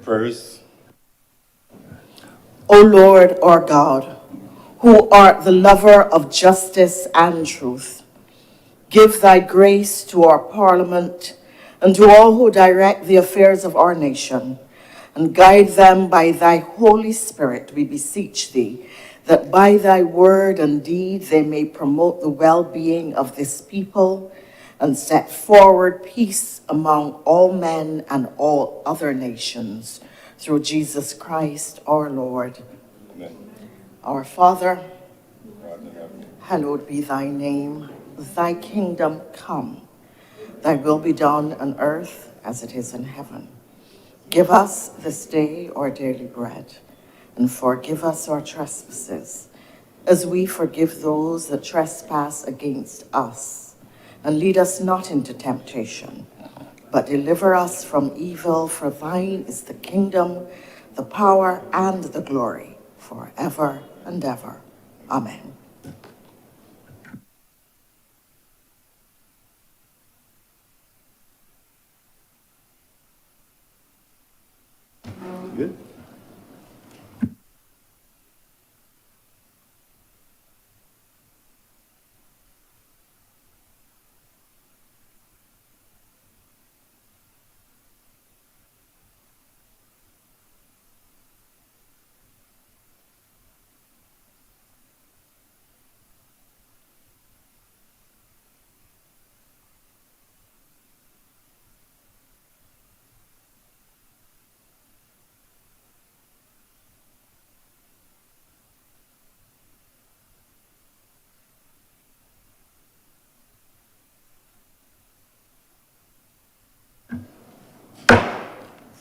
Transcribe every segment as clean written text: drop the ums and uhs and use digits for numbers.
prayers. O Lord, our God, who art the lover of justice and truth, give thy grace to our Parliament and to all who direct the affairs of our nation, and guide them by thy Holy Spirit, we beseech thee, that by thy word and deed they may promote the well-being of this people and set forward peace among all men and all other nations, through Jesus Christ our Lord. Amen. Our Father, God in heaven, hallowed be thy name. Thy kingdom come. Thy will be done on earth as it is in heaven. Give us this day our daily bread, and forgive us our trespasses, as we forgive those that trespass against us. And lead us not into temptation, but deliver us from evil, for thine is the kingdom, the power, and the glory, forever and ever. Amen. good.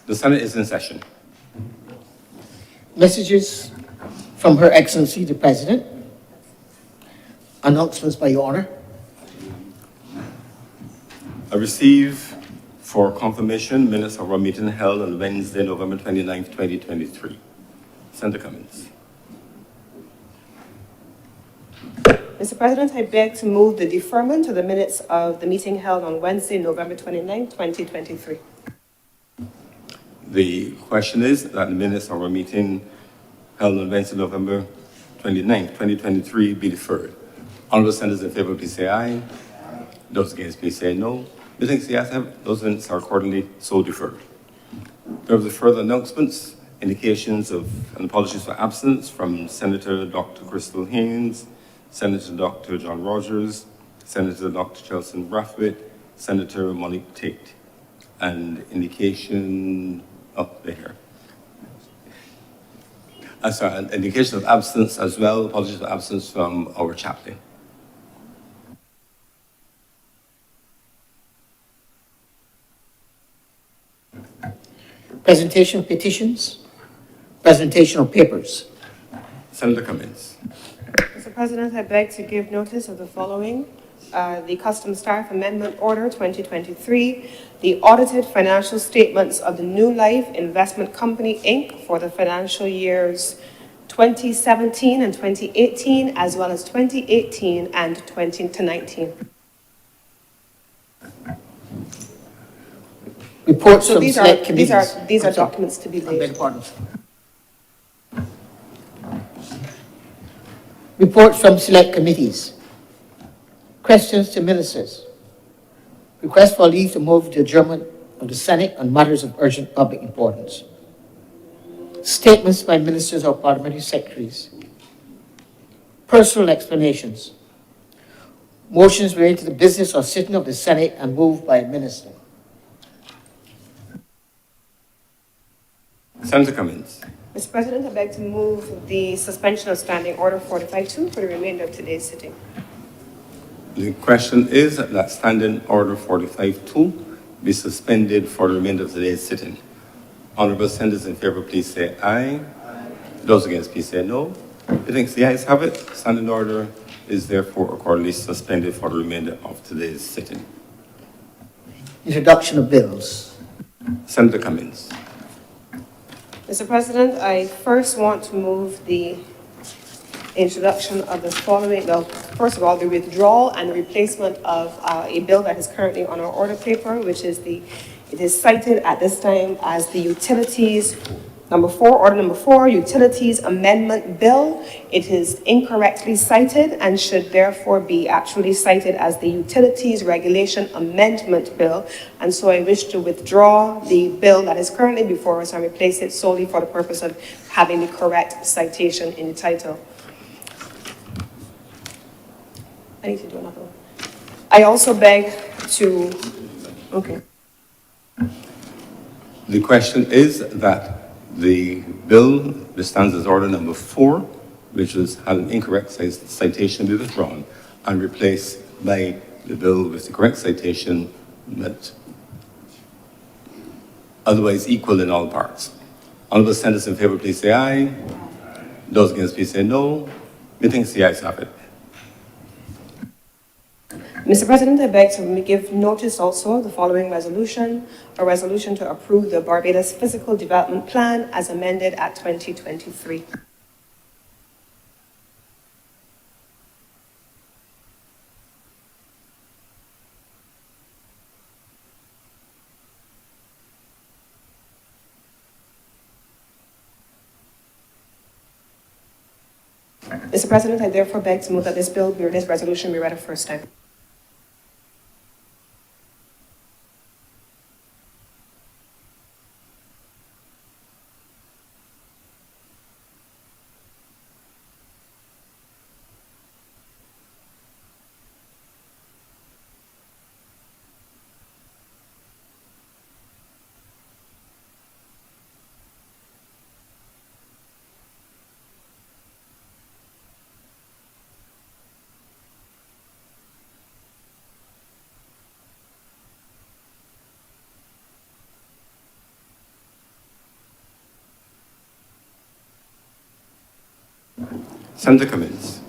The Senate is in session. Messages from Her Excellency the President. Announcements by Your Honor. I receive for confirmation minutes of our meeting held on Wednesday, November 29th, 2023. Senator Cummins. Mr. President, I beg to move the deferment of the minutes of the meeting held on Wednesday, November 29th, 2023. The question is that the minutes of our meeting held on Wednesday, November 29th, 2023 be deferred. Honourable senators in favor, please say aye. Those against, please say no. Meeting the ayes have it. Those minutes are accordingly so deferred. There are the further announcements, indications of and apologies for absence from Senator Dr. Crystal Haynes, Senator Dr. John Rogers, Senator Dr. Chelsea Brathwaite, Senator Monique Tate, and indication up there. An indication of absence as well, apologies for absence from our chaplain. Presentation of petitions. Presentation of papers. Senator Cummins. Mr. President, I beg to give notice of the following. The Customs Tariff Amendment Order 2023, the audited financial statements of the New Life Investment Company, Inc. for the financial years 2017 and 2018, as well as 2018 and 2019. Reports So from these select are committees. documents to be I beg laid. pardon. Reports from select committees. Questions to ministers. Request for leave to move the adjournment of the Senate on matters of urgent public importance. Statements by ministers or parliamentary secretaries. Personal explanations. Motions related to the business or sitting of the Senate and moved by a minister. Senator Cummins. Mr. President, I beg to move the suspension of Standing Order 45-2 for the remainder of today's sitting. The question is that Standing Order 45-2 be suspended for the remainder of today's sitting. Honourable senators in favor, please say aye. Those against, please say no. I think the ayes have it. Standing Order is therefore accordingly suspended for the remainder of today's sitting. Introduction of bills. Senator Cummins. Mr. President, I first want to move the introduction of the following, well, first of all, the withdrawal and the replacement of a bill that is currently on our order paper, which is the It is cited at this time as the Utilities Order number 4, Utilities Amendment Bill. It is incorrectly cited and should therefore be actually cited as the Utilities Regulation Amendment Bill. And so I wish to withdraw the bill that is currently before us and replace it solely for the purpose of having the correct citation in the title. I need to do another one. I also beg to, okay. The question is that the bill that stands as order number 4, which had an incorrect citation, be withdrawn and replaced by the bill with the correct citation, but otherwise equal in all parts. Honourable senators in favour, please say aye. Those against, please say no. Methinks the ayes have it. Mr. President, I beg to give notice also of the following resolution, a resolution to approve the Barbados Physical Development Plan as amended at 2023. Mr. President, I therefore beg to move that this resolution be read a first time. Senator Cummins.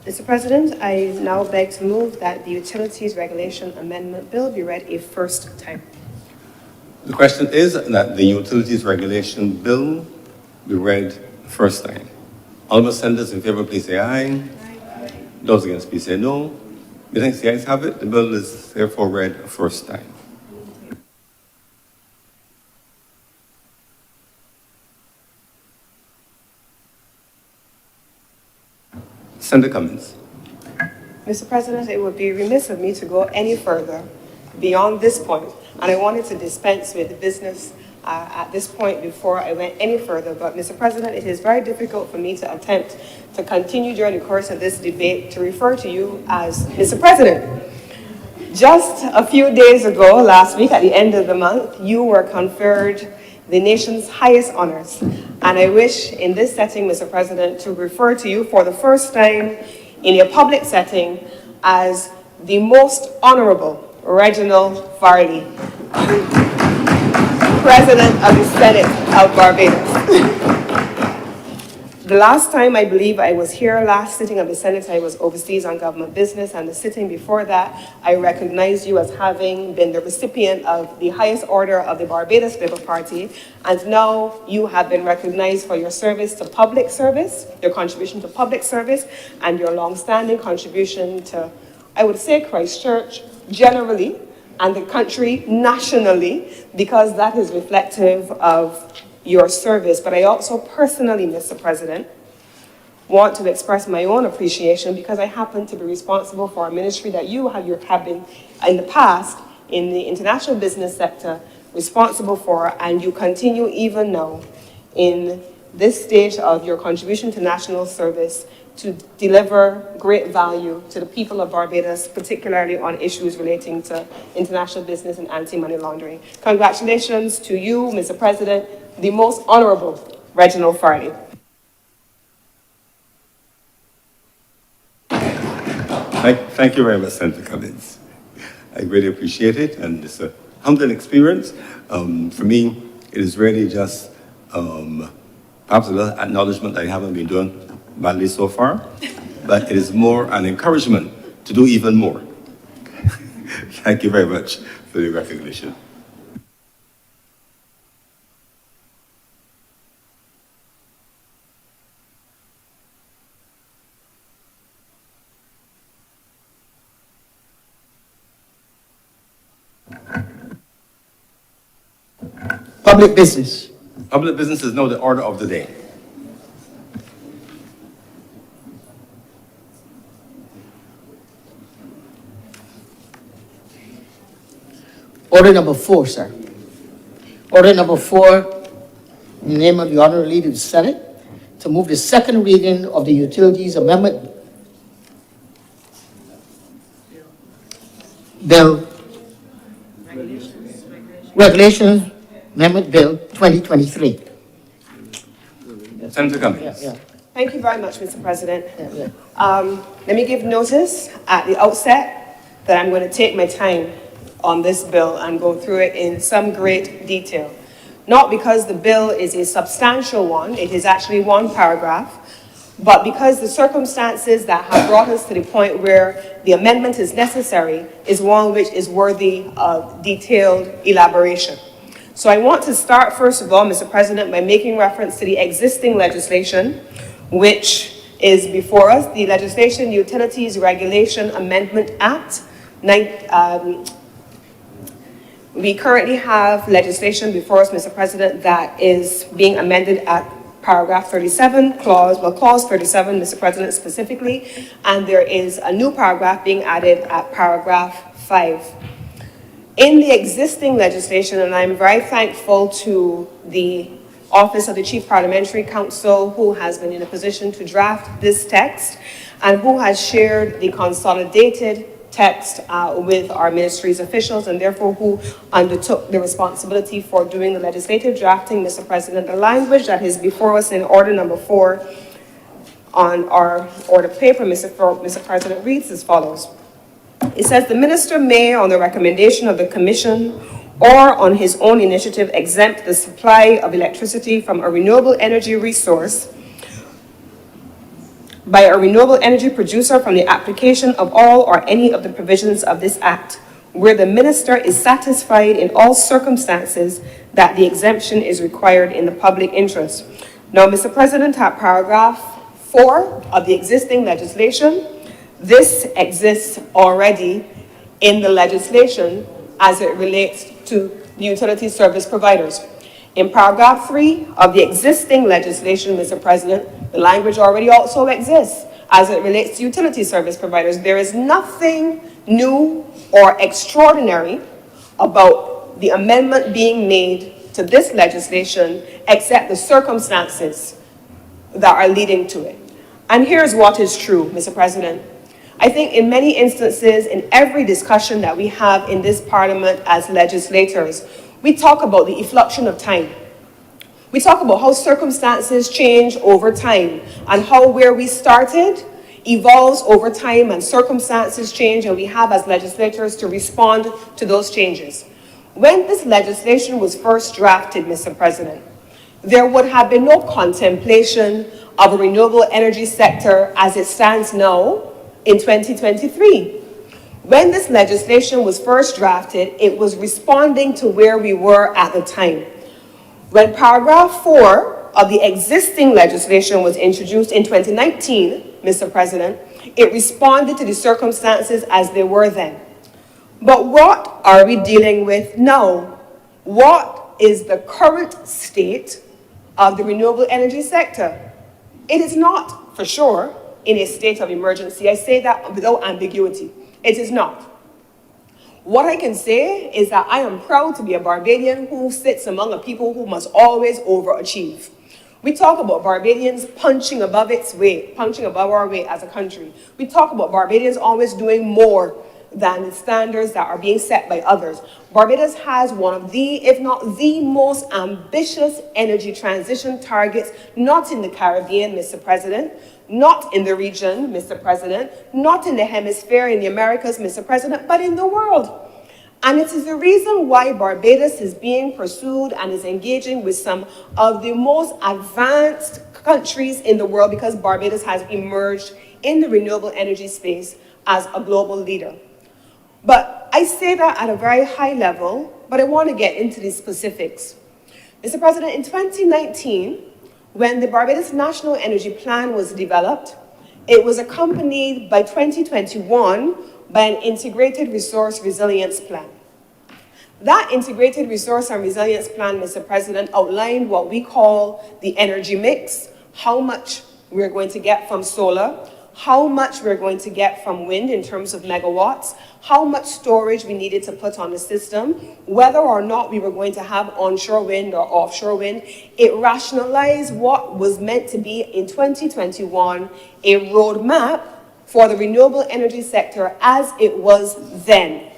Mr. President, I now beg to move that the Utilities Regulation Amendment Bill be read a first time. The question is that the Utilities Regulation Bill be read first time. Honourable senators in favour, please say aye. Aye. Those against, please say no. Methinks the ayes have it. The bill is therefore read a first time. Senator Cummins. Mr. President, it would be remiss of me to go any further beyond this point, and I wanted to dispense with the business at this point before I went any further. But, Mr. President, it is very difficult for me to attempt to continue during the course of this debate to refer to you as Mr. President. Just a few days ago, last week, at the end of the month, you were conferred the nation's highest honors. And I wish in this setting, Mr. President, to refer to you for the first time in a public setting as the Most Honourable Reginald Farley, President of the Senate of Barbados. The last time I believe I was here, last sitting of the Senate, I was overseas on government business, and the sitting before that, I recognized you as having been the recipient of the highest order of the Barbados Labour Party, and now you have been recognized for your service to public service, your contribution to public service, and your long-standing contribution to, I would say, Christchurch generally, and the country nationally, because that is reflective of your service. But I also personally, Mr. President, want to express my own appreciation because I happen to be responsible for a ministry that you have been in the past in the international business sector responsible for, and you continue even now in this stage of your contribution to national service to deliver great value to the people of Barbados, particularly on issues relating to international business and anti-money laundering. Congratulations to you, Mr. President, the Most Honourable Reginald Farley. Thank you very much, Senator Cummins. I really appreciate it, and it's a humbling experience. For me, it is really just perhaps a little acknowledgement that I haven't been doing badly so far, but it is more an encouragement to do even more. Thank you very much for the recognition. Public business. Public business is now the order of the day. Order number 4, sir. Order number 4, in the name of the Honourable Leader of the Senate, to move the second reading of the Utilities Amendment Bill, Regulations Amendment Bill 2023. Senator Cummings. Thank you very much, Mr. President. Yeah. Let me give notice at the outset that I'm going to take my time on this bill and go through it in some great detail. Not because the bill is a substantial one, it is actually one paragraph, but because the circumstances that have brought us to the point where the amendment is necessary is one which is worthy of detailed elaboration. So I want to start, first of all, Mr. President, by making reference to the existing legislation, which is before us, the Legislation Utilities Regulation Amendment Act. We currently have legislation before us, Mr. President, that is being amended at paragraph 37, clause 37, Mr. President, specifically, and there is a new paragraph being added at paragraph 5. In the existing legislation, and I'm very thankful to the Office of the Chief Parliamentary Counsel, who has been in a position to draft this text and who has shared the consolidated text with our ministry's officials, and therefore who undertook the responsibility for doing the legislative drafting, Mr. President. The language that is before us in order number 4 on our order paper, Mr. President, reads as follows. It says, the minister may, on the recommendation of the commission or on his own initiative, exempt the supply of electricity from a renewable energy resource by a renewable energy producer from the application of all or any of the provisions of this act, where the minister is satisfied in all circumstances that the exemption is required in the public interest. Now, Mr. President, at paragraph 4 of the existing legislation, this exists already in the legislation as it relates to the utility service providers. In paragraph 3 of the existing legislation, Mr. President, the language already also exists as it relates to utility service providers. There is nothing new or extraordinary about the amendment being made to this legislation except the circumstances that are leading to it. And here's what is true, Mr. President. I think in many instances, in every discussion that we have in this parliament as legislators, we talk about the effluxion of time. We talk about how circumstances change over time and how where we started evolves over time and circumstances change, and we have as legislators to respond to those changes. When this legislation was first drafted, Mr. President, there would have been no contemplation of a renewable energy sector as it stands now in 2023. When this legislation was first drafted, it was responding to where we were at the time. When paragraph 4 of the existing legislation was introduced in 2019, Mr. President, it responded to the circumstances as they were then. But what are we dealing with now? What is the current state of the renewable energy sector? It is not, for sure, in a state of emergency. I say that without ambiguity. It is not. What I can say is that I am proud to be a Barbadian who sits among a people who must always overachieve. We talk about Barbadians punching above its weight, punching above our weight as a country. We talk about Barbadians always doing more than the standards that are being set by others. Barbados has one of the, if not the most ambitious energy transition targets, not in the Caribbean, Mr. President, not in the region, Mr. President, not in the hemisphere, in the Americas, Mr. President, but in the world. And it is the reason why Barbados is being pursued and is engaging with some of the most advanced countries in the world, because Barbados has emerged in the renewable energy space as a global leader. But I say that at a very high level, but I want to get into the specifics. Mr. President, in 2019, when the Barbados National Energy Plan was developed, it was accompanied by 2021 by an integrated resource resilience plan. That integrated resource and resilience plan, Mr. President, outlined what we call the energy mix, how much we're going to get from solar, how much we're going to get from wind in terms of megawatts, how much storage we needed to put on the system, whether or not we were going to have onshore wind or offshore wind. It rationalized what was meant to be in 2021 a roadmap for the renewable energy sector as it was then.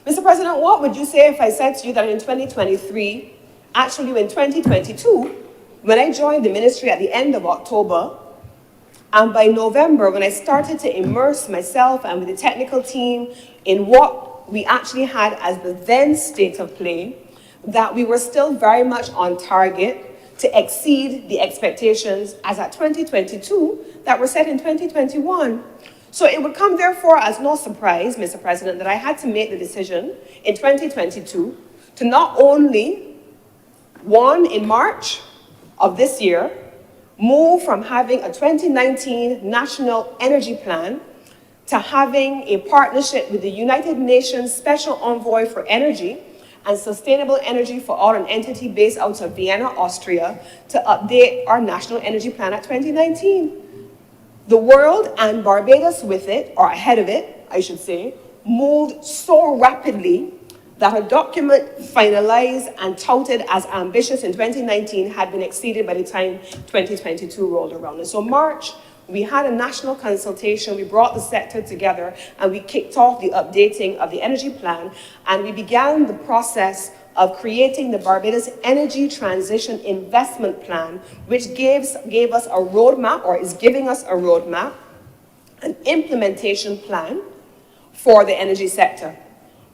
Mr. President, what would you say if I said to you that in 2023, actually in 2022, when I joined the ministry at the end of October, and by November, when I started to immerse myself and with the technical team in what we actually had as the then state of play, that we were still very much on target to exceed the expectations as at 2022 that were set in 2021. So it would come, therefore, as no surprise, Mr. President, that I had to make the decision in 2022 to not only, one, in March of this year, move from having a 2019 National Energy Plan to having a partnership with the United Nations Special Envoy for Energy and Sustainable Energy for All, an entity based out of Vienna, Austria, to update our National Energy Plan at 2019. The world, and Barbados with it, or ahead of it, I should say, moved so rapidly that a document finalized and touted as ambitious in 2019 had been exceeded by the time 2022 rolled around. And so March, we had a national consultation, we brought the sector together, and we kicked off the updating of the energy plan, and we began the process of creating the Barbados Energy Transition Investment Plan, which gave us a roadmap, or is giving us a roadmap, an implementation plan for the energy sector.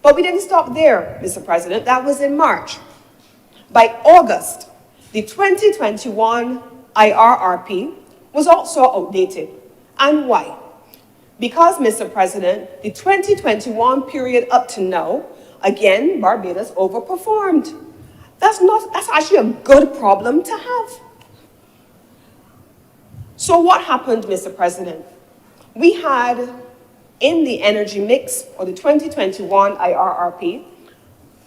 But we didn't stop there, Mr. President. That was in March. By August, the 2021 IRRP was also outdated. And why? Because, Mr. President, the 2021 period up to now, again, Barbados overperformed. That's actually a good problem to have. So what happened, Mr. President? We had, in the energy mix, or the 2021 IRRP,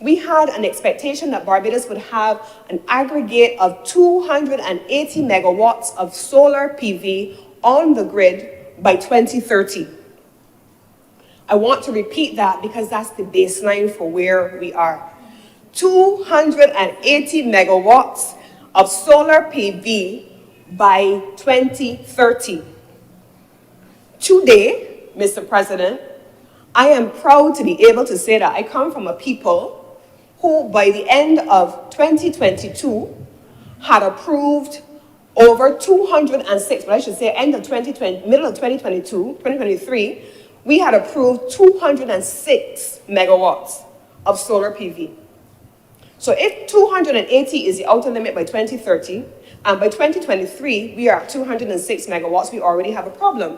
we had an expectation that Barbados would have an aggregate of 280 megawatts of solar PV on the grid by 2030. I want to repeat that because that's the baseline for where we are. 280 megawatts of solar PV by 2030. Today, Mr. President, I am proud to be able to say that I come from a people who, by the end of 2022, had approved over 206, but I should say end of 2020, middle of 2023, we had approved 206 megawatts of solar PV. So if 280 is the outer limit by 2030, and by 2023, we are at 206 megawatts, we already have a problem.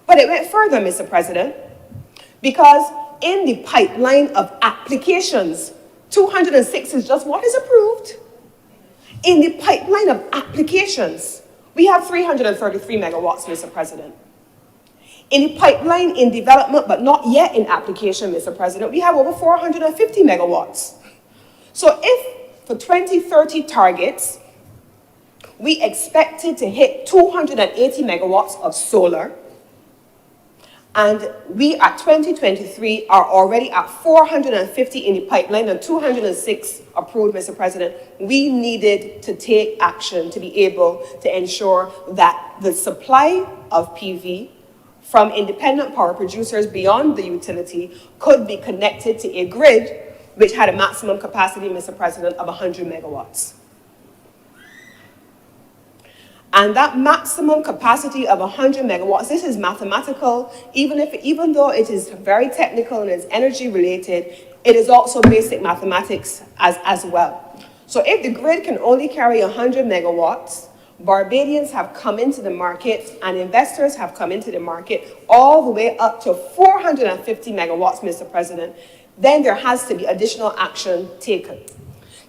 But it went further, Mr. President, because in the pipeline of applications, 206 is just what is approved. In the pipeline of applications, we have 333 megawatts, Mr. President. In the pipeline in development, but not yet in application, Mr. President, we have over 450 megawatts. So if for 2030 targets, we expected to hit 280 megawatts of solar, and we at 2023 are already at 450 in the pipeline and 206 approved, Mr. President. We needed to take action to be able to ensure that the supply of PV from independent power producers beyond the utility could be connected to a grid which had a maximum capacity, Mr. President, of 100 megawatts. And that maximum capacity of 100 megawatts, this is mathematical, even though it is very technical and is energy related, it is also basic mathematics as well. So if the grid can only carry 100 megawatts, Barbadians have come into the market and investors have come into the market all the way up to 450 megawatts, Mr. President, then there has to be additional action taken.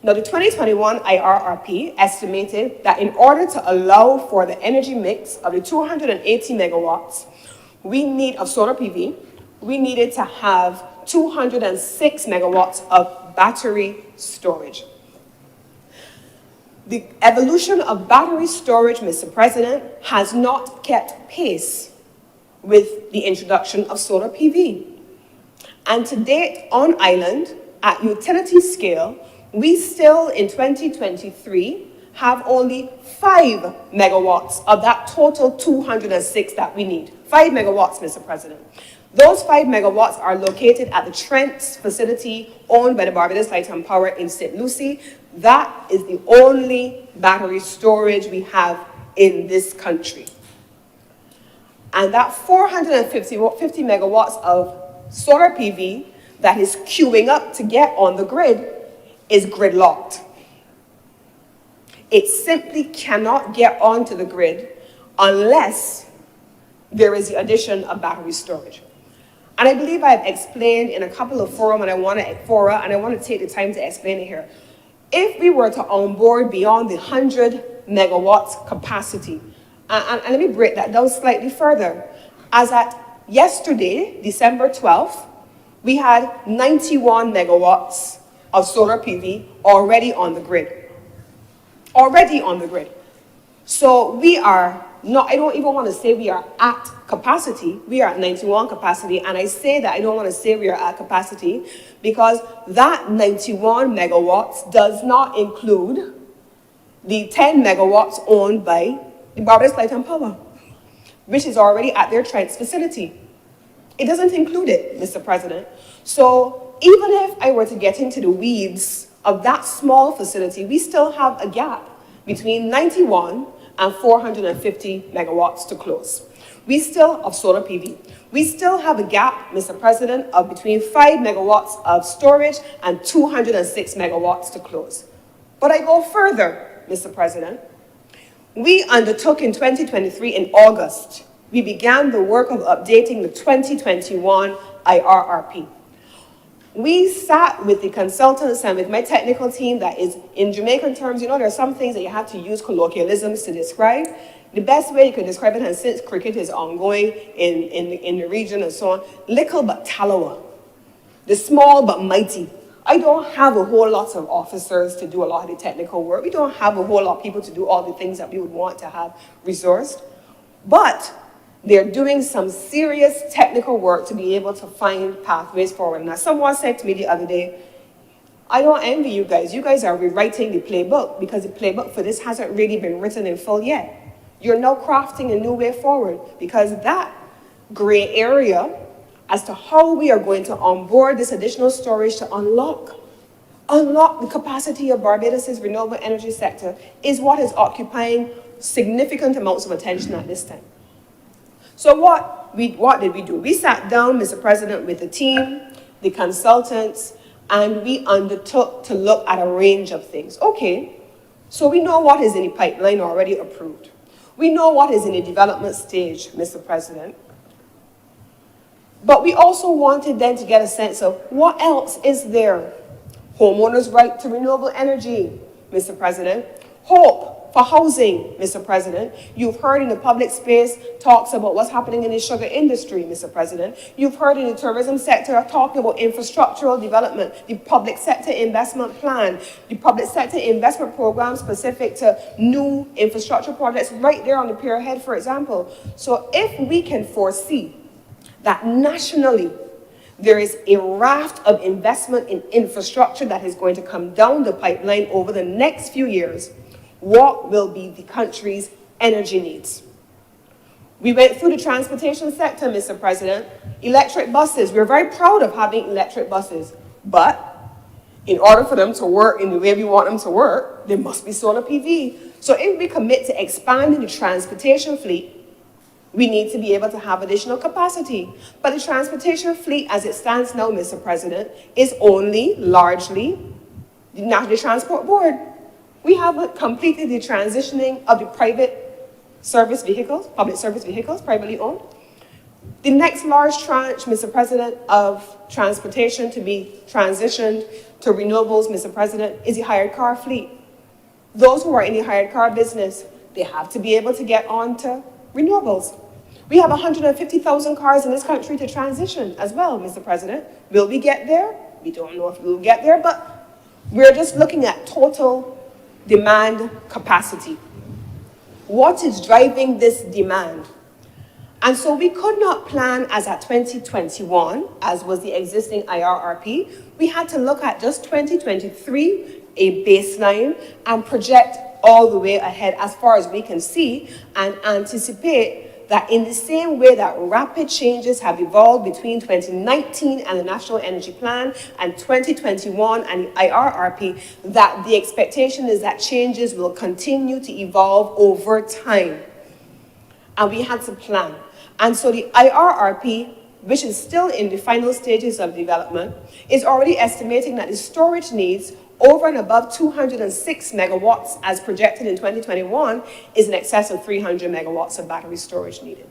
Now, the 2021 IRRP estimated that in order to allow for the energy mix of the 280 megawatts of solar PV, we needed to have 206 megawatts of battery storage. The evolution of battery storage, Mr. President, has not kept pace with the introduction of solar PV. And to date, on island, at utility scale, we still, in 2023, have only 5 megawatts of that total 206 that we need. 5 megawatts, Mr. President. Those 5 megawatts are located at the Trent's facility owned by the Barbados Light and Power in St. Lucie. That is the only battery storage we have in this country. And that 450 megawatts of solar PV that is queuing up to get on the grid is gridlocked. It simply cannot get onto the grid unless there is the addition of battery storage. And I believe I've explained in a couple of forums, and I want to take the time to explain it here. If we were to onboard beyond the 100 megawatts capacity, and let me break that down slightly further. As at yesterday, December 12th, we had 91 megawatts of solar PV already on the grid. Already on the grid. So we are not, I don't even want to say we are at capacity. We are at 91 capacity. And I say that I don't want to say we are at capacity because that 91 megawatts does not include the 10 megawatts owned by the Barbados Light and Power, which is already at their Trent's facility. It doesn't include it, Mr. President. So even if I were to get into the weeds of that small facility, we still have a gap between 91 and 450 megawatts to close. We still have solar PV. We still have a gap, Mr. President, of between 5 megawatts of storage and 206 megawatts to close. But I go further, Mr. President. We undertook in 2023 in August, we began the work of updating the 2021 IRRP. We sat with the consultants and with my technical team that is, in Jamaican terms, you know, there are some things that you have to use colloquialisms to describe. The best way you can describe it, and since cricket is ongoing in the region and so on, little but tallow, the small but mighty. I don't have a whole lot of officers to do a lot of the technical work. We don't have a whole lot of people to do all the things that we would want to have resourced. But they're doing some serious technical work to be able to find pathways forward. Now, someone said to me the other day, I don't envy you guys. You guys are rewriting the playbook because the playbook for this hasn't really been written in full yet. You're now crafting a new way forward because that gray area as to how we are going to onboard this additional storage to unlock the capacity of Barbados' renewable energy sector is what is occupying significant amounts of attention at this time. So what did we do? We sat down, Mr. President, with the team, the consultants, and we undertook to look at a range of things. Okay, so we know what is in the pipeline already approved. We know what is in the development stage, Mr. President. But we also wanted then to get a sense of what else is there. Homeowners' right to renewable energy, Mr. President. Hope for housing, Mr. President. You've heard in the public space talks about what's happening in the sugar industry, Mr. President. You've heard in the tourism sector talking about infrastructural development, the public sector investment plan, the public sector investment program specific to new infrastructure projects right there on the pier head, for example. So if we can foresee that nationally there is a raft of investment in infrastructure that is going to come down the pipeline over the next few years, what will be the country's energy needs? We went through the transportation sector, Mr. President. Electric buses, we're very proud of having electric buses, but in order for them to work in the way we want them to work, there must be solar PV. So if we commit to expanding the transportation fleet, we need to be able to have additional capacity. But the transportation fleet, as it stands now, Mr. President, is only largely the National Transport Board. We have completed the transitioning of the private service vehicles, public service vehicles, privately owned. The next large tranche, Mr. President, of transportation to be transitioned to renewables, Mr. President, is the hired car fleet. Those who are in the hired car business, they have to be able to get on to renewables. We have 150,000 cars in this country to transition as well, Mr. President. Will we get there? We don't know if we'll get there, but we're just looking at total demand capacity. What is driving this demand? And so we could not plan as at 2021, as was the existing IRRP. We had to look at just 2023, a baseline, and project all the way ahead as far as we can see and anticipate that in the same way that rapid changes have evolved between 2019 and the National Energy Plan and 2021 and the IRRP, that the expectation is that changes will continue to evolve over time. And we had to plan. And so the IRRP, which is still in the final stages of development, is already estimating that the storage needs over and above 206 megawatts as projected in 2021 is in excess of 300 megawatts of battery storage needed.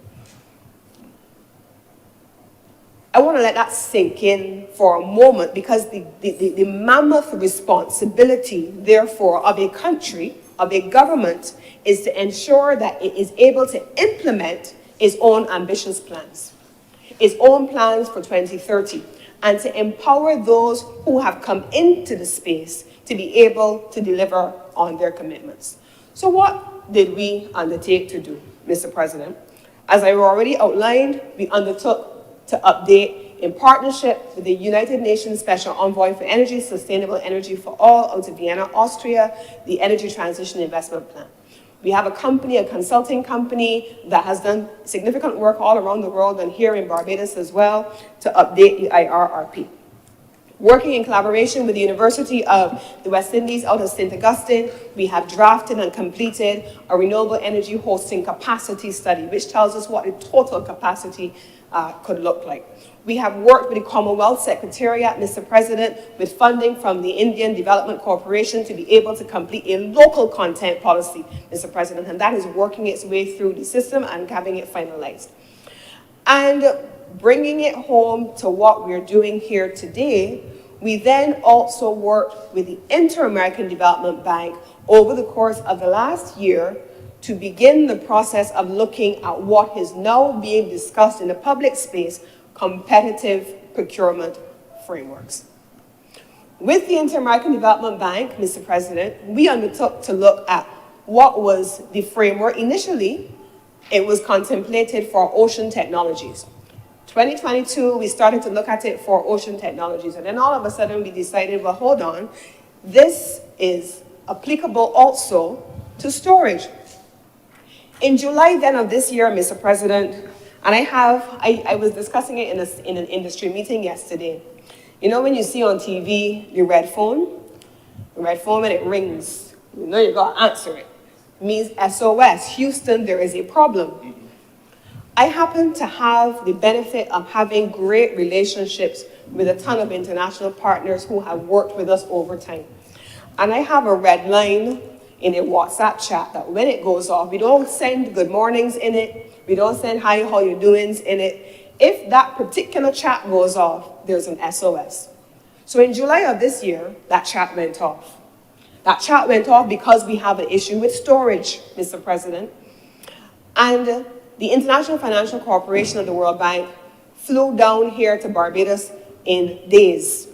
I want to let that sink in for a moment because the mammoth responsibility, therefore, of a country, of a government, is to ensure that it is able to implement its own ambitious plans, its own plans for 2030, and to empower those who have come into the space to be able to deliver on their commitments. So what did we undertake to do, Mr. President? As I already outlined, we undertook to update in partnership with the United Nations Special Envoy for Energy, Sustainable Energy for All out of Vienna, Austria, the Energy Transition Investment Plan. We have a company, a consulting company that has done significant work all around the world and here in Barbados as well to update the IRRP. Working in collaboration with the University of the West Indies out of St. Augustine, we have drafted and completed a renewable energy hosting capacity study, which tells us what the total capacity could look like. We have worked with the Commonwealth Secretariat, Mr. President, with funding from the Indian Development Corporation to be able to complete a local content policy, Mr. President, and that is working its way through the system and having it finalized. And bringing it home to what we're doing here today, we then also worked with the Inter-American Development Bank over the course of the last year to begin the process of looking at what is now being discussed in the public space, competitive procurement frameworks. With the Inter-American Development Bank, Mr. President, we undertook to look at what was the framework. Initially, it was contemplated for ocean technologies. 2022, we started to look at it for ocean technologies, and then all of a sudden we decided, well, hold on, this is applicable also to storage. In July then of this year, Mr. President, and I was discussing it in an industry meeting yesterday. You know when you see on TV your red phone and it rings, you know you got to answer it. It means SOS, Houston, there is a problem. I happen to have the benefit of having great relationships with a ton of international partners who have worked with us over time. And I have a red line in a WhatsApp chat that when it goes off, we don't send good mornings in it, we don't send hi, how you doings in it. If that particular chat goes off, there's an SOS. So in July of this year, that chat went off. That chat went off because we have an issue with storage, Mr. President. And the International Financial Corporation of the World Bank flew down here to Barbados in days.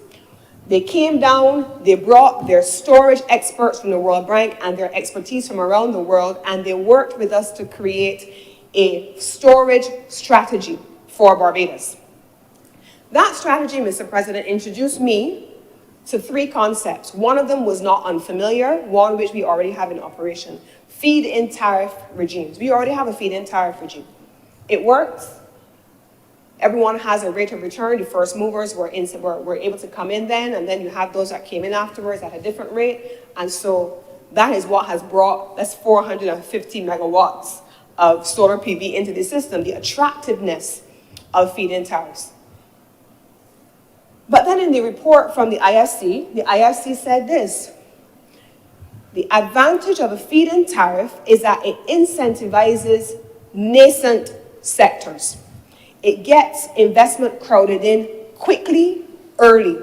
They came down, they brought their storage experts from the World Bank and their expertise from around the world, and they worked with us to create a storage strategy for Barbados. That strategy, Mr. President, introduced me to three concepts. One of them was not unfamiliar, one which we already have in operation. Feed-in tariff regimes. We already have a feed-in tariff regime. It works. Everyone has a rate of return. The first movers were able to come in then, and then you have those that came in afterwards at a different rate. And so that is what has brought, that's 450 megawatts of solar PV into the system, the attractiveness of feed-in tariffs. But then in the report from the IFC said this: the advantage of a feed-in tariff is that it incentivizes nascent sectors. It gets investment crowded in quickly, early,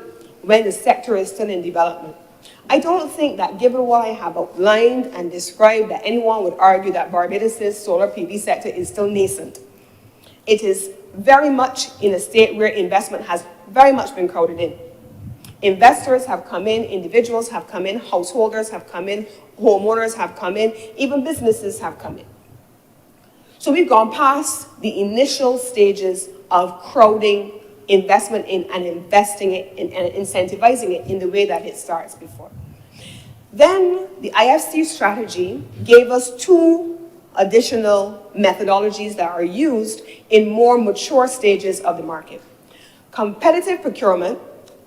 when the sector is still in development. I don't think that given what I have outlined and described that anyone would argue that Barbados's solar PV sector is still nascent. it is very much in a state where investment has very much been crowded in. Investors have come in, individuals have come in, householders have come in, homeowners have come in, even businesses have come in. So we've gone past the initial stages of crowding investment in and investing it in and incentivizing it in the way that it starts before. Then the IFC strategy gave us two additional methodologies that are used in more mature stages of the market: competitive procurement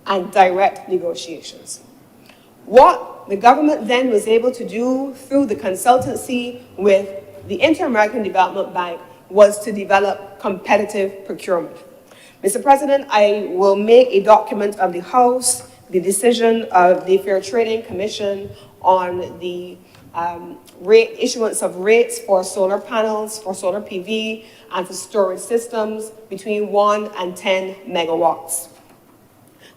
and direct negotiations. What the government then was able to do through the consultancy with the Inter-American Development Bank was to develop competitive procurement. Mr. President, I will make a document of the House, the decision of the Fair Trading Commission on the issuance of rates for solar panels, for solar PV, and for storage systems between 1 and 10 megawatts.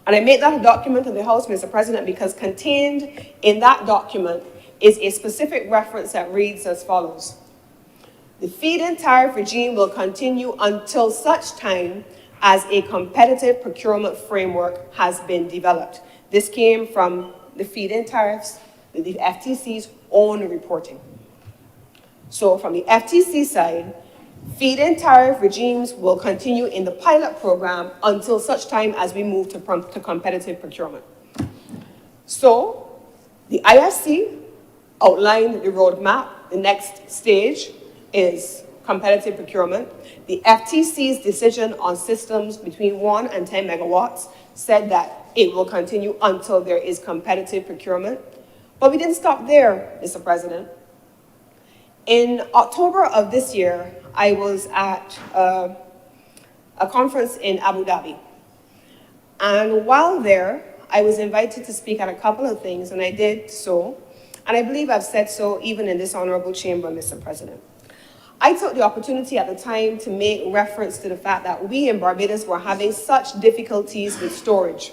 And I made that a document of the House, Mr. President, because contained in that document is a specific reference that reads as follows: the feed-in tariff regime will continue until such time as a competitive procurement framework has been developed. This came from the feed-in tariffs, the FTC's own reporting. So from the FTC side, feed-in tariff regimes will continue in the pilot program until such time as we move to competitive procurement. So the IFC outlined the roadmap. The next stage is competitive procurement. The FTC's decision on systems between 1 and 10 megawatts said that it will continue until there is competitive procurement. But we didn't stop there, Mr. President. In October of this year, I was at a conference in Abu Dhabi. And while there, I was invited to speak at a couple of things, and I did so. And I believe I've said so even in this honorable chamber, Mr. President. I took the opportunity at the time to make reference to the fact that we in Barbados were having such difficulties with storage.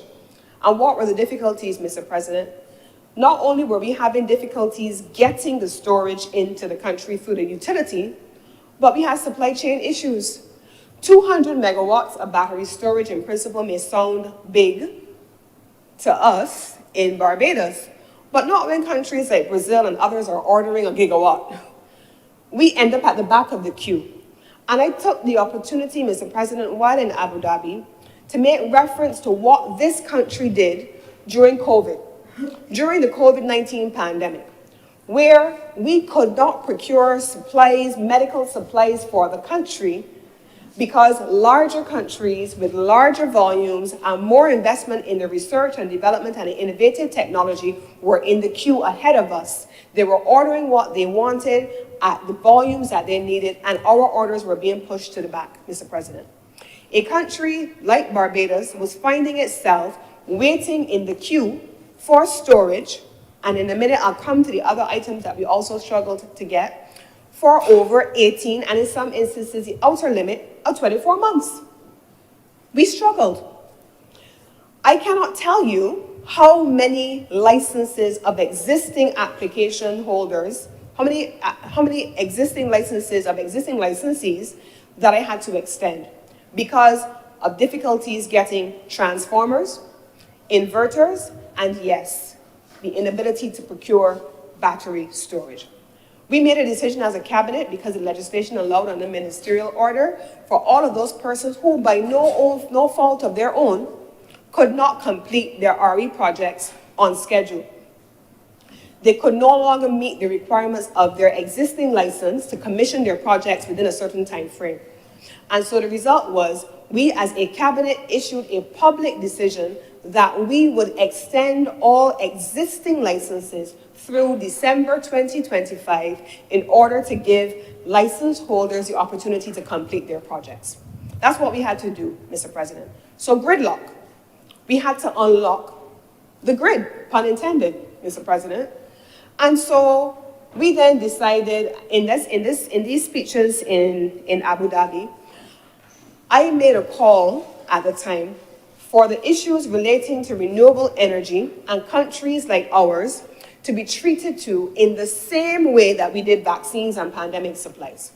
And what were the difficulties, Mr. President? Not only were we having difficulties getting the storage into the country through the utility, but we had supply chain issues. 200 megawatts of battery storage in principle may sound big to us in Barbados, but not when countries like Brazil and others are ordering a gigawatt. We end up at the back of the queue. And I took the opportunity, Mr. President, while in Abu Dhabi, to make reference to what this country did during COVID, during the COVID-19 pandemic, where we could not procure supplies, medical supplies for the country because larger countries with larger volumes and more investment in the research and development and innovative technology were in the queue ahead of us. They were ordering what they wanted at the volumes that they needed, and our orders were being pushed to the back, Mr. President. A country like Barbados was finding itself waiting in the queue for storage, and in a minute I'll come to the other items that we also struggled to get, for over 18, and in some instances the outer limit of 24 months. We struggled. I cannot tell you how many licenses of existing application holders, how many existing licenses of existing licensees that I had to extend because of difficulties getting transformers, inverters, and yes, the inability to procure battery storage. We made a decision as a cabinet, because the legislation allowed under ministerial order, for all of those persons who by no fault of their own could not complete their RE projects on schedule. They could no longer meet the requirements of their existing license to commission their projects within a certain time frame. And so the result was, we as a cabinet issued a public decision that we would extend all existing licenses through December 2025 in order to give license holders the opportunity to complete their projects. That's what we had to do, Mr. President. So gridlock. We had to unlock the grid, pun intended, Mr. President. And so we then decided in these speeches in Abu Dhabi, I made a call at the time for the issues relating to renewable energy and countries like ours to be treated to in the same way that we did vaccines and pandemic supplies.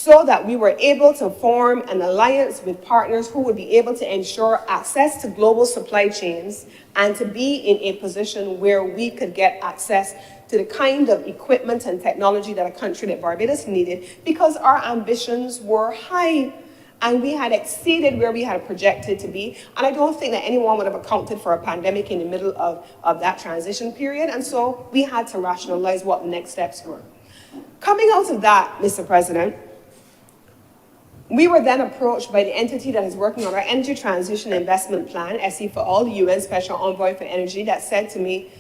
so that we were able to form an alliance with partners who would be able to ensure access to global supply chains and to be in a position where we could get access to the kind of equipment and technology that a country like Barbados needed, because our ambitions were high and we had exceeded where we had projected to be. And I don't think that anyone would have accounted for a pandemic in the middle of that transition period. And so we had to rationalize what the next steps were. Coming out of that, Mr. President, we were then approached by the entity that is working on our Energy Transition Investment Plan, SE for All, the UN Special Envoy for Energy, that said to me,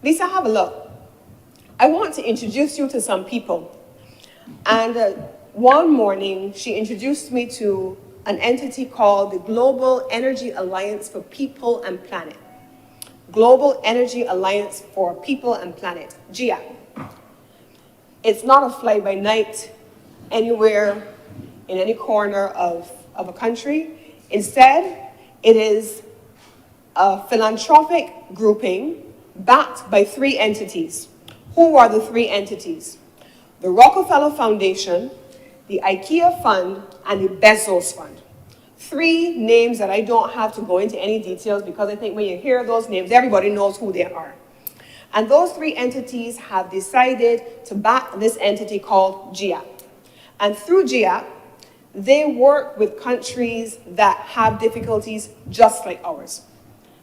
Lisa, have a look. I want to introduce you to some people. And one morning, she introduced me to an entity called the Global Energy Alliance for People and Planet. Global Energy Alliance for People and Planet, GIAP. It's not a fly-by-night anywhere in any corner of a country. Instead, it is a philanthropic grouping backed by 3 entities. Who are the 3 entities? The Rockefeller Foundation, the IKEA Fund, and the Bezos Fund. 3 names that I don't have to go into any details, because I think when you hear those names, everybody knows who they are. And those 3 entities have decided to back this entity called GIAP. And through GIAP, they work with countries that have difficulties just like ours.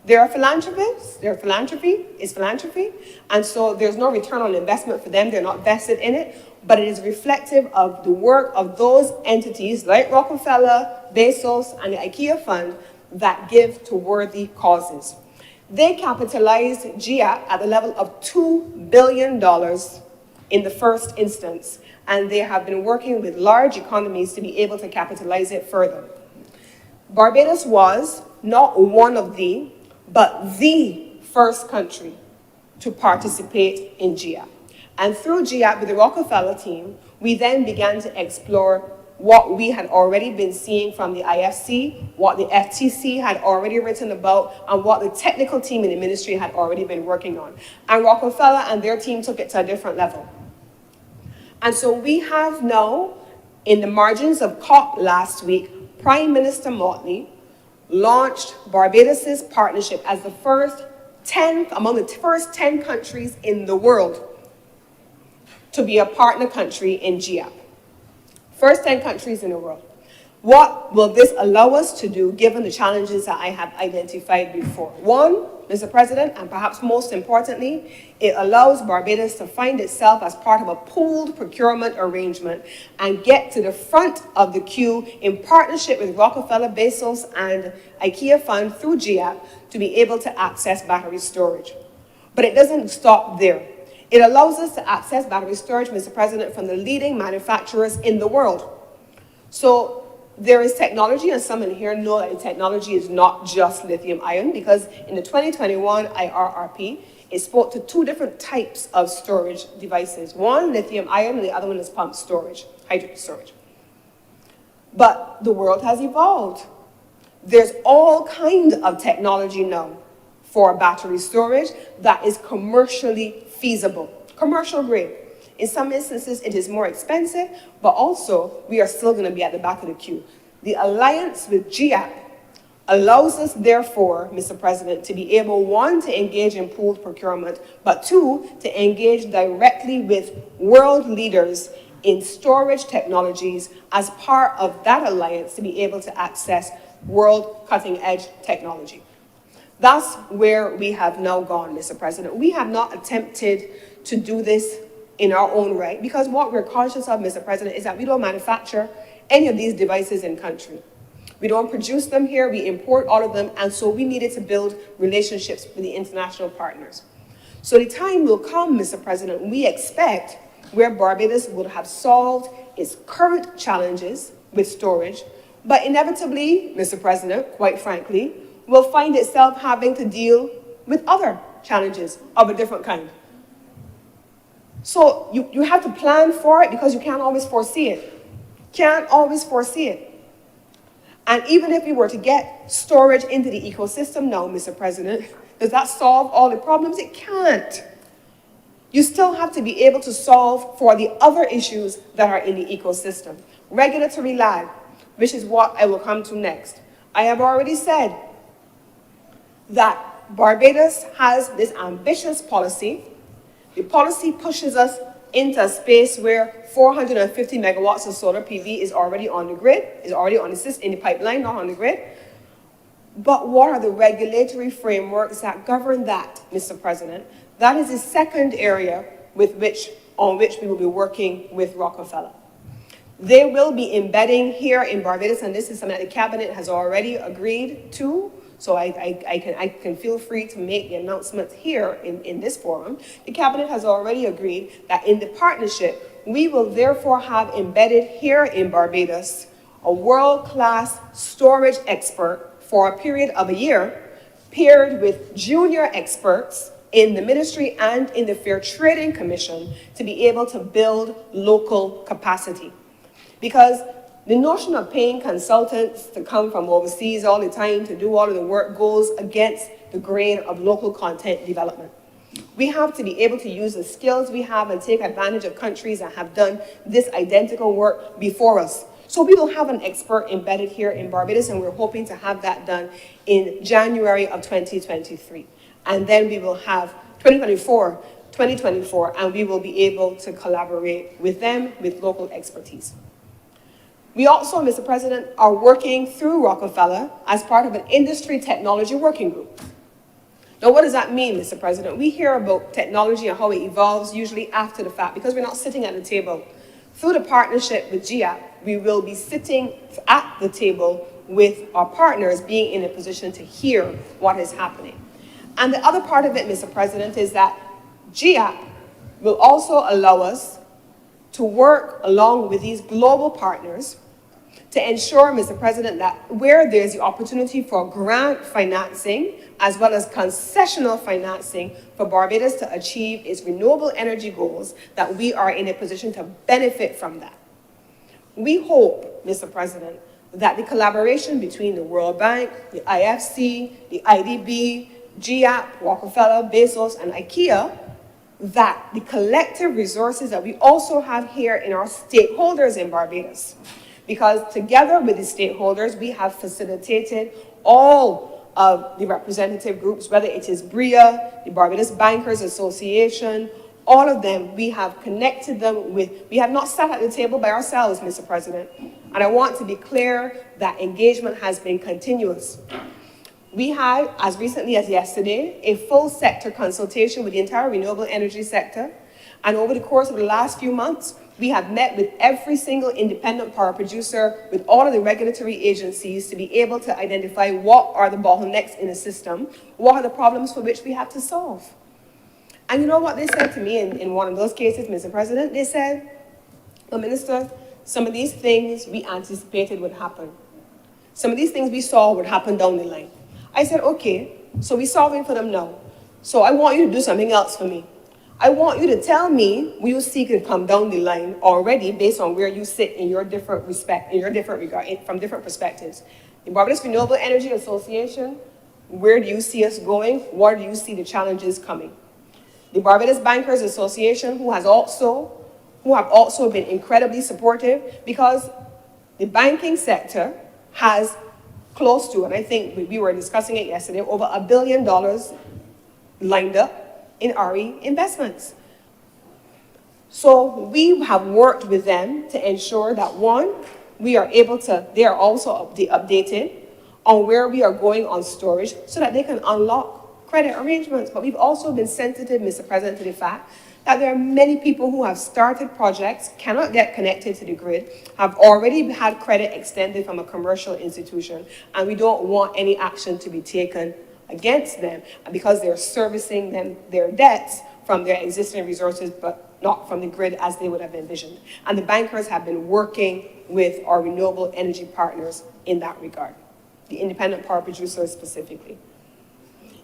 They're philanthropists, their philanthropy is philanthropy, and so there's no return on investment for them, they're not vested in it, but it is reflective of the work of those entities like Rockefeller, Bezos, and the IKEA Fund that give to worthy causes. They capitalized GIAP at the level of $2 billion in the first instance, and they have been working with large economies to be able to capitalize it further. Barbados was not one of the, but the first country to participate in GIAP. And through GIAP with the Rockefeller team, we then began to explore what we had already been seeing from the IFC, what the FTC had already written about, and what the technical team in the ministry had already been working on. And Rockefeller and their team took it to a different level. And so we have now, in the margins of COP last week, Prime Minister Motley launched Barbados's partnership as the first 10, among the first 10 countries in the world to be a partner country in GIAP. First 10 countries in the world. What will this allow us to do given the challenges that I have identified before? One, Mr. President, and perhaps most importantly, it allows Barbados to find itself as part of a pooled procurement arrangement and get to the front of the queue in partnership with Rockefeller, Bezos, and IKEA Fund through GIAP to be able to access battery storage. But it doesn't stop there. It allows us to access battery storage, Mr. President, from the leading manufacturers in the world. So there is technology, and some in here know that the technology is not just lithium ion, because in the 2021 IRRP, it spoke to 2 different types of storage devices. One, lithium ion, and the other one is pumped storage, hydrogen storage. But the world has evolved. There's all kinds of technology now for battery storage that is commercially feasible, commercial grade. In some instances, it is more expensive, but also we are still going to be at the back of the queue. The alliance with GIAP allows us, therefore, Mr. President, to be able, 1, to engage in pooled procurement, but 2, to engage directly with world leaders in storage technologies as part of that alliance to be able to access world cutting-edge technology. That's where we have now gone, Mr. President. We have not attempted to do this in our own right, because what we're conscious of, Mr. President, is that we don't manufacture any of these devices in country. We don't produce them here, we import all of them, and so we needed to build relationships with the international partners. So the time will come, Mr. President, we expect, where Barbados would have solved its current challenges with storage, but inevitably, Mr. President, quite frankly, will find itself having to deal with other challenges of a different kind. So you have to plan for it, because you can't always foresee it. Can't always foresee it. And even if we were to get storage into the ecosystem now, Mr. President, does that solve all the problems? It can't. you still have to be able to solve for the other issues that are in the ecosystem. Regulatory lag, which is what I will come to next. I have already said that Barbados has this ambitious policy. The policy pushes us into a space where 450 megawatts of solar PV is already on the grid, is already on the system, in the pipeline, not on the grid. But what are the regulatory frameworks that govern that, Mr. President? That is the second area on which we will be working with Rockefeller. They will be embedding here in Barbados, and this is something that the Cabinet has already agreed to, so I can feel free to make the announcement here in this forum. The Cabinet has already agreed that in the partnership, we will therefore have embedded here in Barbados a world-class storage expert for a period of a year, paired with junior experts in the ministry and in the Fair Trading Commission to be able to build local capacity. Because the notion of paying consultants to come from overseas all the time to do all of the work goes against the grain of local content development. We have to be able to use the skills we have and take advantage of countries that have done this identical work before us. So we will have an expert embedded here in Barbados, and we're hoping to have that done in January of 2023. And then we will have 2024, and we will be able to collaborate with them with local expertise. We also, Mr. President, are working through Rockefeller as part of an industry technology working group. Now, what does that mean, Mr. President? We hear about technology and how it evolves usually after the fact because we're not sitting at the table. Through the partnership with GIAP, we will be sitting at the table with our partners being in a position to hear what is happening. And the other part of it, Mr. President, is that GIAP will also allow us to work along with these global partners to ensure, Mr. President, that where there's the opportunity for grant financing as well as concessional financing for Barbados to achieve its renewable energy goals, that we are in a position to benefit from that. We hope, Mr. President, that the collaboration between the World Bank, the IFC, the IDB, GIAP, Rockefeller, Bezos, and IKEA, that the collective resources that we also have here in our stakeholders in Barbados, because together with the stakeholders, we have facilitated all of the representative groups, whether it is BRIA, the Barbados Bankers Association, all of them, we have connected them with, we have not sat at the table by ourselves, Mr. President. And I want to be clear that engagement has been continuous. We had, as recently as yesterday, a full sector consultation with the entire renewable energy sector. And over the course of the last few months, we have met with every single independent power producer, with all of the regulatory agencies to be able to identify what are the bottlenecks in the system, what are the problems for which we have to solve. And you know what they said to me in one of those cases, Mr. President? They said, well, Minister, some of these things we anticipated would happen. Some of these things we saw would happen down the line. I said, okay, so we're solving for them now. So I want you to do something else for me. I want you to tell me where you see can come down the line already based on where you sit in your different regard, from different perspectives. The Barbados Renewable Energy Association, where do you see us going? Where do you see the challenges coming? The Barbados Bankers Association, who have also been incredibly supportive, because the banking sector has close to, and I think we were discussing it yesterday, over $1 billion lined up in RE investments. So we have worked with them to ensure that, one, we are able to, they are also updated on where we are going on storage so that they can unlock credit arrangements. But we've also been sensitive, Mr. President, to the fact that there are many people who have started projects, cannot get connected to the grid, have already had credit extended from a commercial institution, and we don't want any action to be taken against them because they're servicing their debts from their existing resources, but not from the grid as they would have envisioned. And the bankers have been working with our renewable energy partners in that regard, the independent power producers specifically.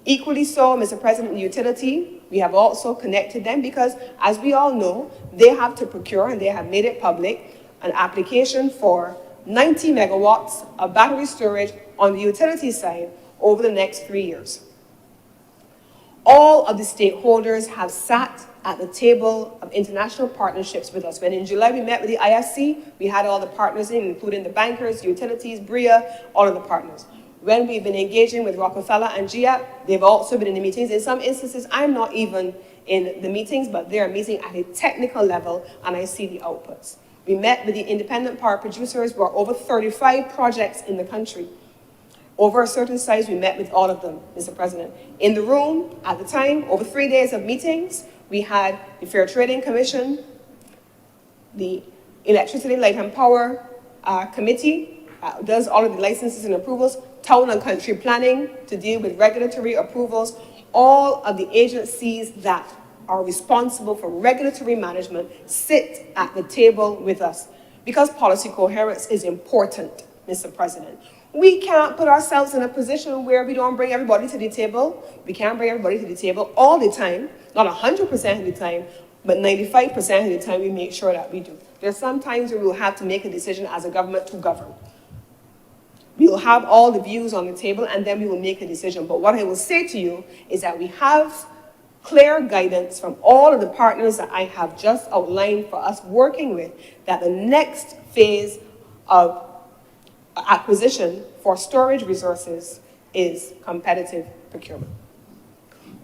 Equally so, Mr. President, the utility, we have also connected them because, as we all know, they have to procure, and they have made it public, an application for 90 megawatts of battery storage on the utility side over the next 3 years. All of the stakeholders have sat at the table of international partnerships with us. When in July we met with the IFC, we had all the partners in, including the bankers, utilities, BRIA, all of the partners. When we've been engaging with Rockefeller and GIAP, they've also been in the meetings. In some instances, I'm not even in the meetings, but they're meeting at a technical level, and I see the outputs. We met with the independent power producers. There are over 35 projects in the country. Over a certain size, we met with all of them, Mr. President. In the room, at the time, over 3 days of meetings, we had the Fair Trading Commission, the Electricity, Light and Power Committee, does all of the licenses and approvals, Town and Country Planning to deal with regulatory approvals, all of the agencies that are responsible for regulatory management sit at the table with us because policy coherence is important, Mr. President. We can't put ourselves in a position where we don't bring everybody to the table. We can't bring everybody to the table all the time, not 100% of the time, but 95% of the time we make sure that we do. There's some times where we'll have to make a decision as a government to govern. We'll have all the views on the table and then we will make a decision. But what I will say to you is that we have clear guidance from all of the partners that I have just outlined for us working with, that the next phase of acquisition for storage resources is competitive procurement.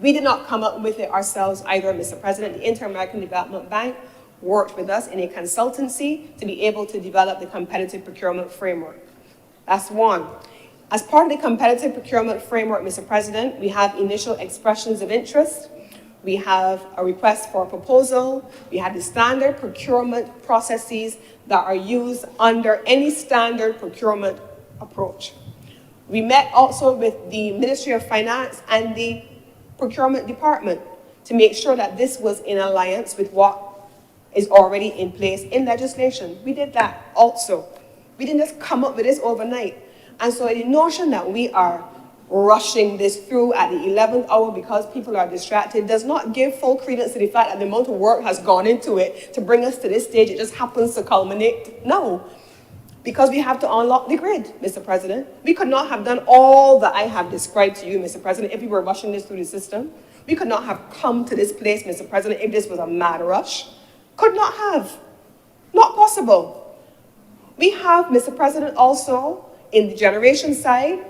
We did not come up with it ourselves either, Mr. President. The Inter-American Development Bank worked with us in a consultancy to be able to develop the competitive procurement framework. That's one. As part of the competitive procurement framework, Mr. President, we have initial expressions of interest. We have a request for a proposal. We have the standard procurement processes that are used under any standard procurement approach. We met also with the Ministry of Finance and the Procurement Department to make sure that this was in alliance with what is already in place in legislation. We did that also. We didn't just come up with this overnight. And so the notion that we are rushing this through at the 11th hour because people are distracted does not give full credence to the fact that the amount of work has gone into it to bring us to this stage. It just happens to culminate. No, because we have to unlock the grid, Mr. President. We could not have done all that I have described to you, Mr. President, if we were rushing this through the system. We could not have come to this place, Mr. President, if this was a mad rush. Could not have. Not possible. We have, Mr. President, also in the generation side,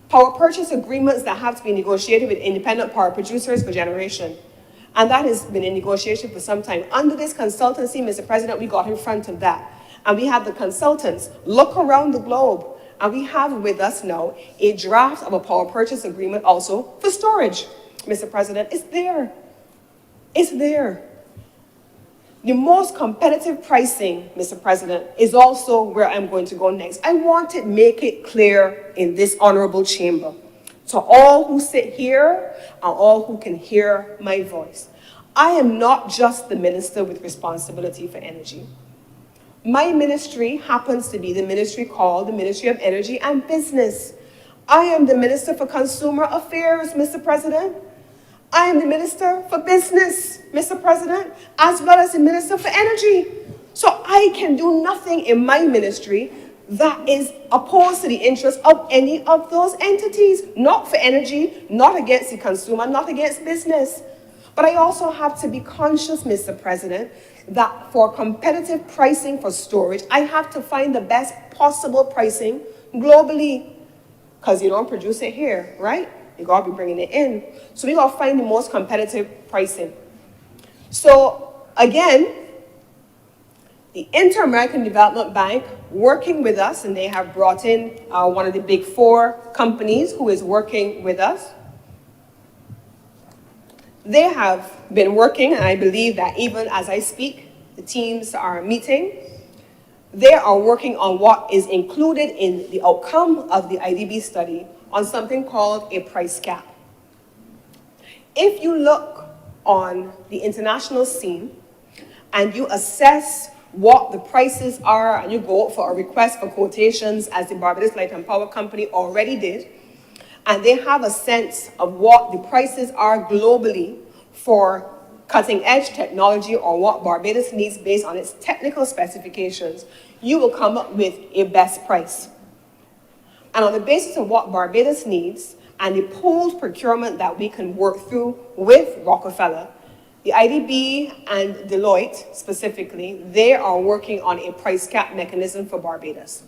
power purchase agreements that have to be negotiated with independent power producers for generation. And that has been in negotiation for some time. Under this consultancy, Mr. President, we got in front of that. And we have the consultants look around the globe. And we have with us now a draft of a power purchase agreement also for storage. Mr. President, it's there. It's there. The most competitive pricing, Mr. President, is also where I'm going to go next. I want to make it clear in this honorable chamber to all who sit here and all who can hear my voice. I am not just the minister with responsibility for energy. My ministry happens to be the ministry called the Ministry of Energy and Business. I am the Minister for Consumer Affairs, Mr. President. I am the Minister for Business, Mr. President, as well as the Minister for Energy. So I can do nothing in my ministry that is opposed to the interests of any of those entities. Not for energy, not against the consumer, not against business. But I also have to be conscious, Mr. President, that for competitive pricing for storage, I have to find the best possible pricing globally. Because you don't produce it here, right? You gotta be bringing it in. So we gotta find the most competitive pricing. So again, the Inter-American Development Bank working with us, and they have brought in one of the big 4 companies who is working with us. They have been working, and I believe that even as I speak, the teams are meeting. They are working on what is included in the outcome of the IDB study on something called a price cap. If you look on the international scene and you assess what the prices are and you go out for a request for quotations as the Barbados Light and Power Company already did, and they have a sense of what the prices are globally for cutting edge technology or what Barbados needs based on its technical specifications, you will come up with a best price. And on the basis of what Barbados needs and the pooled procurement that we can work through with Rockefeller, The IDB and Deloitte, specifically, they are working on a price cap mechanism for Barbados.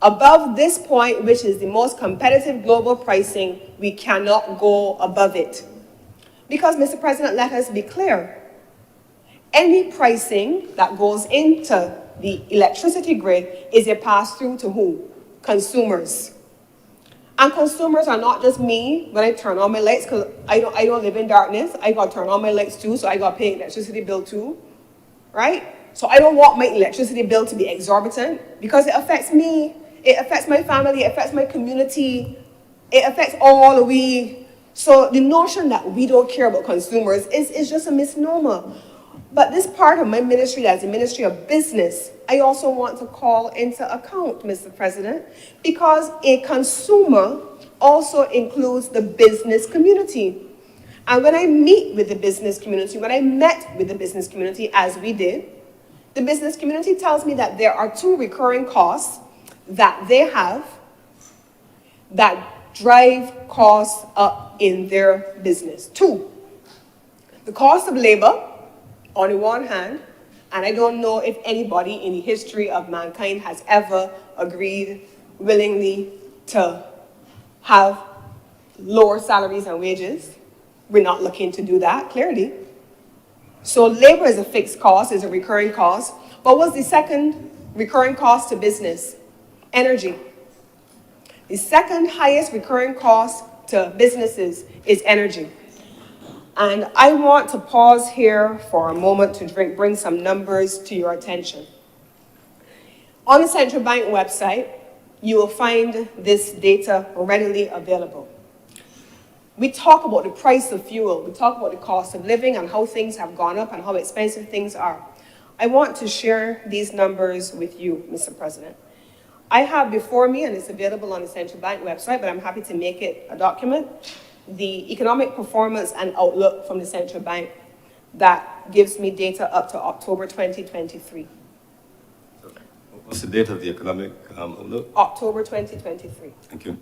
Above this point, which is the most competitive global pricing, we cannot go above it. Because, Mr. President, let us be clear. Any pricing that goes into the electricity grid is a pass-through to who? Consumers. And consumers are not just me when I turn on my lights, because I don't live in darkness. I got to turn on my lights too, so I got to pay electricity bill too, right? So I don't want my electricity bill to be exorbitant because it affects me, it affects my family, it affects my community, it affects all of we. So the notion that we don't care about consumers is just a misnomer. But this part of my ministry, as the Ministry of Business, I also want to call into account, Mr. President, because a consumer also includes the business community. And when I meet with the business community, when I met with the business community, as we did, the business community tells me that there are two recurring costs that they have that drive costs up in their business. Two, the cost of labor, on the one hand, and I don't know if anybody in the history of mankind has ever agreed willingly to have lower salaries and wages. We're not looking to do that, clearly. So labor is a fixed cost, is a recurring cost. But what's the second recurring cost to business? Energy. The second highest recurring cost to businesses is energy. And I want to pause here for a moment to bring some numbers to your attention. On the Central Bank website, you will find this data readily available. We talk about the price of fuel, we talk about the cost of living and how things have gone up and how expensive things are. I want to share these numbers with you, Mr. President. I have before me, and it's available on the Central Bank website, but I'm happy to make it a document, the economic performance and outlook from the Central Bank that gives me data up to October 2023. What's the date of the economic outlook? October 2023. Thank you.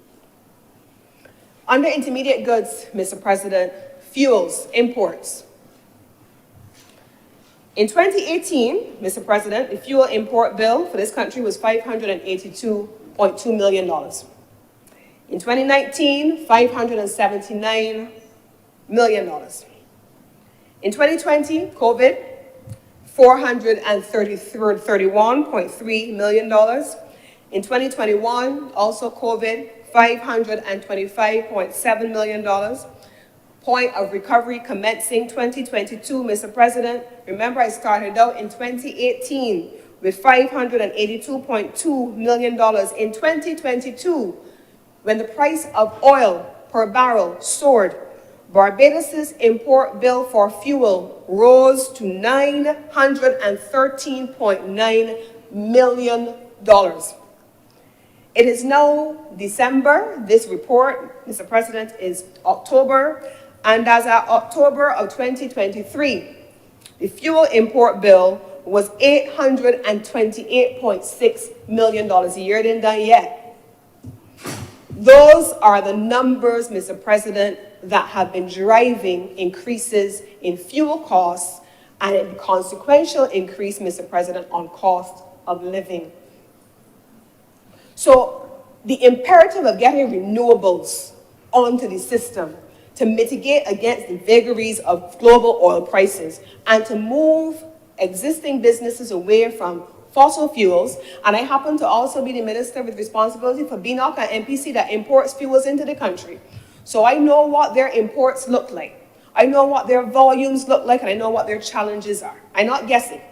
Under intermediate goods, Mr. President, fuels, imports. In 2018, Mr. President, the fuel import bill for this country was $582.2 million. In 2019, $579 million. In 2020, COVID, $431.3 million. In 2021, also COVID, $525.7 million. Point of recovery commencing 2022, Mr. President. Remember, I started out in 2018 with $582.2 million. In 2022, when the price of oil per barrel soared, Barbados's import bill for fuel rose to $913.9 million. It is now December. This report, Mr. President, is October. And as of October of 2023, the fuel import bill was $828.6 million. The year didn't done yet. Those are the numbers, Mr. President, that have been driving increases in fuel costs and a consequential increase, Mr. President, on cost of living. So the imperative of getting renewables onto the system to mitigate against the vagaries of global oil prices and to move existing businesses away from fossil fuels, and I happen to also be the minister with responsibility for BNOC and MPC that imports fuels into the country. So I know what their imports look like. I know what their volumes look like, and I know what their challenges are. I'm not guessing.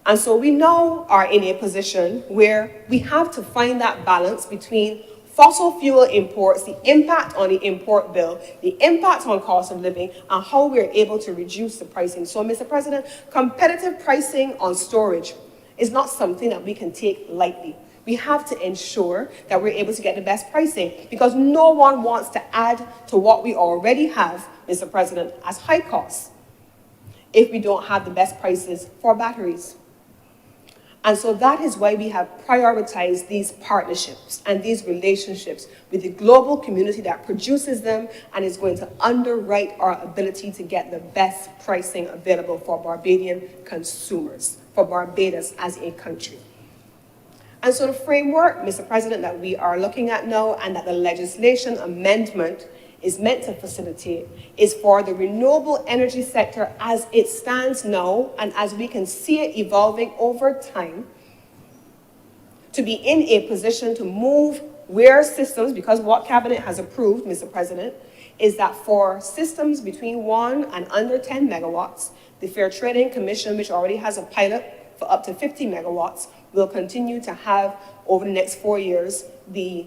And so we now are in a position where we have to find that balance between fossil fuel imports, the impact on the import bill, the impact on cost of living, and how we're able to reduce the pricing. So, Mr. President, competitive pricing on storage is not something that we can take lightly. We have to ensure that we're able to get the best pricing because no one wants to add to what we already have, Mr. President, as high costs if we don't have the best prices for batteries. And so that is why we have prioritized these partnerships and these relationships with the global community that produces them and is going to underwrite our ability to get the best pricing available for Barbadian consumers, for Barbados as a country. And so the framework, Mr. President, that we are looking at now and that the legislation amendment is meant to facilitate is for the renewable energy sector as it stands now and as we can see it evolving over time to be in a position to move where systems, because what Cabinet has approved, Mr. President, is that for systems between 1 and under 10 megawatts, the Fair Trading Commission, which already has a pilot for up to 50 megawatts, will continue to have, over the next 4 years, the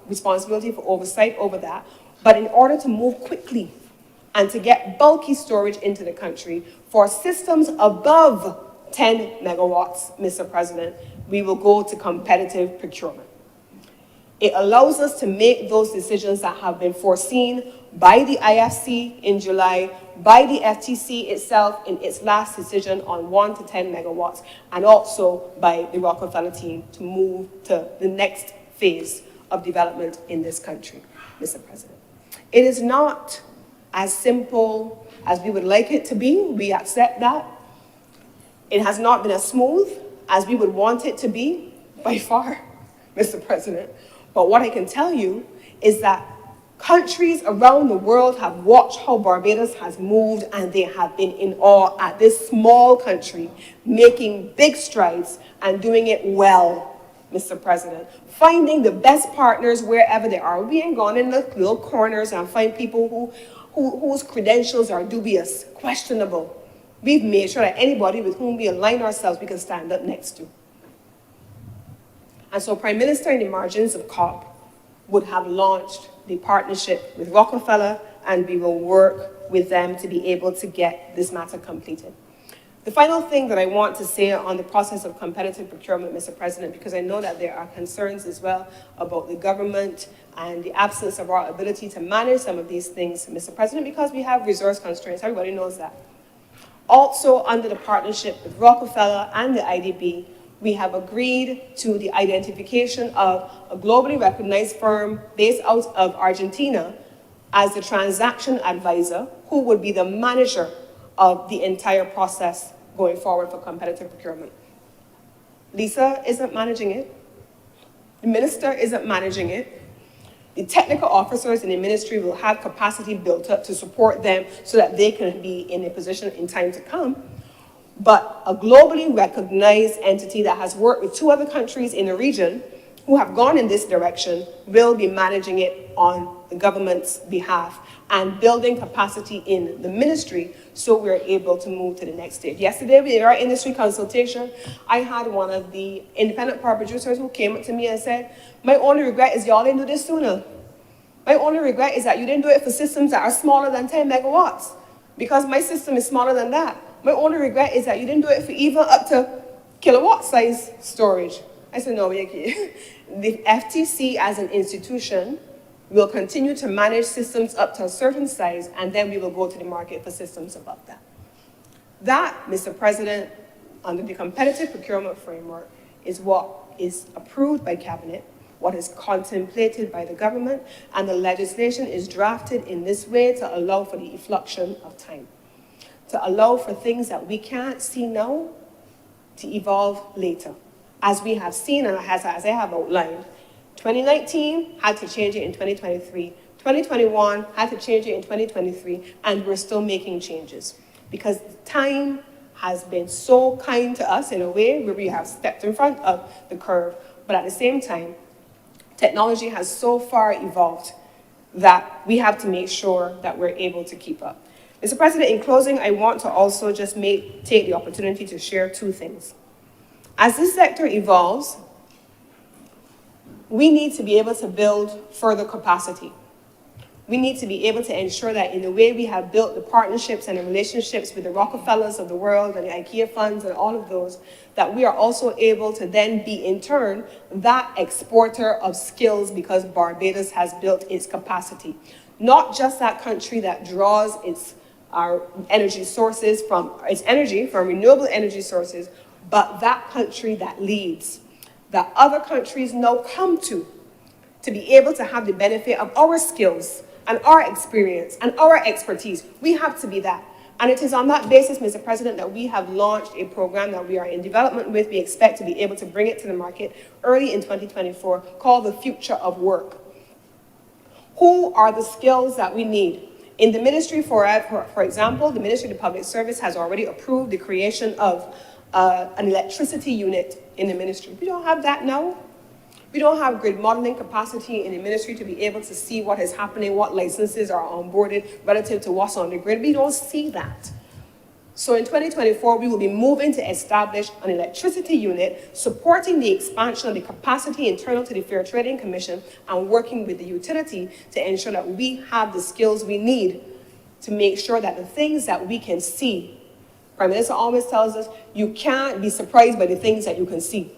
responsibility for oversight over that. But in order to move quickly and to get bulky storage into the country, for systems above 10 megawatts, Mr. President, we will go to competitive procurement. It allows us to make those decisions that have been foreseen by the IFC in July, by the FTC itself in its last decision on 1 to 10 megawatts, and also by the Rockefeller team to move to the next phase of development in this country, Mr. President. It is not as simple as we would like it to be. We accept that. It has not been as smooth as we would want it to be, by far, Mr. President. But what I can tell you is that countries around the world have watched how Barbados has moved, and they have been in awe at this small country making big strides and doing it well, Mr. President. Finding the best partners wherever they are. We ain't gone in the little corners and find people whose credentials are dubious, questionable. We've made sure that anybody with whom we align ourselves, we can stand up next to. And so Prime Minister, in the margins of COP, would have launched the partnership with Rockefeller, and we will work with them to be able to get this matter completed. The final thing that I want to say on the process of competitive procurement, Mr. President, because I know that there are concerns as well about the government and the absence of our ability to manage some of these things, Mr. President, because we have resource constraints. Everybody knows that. Also, under the partnership with Rockefeller and the IDB, we have agreed to the identification of a globally recognized firm based out of Argentina as the transaction advisor, who would be the manager of the entire process going forward for competitive procurement. Lisa isn't managing it. The minister isn't managing it. The technical officers in the ministry will have capacity built up to support them so that they can be in a position in time to come. But a globally recognized entity that has worked with 2 other countries in the region who have gone in this direction will be managing it on the government's behalf and building capacity in the ministry so we're able to move to the next stage. Yesterday, in our industry consultation, I had one of the independent power producers who came up to me and said, my only regret is y'all didn't do this sooner. My only regret is that you didn't do it for systems that are smaller than 10 megawatts, because my system is smaller than that. My only regret is that you didn't do it for even up to kilowatt size storage. I said, no, the FTC as an institution will continue to manage systems up to a certain size, and then we will go to the market for systems above that. That, Mr. President, under the competitive procurement framework, is what is approved by Cabinet, what is contemplated by the government, and the legislation is drafted in this way to allow for the effluxion of time, to allow for things that we can't see now to evolve later. As we have seen, and as I have outlined, 2019 had to change it in 2023. 2021 had to change it in 2023, and we're still making changes because time has been so kind to us in a way where we have stepped in front of the curve, but at the same time, technology has so far evolved that we have to make sure that we're able to keep up. Mr. President, in closing, I want to also just take the opportunity to share 2 things. As this sector evolves, we need to be able to build further capacity. We need to be able to ensure that in the way we have built the partnerships and the relationships with the Rockefellers of the world and the IKEA funds and all of those, that we are also able to then be, in turn, that exporter of skills because Barbados has built its capacity. Not just that country that draws its energy sources from renewable energy sources, but that country that leads, that other countries now come to be able to have the benefit of our skills and our experience and our expertise. We have to be that. And it is on that basis, Mr. President, that we have launched a program that we are in development with. We expect to be able to bring it to the market early in 2024, called the Future of Work. Who are the skills that we need? In the ministry, for example, the Ministry of Public Service has already approved the creation of an electricity unit in the ministry. We don't have that now. We don't have grid modeling capacity in the ministry to be able to see what is happening, what licenses are onboarded relative to what's on the grid. We don't see that. So in 2024, we will be moving to establish an electricity unit supporting the expansion of the capacity internal to the Fair Trading Commission and working with the utility to ensure that we have the skills we need to make sure that the things that we can see, Prime Minister always tells us, you can't be surprised by the things that you can see.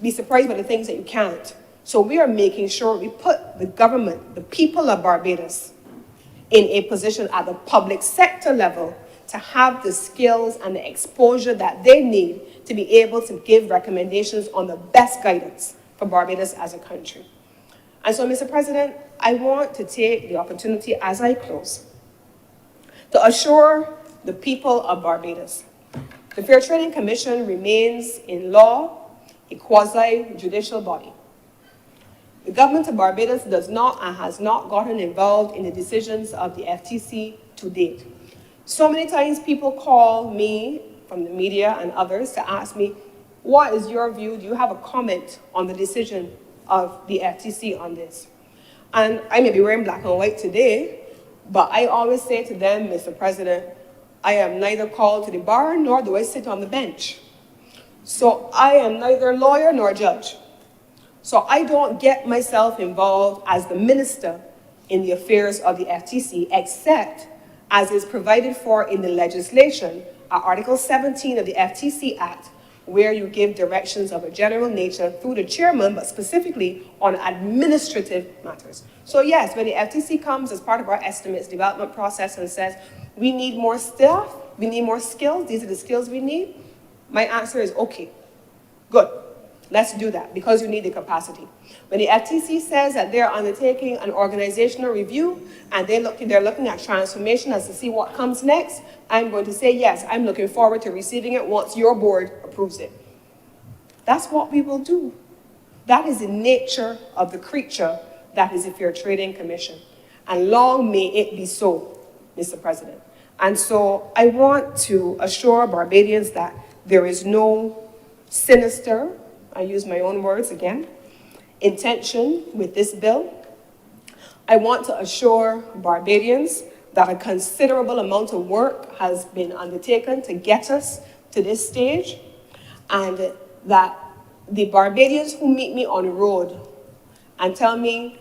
Be surprised by the things that you can't. So we are making sure we put the government, the people of Barbados, in a position at the public sector level to have the skills and the exposure that they need to be able to give recommendations on the best guidance for Barbados as a country. And so, Mr. President, I want to take the opportunity as I close to assure the people of Barbados the Fair Trading Commission remains in law a quasi-judicial body. The government of Barbados does not and has not gotten involved in the decisions of the FTC to date. So many times people call me from the media and others to ask me, what is your view? Do you have a comment on the decision of the FTC on this? And I may be wearing black and white today, but I always say to them, Mr. President, I am neither called to the bar nor do I sit on the bench. So I am neither lawyer nor judge. So I don't get myself involved as the minister in the affairs of the FTC, except as is provided for in the legislation, Article 17 of the FTC Act, where you give directions of a general nature through the chairman, but specifically on administrative matters. So yes, when the FTC comes as part of our estimates development process and says, we need more staff, we need more skills, these are the skills we need, my answer is okay, good, let's do that, because you need the capacity. When the FTC says that they're undertaking an organizational review and they're looking at transformation as to see what comes next, I'm going to say yes, I'm looking forward to receiving it once your board approves it. That's what we will do. That is the nature of the creature that is the Fair Trading Commission. And long may it be so, Mr. President. And so I want to assure Barbadians that there is no sinister, I use my own words again, intention with this bill. I want to assure Barbadians that a considerable amount of work has been undertaken to get us to this stage, and that the Barbadians who meet me on the road and tell me,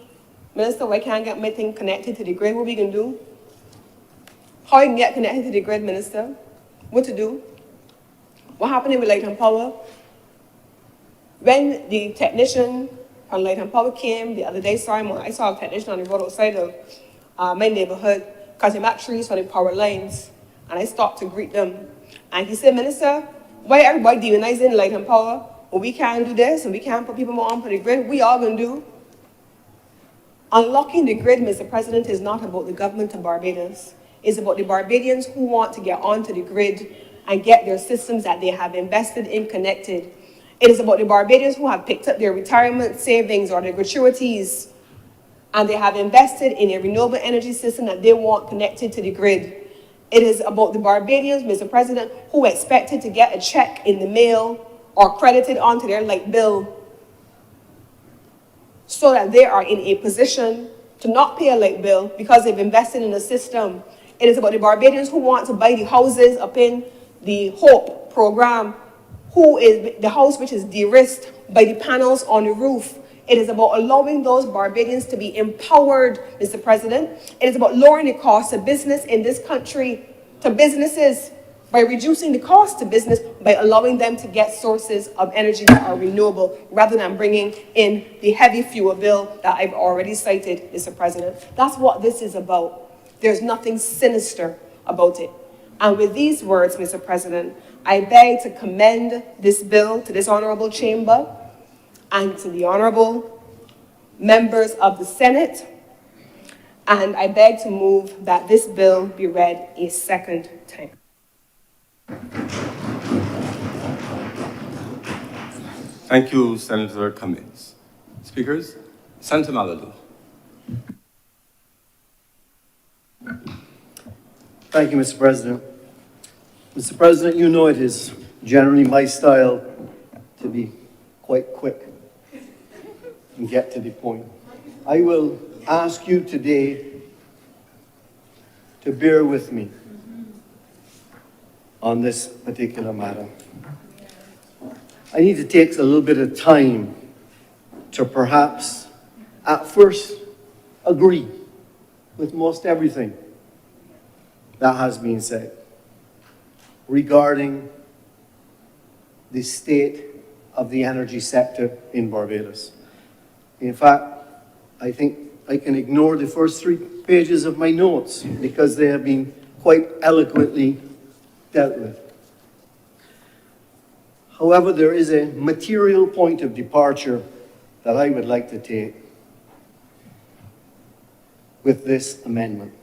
Minister, why can't I get my thing connected to the grid? What we can do? How you can get connected to the grid, Minister? What to do? What happened with Light and Power? When the technician from Light and Power came the other day, I saw a technician on the road outside of my neighborhood cutting back trees for the power lines, and I stopped to greet them. And he said, Minister, why everybody demonizing Light and Power? Well, we can't do this, and we can't put people more on the grid. We all gonna do. Unlocking the grid, Mr. President, is not about the government of Barbados. It's about the Barbadians who want to get onto the grid and get their systems that they have invested in connected. It is about the Barbadians who have picked up their retirement savings or their gratuities, and they have invested in a renewable energy system that they want connected to the grid. It is about the Barbadians, Mr. President, who expected to get a check in the mail or credited onto their light bill so that they are in a position to not pay a light bill because they've invested in a system. It is about the Barbadians who want to buy the houses up in the HOPE program, who is the house which is de-risked by the panels on the roof. It is about allowing those Barbadians to be empowered, Mr. President. It is about lowering the cost of business in this country to businesses by reducing the cost to business by allowing them to get sources of energy that are renewable rather than bringing in the heavy fuel bill that I've already cited, Mr. President. That's what this is about. There's nothing sinister about it. And with these words, Mr. President, I beg to commend this bill to this honorable chamber and to the honorable members of the Senate, and I beg to move that this bill be read a second time. Thank you, Senator Cummings. Speakers, Senator Maladu. Thank you, Mr. President. Mr. President, you know it is generally my style to be quite quick and get to the point. I will ask you today to bear with me on this particular matter. I need to take a little bit of time to perhaps at first agree with most everything that has been said regarding the state of the energy sector in Barbados. In fact, I think I can ignore the first 3 pages of my notes because they have been quite eloquently dealt with. However, there is a material point of departure that I would like to take with this amendment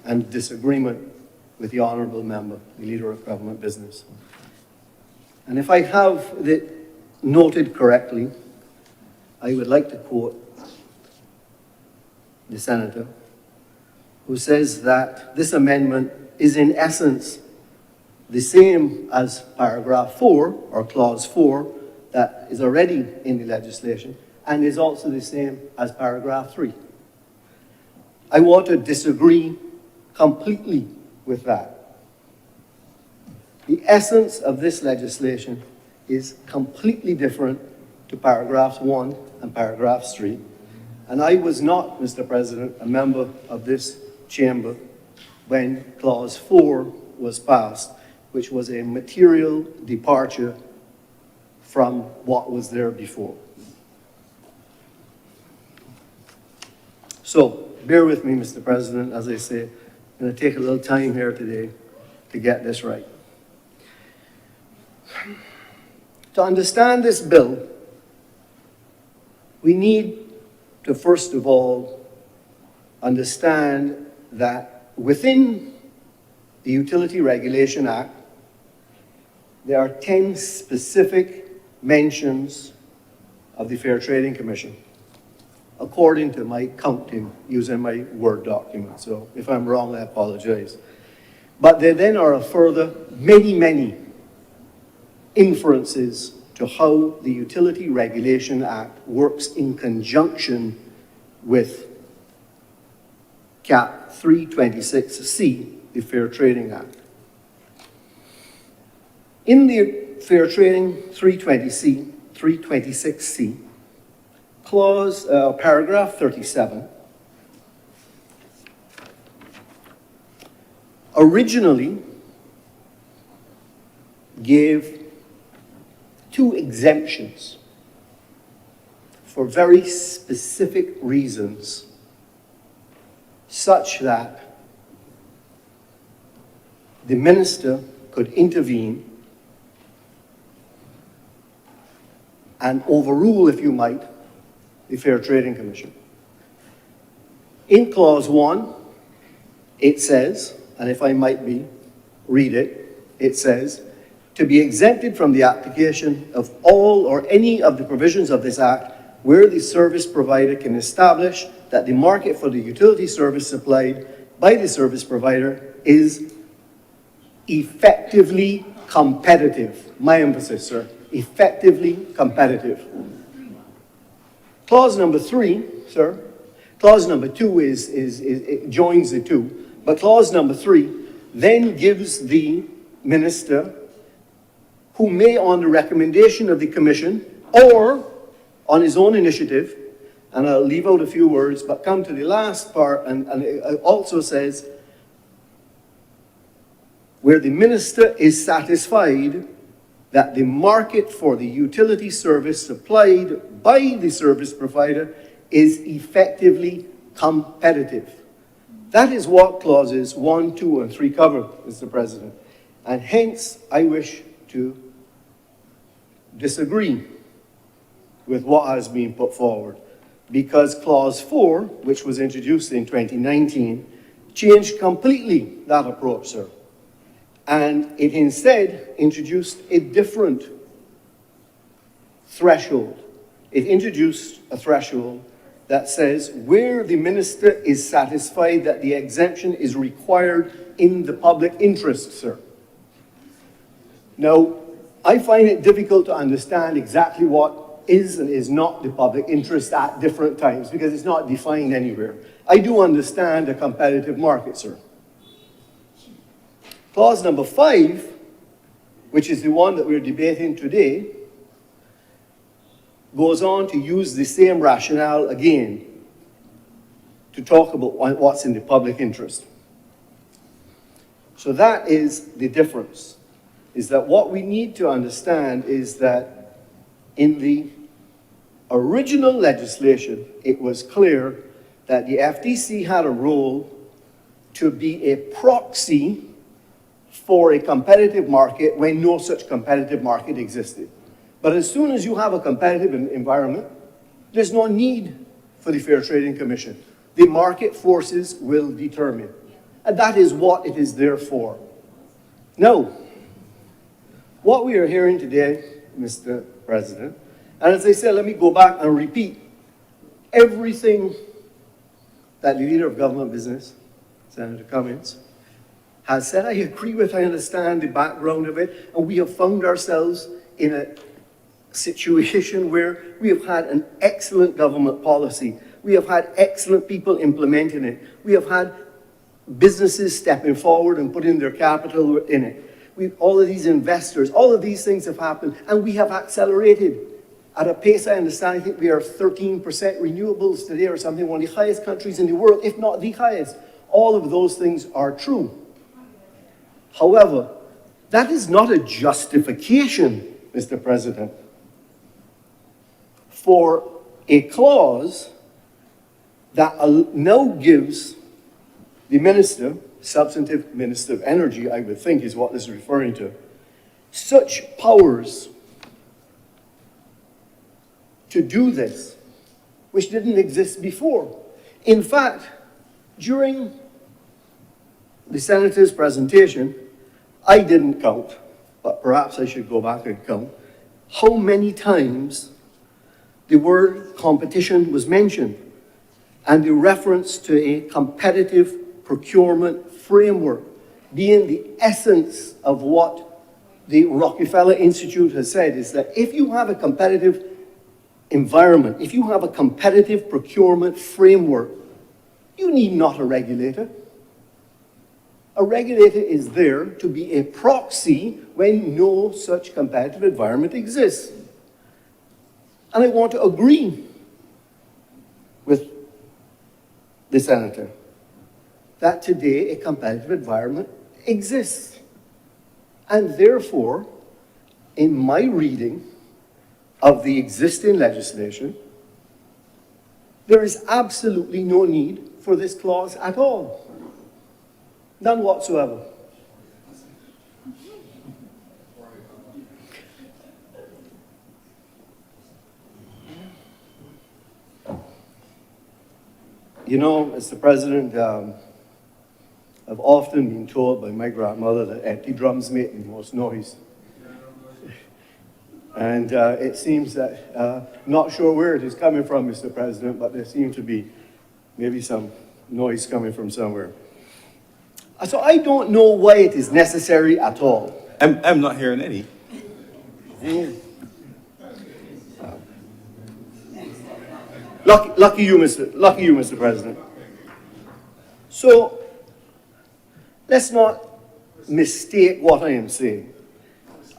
and disagreement with the honourable member, the Leader of Government Business. And if I have it noted correctly, I would like to quote the Senator, who says that this amendment is in essence the same as paragraph 4, or clause 4, that is already in the legislation, and is also the same as paragraph 3. I want to disagree completely with that. The essence of this legislation is completely different to paragraphs 1 and paragraphs 3. And I was not, Mr. President, a member of this chamber when clause 4 was passed, which was a material departure from what was there before. So, bear with me, Mr. President, as I say, I'm going to take a little time here today to get this right. To understand this bill, we need to first of all understand that within the Utility Regulation Act, there are 10 specific mentions of the Fair Trading Commission, according to my counting using my Word document. So if I'm wrong, I apologize. But there then are a further many inferences to how the Utility Regulation Act works in conjunction with Cap 326C, the Fair Trading Act. In the Fair Trading 326C, paragraph 37, originally gave 2 exemptions for very specific reasons, such that the minister could intervene and overrule, if you might, the Fair Trading Commission. In clause 1, it says, and if I might read it, it says, to be exempted from the application of all or any of the provisions of this Act where the service provider can establish that the market for the utility service supplied by the service provider is effectively competitive. My emphasis, sir, effectively competitive. Clause number 3, sir, clause number 2 it joins the 2, but clause number 3 then gives the minister, who may, on the recommendation of the Commission or on his own initiative, and I'll leave out a few words, but come to the last part, and it also says, where the minister is satisfied that the market for the utility service supplied by the service provider is effectively competitive. That is what clauses 1, 2, and 3 cover, Mr. President. And hence, I wish to disagree with what has been put forward, because Clause 4, which was introduced in 2019, changed completely that approach, sir. And it instead introduced a different threshold. It introduced a threshold that says where the minister is satisfied that the exemption is required in the public interest, sir. Now, I find it difficult to understand exactly what is and is not the public interest at different times because it's not defined anywhere. I do understand a competitive market, sir. Clause number 5, which is the one that we're debating today, goes on to use the same rationale again to talk about what's in the public interest. So that is the difference, is that what we need to understand is that in the original legislation, it was clear that the FTC had a role to be a proxy for a competitive market when no such competitive market existed. But as soon as you have a competitive environment, there's no need for the Fair Trading Commission. The market forces will determine. And that is what it is there for. Now, what we are hearing today, Mr. President, and as I said, let me go back and repeat everything that the Leader of Government Business, Senator Cummings, has said. I agree with, I understand the background of it, and we have found ourselves in a situation where we have had an excellent government policy. We have had excellent people implementing it. We have had businesses stepping forward and putting their capital in it. All of these investors, all of these things have happened, and we have accelerated at a pace. I understand, I think we are 13% renewables today or something, one of the highest countries in the world, if not the highest. All of those things are true. However, that is not a justification, Mr. President, for a clause that now gives the minister, substantive Minister of Energy, I would think is what this is referring to, such powers to do this, which didn't exist before. In fact, during the Senator's presentation, I didn't count, but perhaps I should go back and count, how many times the word competition was mentioned and the reference to a competitive procurement framework being the essence of what the Rockefeller Institute has said, is that if you have a competitive environment, if you have a competitive procurement framework, you need not a regulator. A regulator is there to be a proxy when no such competitive environment exists. And I want to agree with the Senator that today a competitive environment exists. And therefore, in my reading of the existing legislation, there is absolutely no need for this clause at all. None whatsoever. You know, Mr. President, I've often been told by my grandmother that empty drums make the most noise. And it seems that, not sure where it is coming from, Mr. President, but there seems to be maybe some noise coming from somewhere. So I don't know why it is necessary at all. I'm not hearing any. Lucky you, Mr. President. So let's not mistake what I am saying.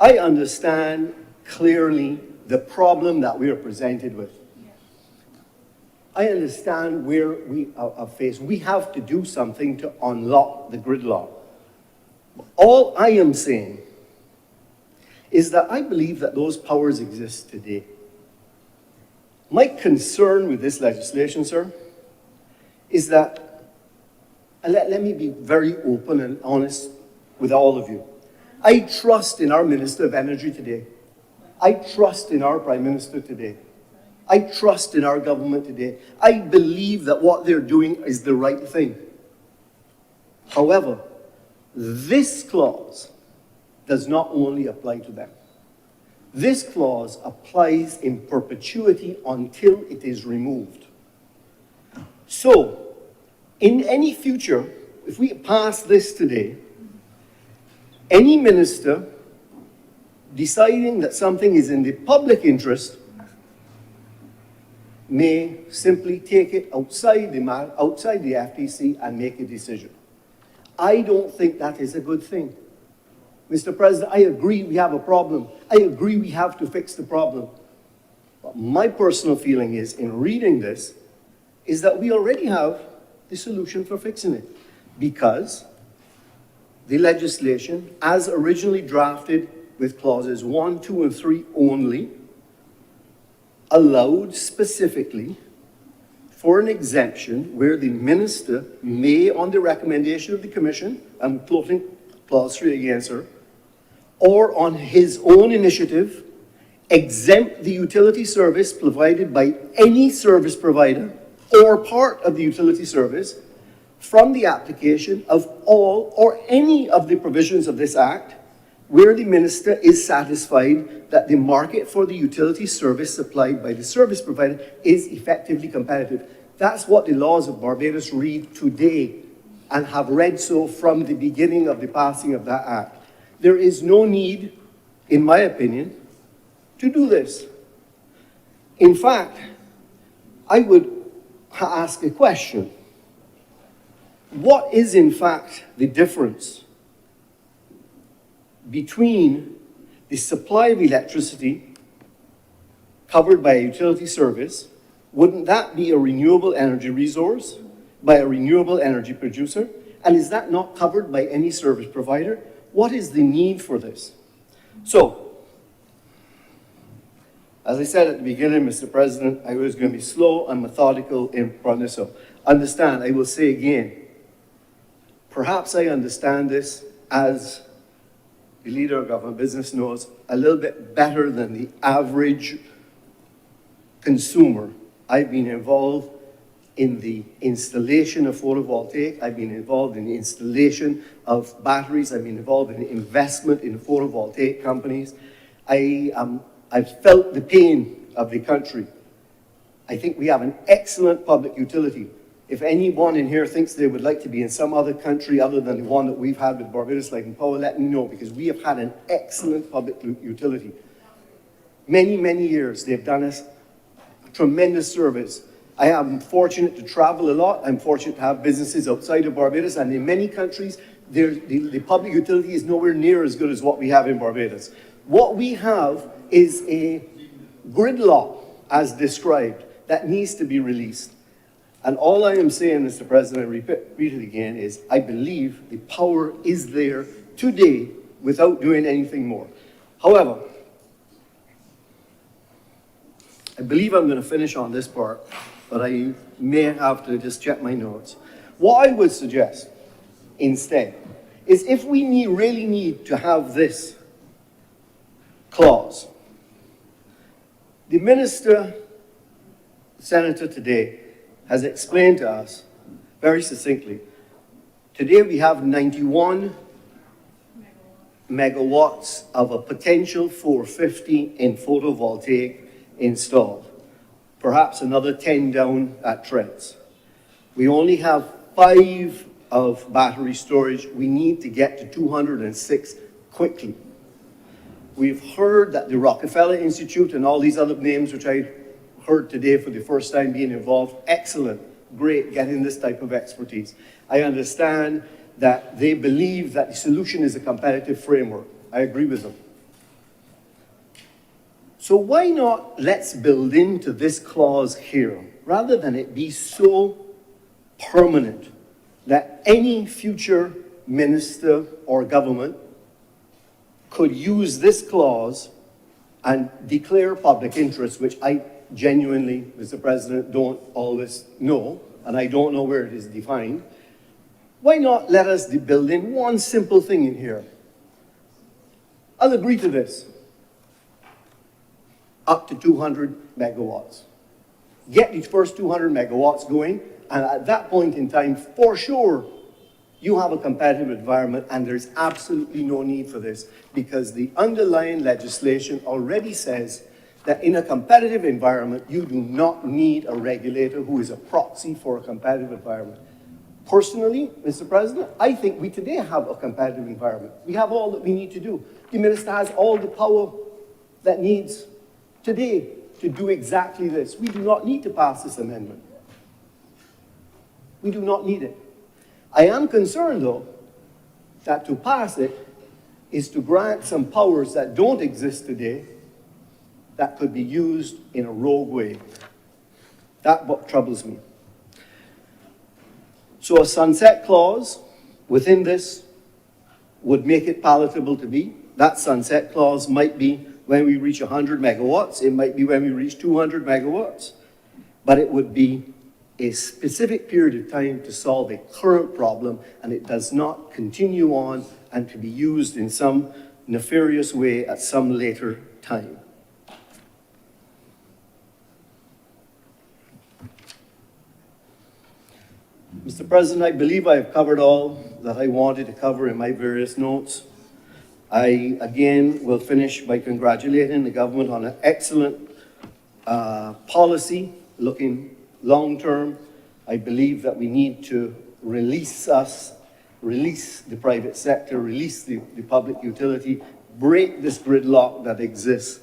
I understand clearly the problem that we are presented with. I understand where we are faced. We have to do something to unlock the gridlock. All I am saying is that I believe that those powers exist today. My concern with this legislation, sir, is that, and let me be very open and honest with all of you. I trust in our Minister of Energy today. I trust in our Prime Minister today. I trust in our government today. I believe that what they're doing is the right thing. However, this clause does not only apply to them. This clause applies in perpetuity until it is removed. So, in any future, if we pass this today, any minister deciding that something is in the public interest may simply take it outside the FTC and make a decision. I don't think that is a good thing. Mr. President, I agree we have a problem. I agree we have to fix the problem. But my personal feeling is, in reading this, is that we already have the solution for fixing it. Because the legislation, as originally drafted with clauses 1, 2, and 3 only, allowed specifically for an exemption where the minister may, on the recommendation of the commission, I'm quoting clause 3 again, sir, or on his own initiative, exempt the utility service provided by any service provider or part of the utility service from the application of all or any of the provisions of this Act where the minister is satisfied that the market for the utility service supplied by the service provider is effectively competitive. That's what the laws of Barbados read today and have read so from the beginning of the passing of that Act. There is no need, in my opinion, to do this. In fact, I would ask a question. What is, in fact, the difference between the supply of electricity covered by a utility service? Wouldn't that be a renewable energy resource by a renewable energy producer? And is that not covered by any service provider? What is the need for this? So, as I said at the beginning, Mr. President, I was going to be slow and methodical in front of this. So, understand, I will say again, perhaps I understand this, as the leader of government business knows, a little bit better than the average consumer. I've been involved in the installation of photovoltaic. I've been involved in the installation of batteries. I've been involved in investment in photovoltaic companies. I've felt the pain of the country. I think we have an excellent public utility. If anyone in here thinks they would like to be in some other country other than the one that we've had with Barbados Light and Power, let me know, because we have had an excellent public utility. Many, many years, they've done us a tremendous service. I am fortunate to travel a lot. I'm fortunate to have businesses outside of Barbados, and in many countries, the public utility is nowhere near as good as what we have in Barbados. What we have is a gridlock, as described, that needs to be released. And all I am saying, Mr. President, I repeat it again, is I believe the power is there today without doing anything more. However, I believe I'm going to finish on this part, but I may have to just check my notes. What I would suggest instead is, if we really need to have this clause, the minister, senator today, has explained to us very succinctly. Today we have 91 megawatts of a potential 450 in photovoltaic installed. Perhaps another 10 down at Trents. We only have 5 of battery storage. We need to get to 206 quickly. We've heard that the Rockefeller Institute and all these other names which I heard today for the first time being involved, excellent, great, getting this type of expertise. I understand that they believe that the solution is a competitive framework. I agree with them. So why not let's build into this clause here, rather than it be so permanent that any future minister or government could use this clause and declare public interest, which I genuinely, Mr. President, don't always know, and I don't know where it is defined. Why not let us build in one simple thing in here? I'll agree to this. Up to 200 megawatts. Get these first 200 megawatts going, and at that point in time, for sure, you have a competitive environment, and there's absolutely no need for this, because the underlying legislation already says that in a competitive environment, you do not need a regulator who is a proxy for a competitive environment. Personally, Mr. President, I think we today have a competitive environment. We have all that we need to do. The minister has all the power that needs today to do exactly this. We do not need to pass this amendment. We do not need it. I am concerned, though, that to pass it is to grant some powers that don't exist today that could be used in a rogue way. That's what troubles me. So a sunset clause within this would make it palatable to me. That sunset clause might be when we reach 100 megawatts. It might be when we reach 200 megawatts. But it would be a specific period of time to solve a current problem, and it does not continue on and to be used in some nefarious way at some later time. Mr. President, I believe I have covered all that I wanted to cover in my various notes. I, again, will finish by congratulating the government on an excellent policy looking long-term. I believe that we need to release the private sector, release the public utility, break this gridlock that exists.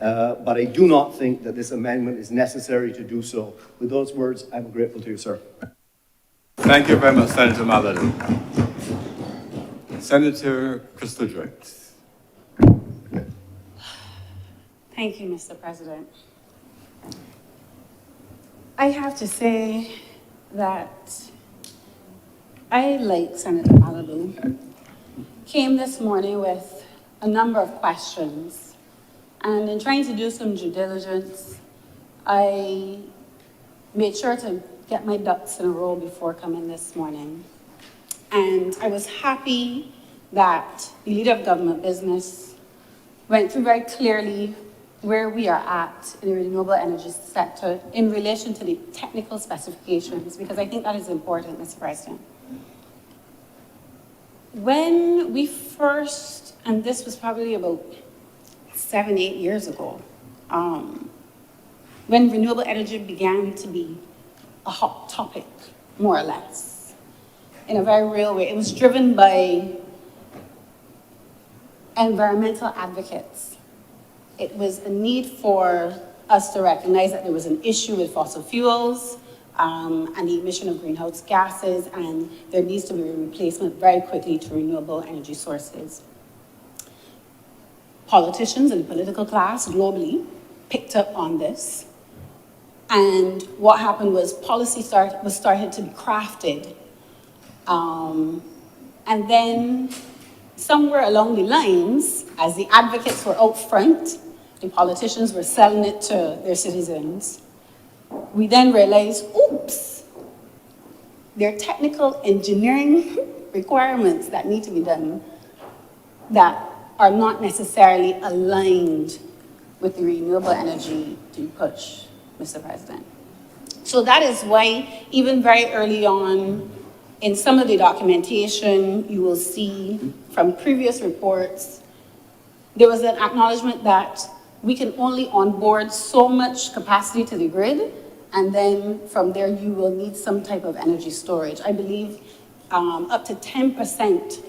But I do not think that this amendment is necessary to do so. With those words, I'm grateful to you, sir. Thank you very much, Senator Malado. Senator Crystal Joyce. Thank you, Mr. President. I have to say that I, like Senator Malalo, came this morning with a number of questions. And in trying to do some due diligence, I made sure to get my ducks in a row before coming this morning. And I was happy that the leader of government business went through very clearly where we are at in the renewable energy sector in relation to the technical specifications, because I think that is important, Mr. President. When we first, and this was probably about 7, 8 years ago, when renewable energy began to be a hot topic, more or less, in a very real way. It was driven by environmental advocates. It was a need for us to recognize that there was an issue with fossil fuels and the emission of greenhouse gases, and there needs to be a replacement very quickly to renewable energy sources. Politicians and the political class globally picked up on this. And what happened was policy started to be crafted. And then somewhere along the lines, as the advocates were out front, the politicians were selling it to their citizens, we then realized, oops, there are technical engineering requirements that need to be done that are not necessarily aligned with the renewable energy to push, Mr. President. So that is why even very early on, in some of the documentation, you will see from previous reports, there was an acknowledgement that we can only onboard so much capacity to the grid, and then from there you will need some type of energy storage. I believe up to 10%,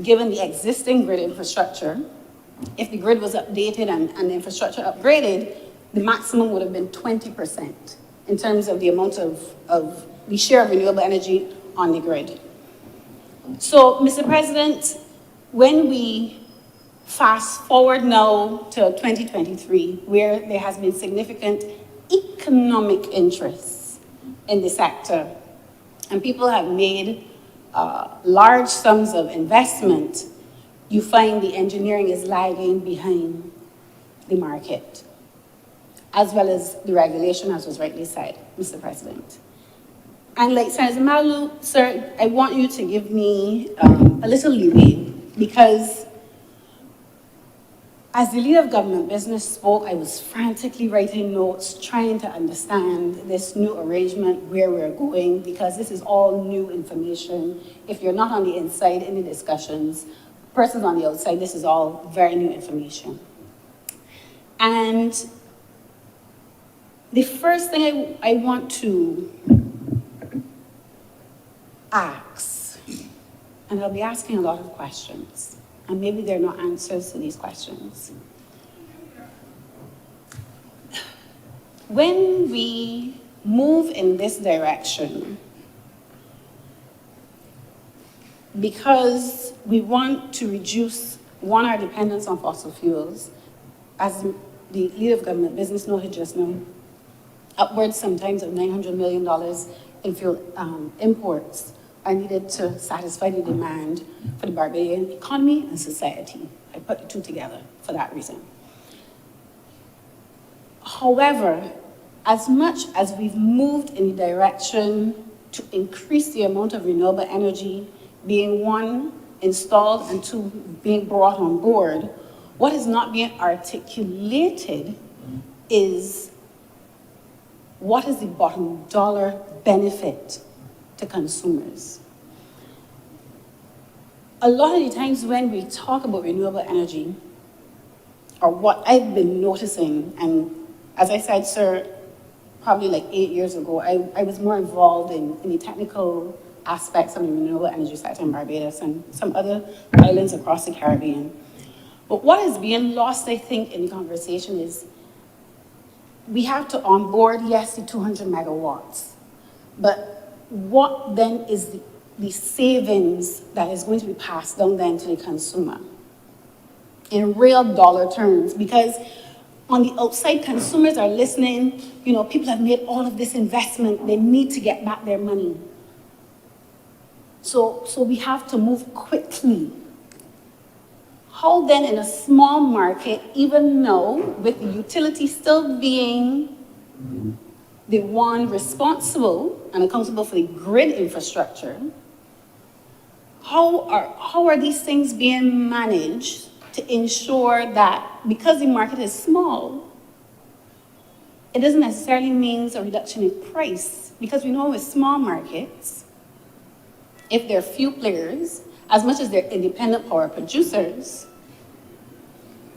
given the existing grid infrastructure. If the grid was updated and the infrastructure upgraded, the maximum would have been 20% in terms of the amount of the share of renewable energy on the grid. So, Mr. President, when we fast forward now to 2023, where there has been significant economic interest in the sector, and people have made large sums of investment, you find the engineering is lagging behind the market, as well as the regulation, as was rightly said, Mr. President. And like Senator Malu, sir, I want you to give me a little leeway, because As the leader of government business spoke, I was frantically writing notes, trying to understand this new arrangement, where we're going, because this is all new information. If you're not on the inside in the discussions, persons on the outside, this is all very new information. And the first thing I want to ask, and I'll be asking a lot of questions, and maybe there are no answers to these questions. When we move in this direction, because we want to reduce, one, our dependence on fossil fuels, as the leader of government business noted just now, upwards sometimes of $900 million in fuel imports are needed to satisfy the demand for the Barbadian economy and society. I put the two together for that reason. However, as much as we've moved in the direction to increase the amount of renewable energy being, one, installed, and two, being brought on board, what is not being articulated is what is the bottom dollar benefit to consumers. A lot of the times when we talk about renewable energy, or what I've been noticing, and as I said, sir, probably like 8 years ago, I was more involved in the technical aspects of the renewable energy sector in Barbados and some other islands across the Caribbean. But what is being lost, I think, in the conversation is we have to onboard, yes, the 200 megawatts, but what then is the savings that is going to be passed down then to the consumer in real dollar terms? Because on the outside, consumers are listening, people have made all of this investment, they need to get back their money. So we have to move quickly. How then in a small market, even now, with the utility still being the one responsible and accountable for the grid infrastructure, how are these things being managed to ensure that, because the market is small, it doesn't necessarily mean a reduction in price? Because we know with small markets, if there are few players, as much as they're independent power producers,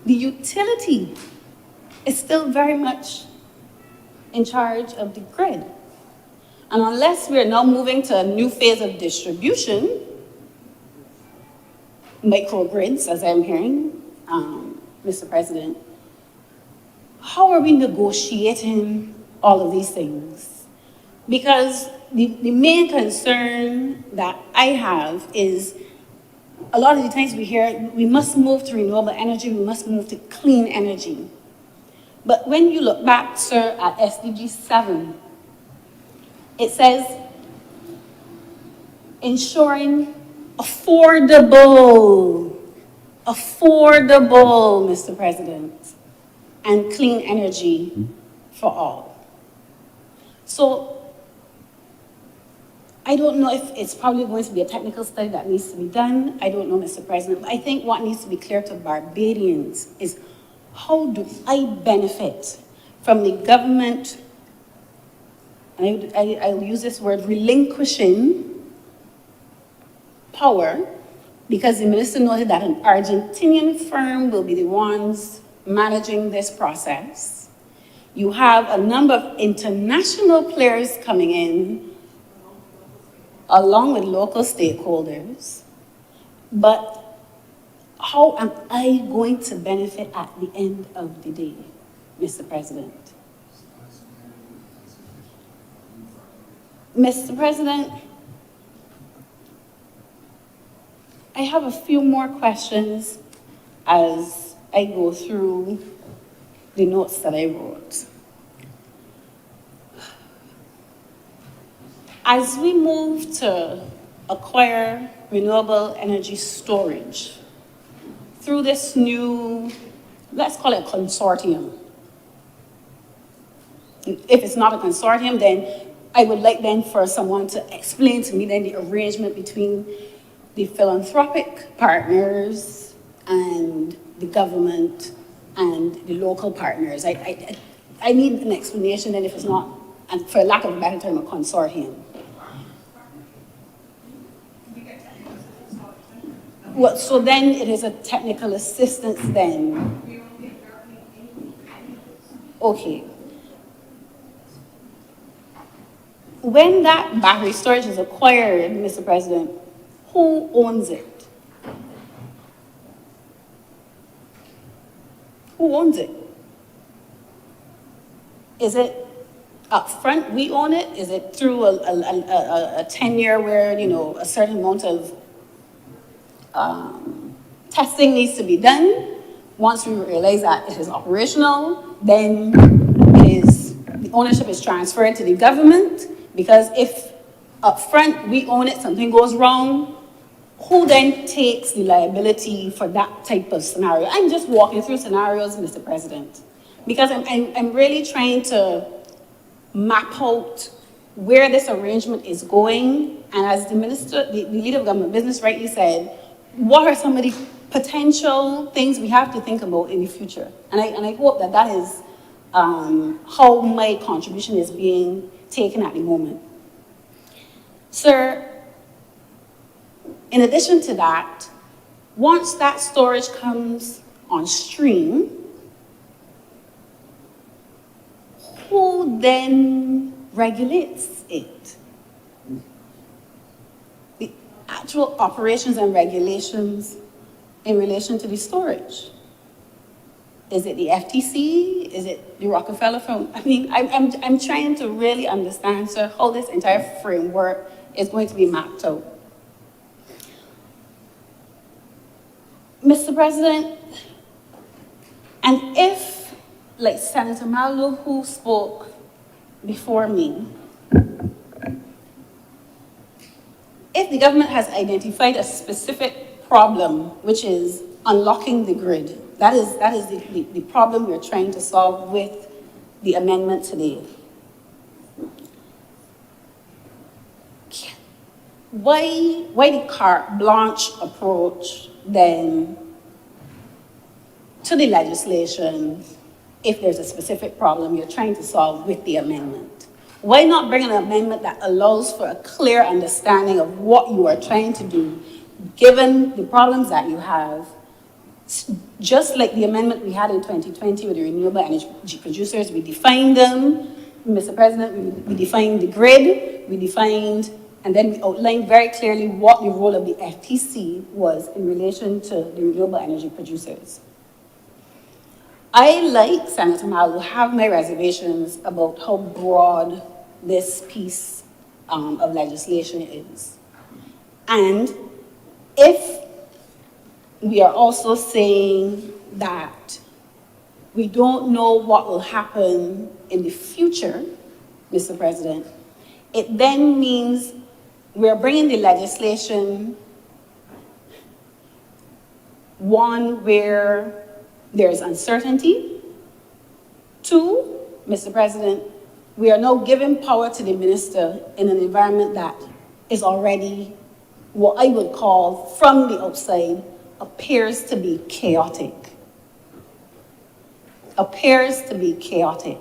the utility is still very much in charge of the grid. And unless we're now moving to a new phase of distribution, microgrids, as I'm hearing, Mr. President, how are we negotiating all of these things? Because the main concern that I have is, a lot of the times we hear we must move to renewable energy, we must move to clean energy. But when you look back, sir, at SDG 7, it says ensuring affordable, Mr. President, and clean energy for all. So I don't know if it's probably going to be a technical study that needs to be done. I don't know, Mr. President. But I think what needs to be clear to Barbadians is, how do I benefit from the government, and I'll use this word, relinquishing power, because the minister noted that an Argentinian firm will be the ones managing this process. You have a number of international players coming in, along with local stakeholders. But how am I going to benefit at the end of the day, Mr. President? Mr. President, I have a few more questions as I go through the notes that I wrote. As we move to acquire renewable energy storage through this new, let's call it a consortium. If it's not a consortium, then I would like then for someone to explain to me then the arrangement between the philanthropic partners and the government and the local partners. I need an explanation, and if it's not, and for lack of a better term, a consortium. Well, so then it is a technical assistance then. Okay. When that battery storage is acquired, Mr. President, who owns it? Who owns it? Is it up front, we own it? Is it through a tenure where, you know, a certain amount of testing needs to be done? Once we realize that it is operational, then the ownership is transferred to the government, because if up front we own it, something goes wrong, who then takes the liability for that type of scenario? I'm just walking through scenarios, Mr. President, because I'm really trying to map out where this arrangement is going. And as the minister, the leader of government business rightly said, what are some of the potential things we have to think about in the future? And I hope that that is how my contribution is being taken at the moment. Sir, in addition to that, once that storage comes on stream, who then regulates it? The actual operations and regulations in relation to the storage. Is it the FTC? Is it the Rockefeller firm? I mean, I'm trying to really understand, sir, how this entire framework is going to be mapped out. Mr. President, and if, like Senator Malou, who spoke before me, if the government has identified a specific problem, which is unlocking the grid, that is the problem we're trying to solve with the amendment today. Why the carte blanche approach then to the legislation if there's a specific problem you're trying to solve with the amendment? Why not bring an amendment that allows for a clear understanding of what you are trying to do, given the problems that you have, just like the amendment we had in 2020 with the renewable energy producers? We defined them, Mr. President, we defined the grid, we defined, and then we outlined very clearly what the role of the FTC was in relation to the renewable energy producers. I, like Senator Malou, have my reservations about how broad this piece of legislation is. And if we are also saying that we don't know what will happen in the future, Mr. President, it then means we're bringing the legislation, one, where there's uncertainty. Two, Mr. President, we are now giving power to the minister in an environment that is already what I would call, from the outside, appears to be chaotic. Appears to be chaotic.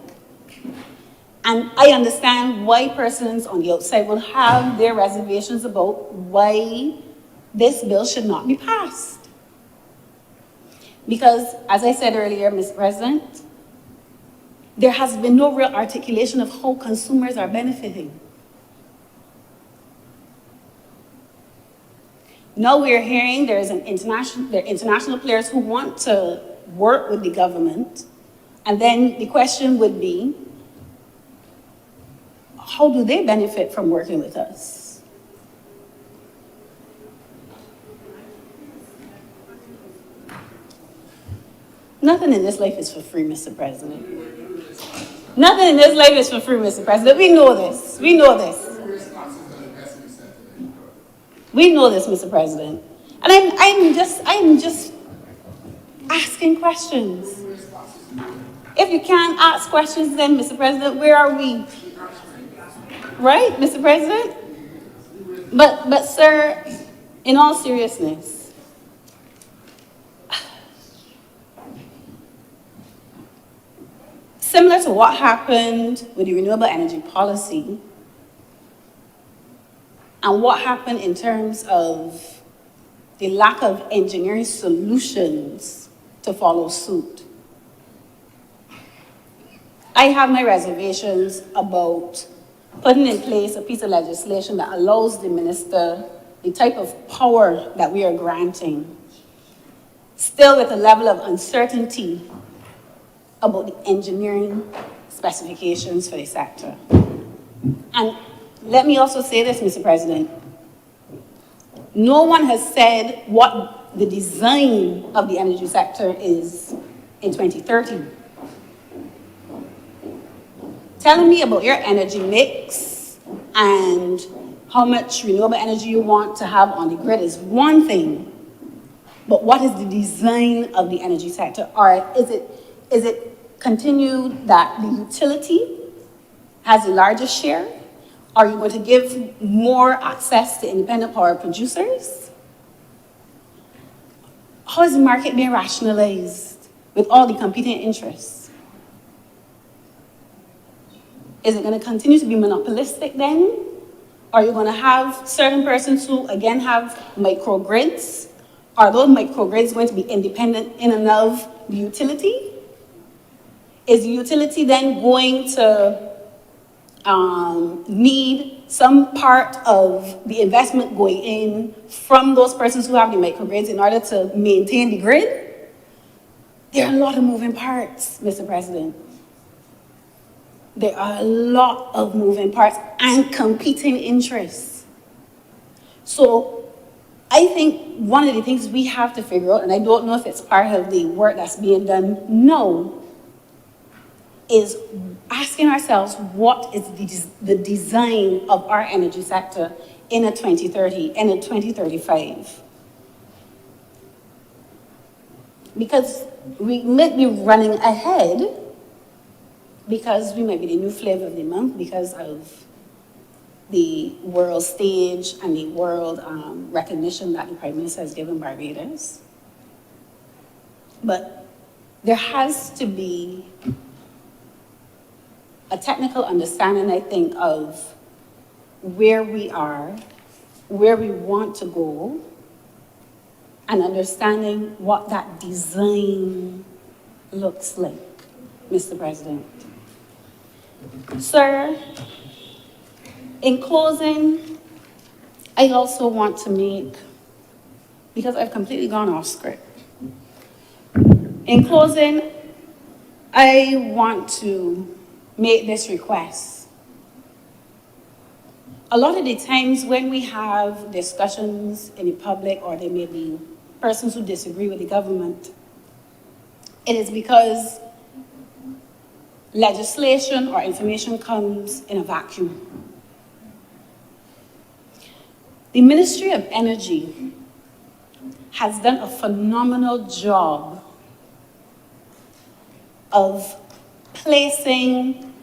And I understand why persons on the outside will have their reservations about why this bill should not be passed. Because, as I said earlier, Mr. President, there has been no real articulation of how consumers are benefiting. Now we're hearing there are international players who want to work with the government, and then the question would be, how do they benefit from working with us? Nothing in this life is for free, Mr. President. Nothing in this life is for free, Mr. President. We know this. We know this. We know this, Mr. President. And I'm just asking questions. If you can't ask questions, then, Mr. President, where are we? Right, Mr. President? But sir, in all seriousness, similar to what happened with the renewable energy policy and what happened in terms of the lack of engineering solutions to follow suit. I have my reservations about putting in place a piece of legislation that allows the minister the type of power that we are granting, still with a level of uncertainty about the engineering specifications for the sector. And let me also say this, Mr. President. No one has said what the design of the energy sector is in 2030. Telling me about your energy mix and how much renewable energy you want to have on the grid is one thing, but what is the design of the energy sector? Or is it continued that the utility has the largest share? Are you going to give more access to independent power producers? How is the market being rationalized with all the competing interests? Is it going to continue to be monopolistic then? Are you going to have certain persons who, again, have microgrids? Are those microgrids going to be independent in and of the utility? Is the utility then going to need some part of the investment going in from those persons who have the microgrids in order to maintain the grid? There are a lot of moving parts, Mr. President. There are a lot of moving parts and competing interests. So I think one of the things we have to figure out, and I don't know if it's part of the work that's being done now, is asking ourselves what is the design of our energy sector in a 2030 and a 2035. Because we might be running ahead, because we might be the new flavor of the month because of the world stage and the world recognition that the Prime Minister has given Barbados. But there has to be a technical understanding, I think, of where we are, where we want to go, and understanding what that design looks like, Mr. President. Sir, in closing, I also want to make, because I've completely gone off script. In closing, I want to make this request. A lot of the times when we have discussions in the public, or there may be persons who disagree with the government, it is because legislation or information comes in a vacuum. The Ministry of Energy has done a phenomenal job of placing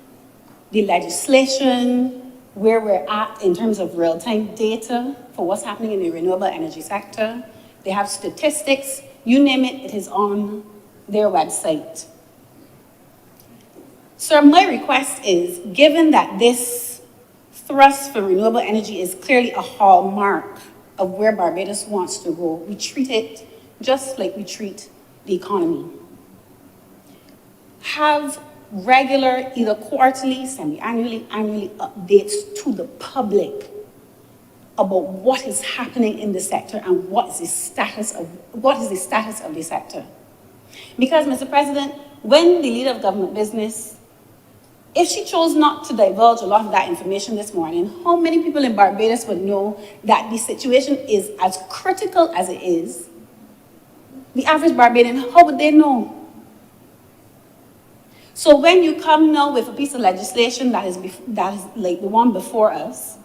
the legislation where we're at in terms of real-time data for what's happening in the renewable energy sector. They have statistics, you name it, it is on their website. So my request is, given that this thrust for renewable energy is clearly a hallmark of where Barbados wants to go, we treat it just like we treat the economy. Have regular, either quarterly, semi-annually, annually updates to the public about what is happening in the sector and what is the status of the sector. Because, Mr. President, when the leader of government business, if she chose not to divulge a lot of that information this morning, how many people in Barbados would know that the situation is as critical as it is? The average Barbadian, how would they know? So when you come now with a piece of legislation that is like the one before us,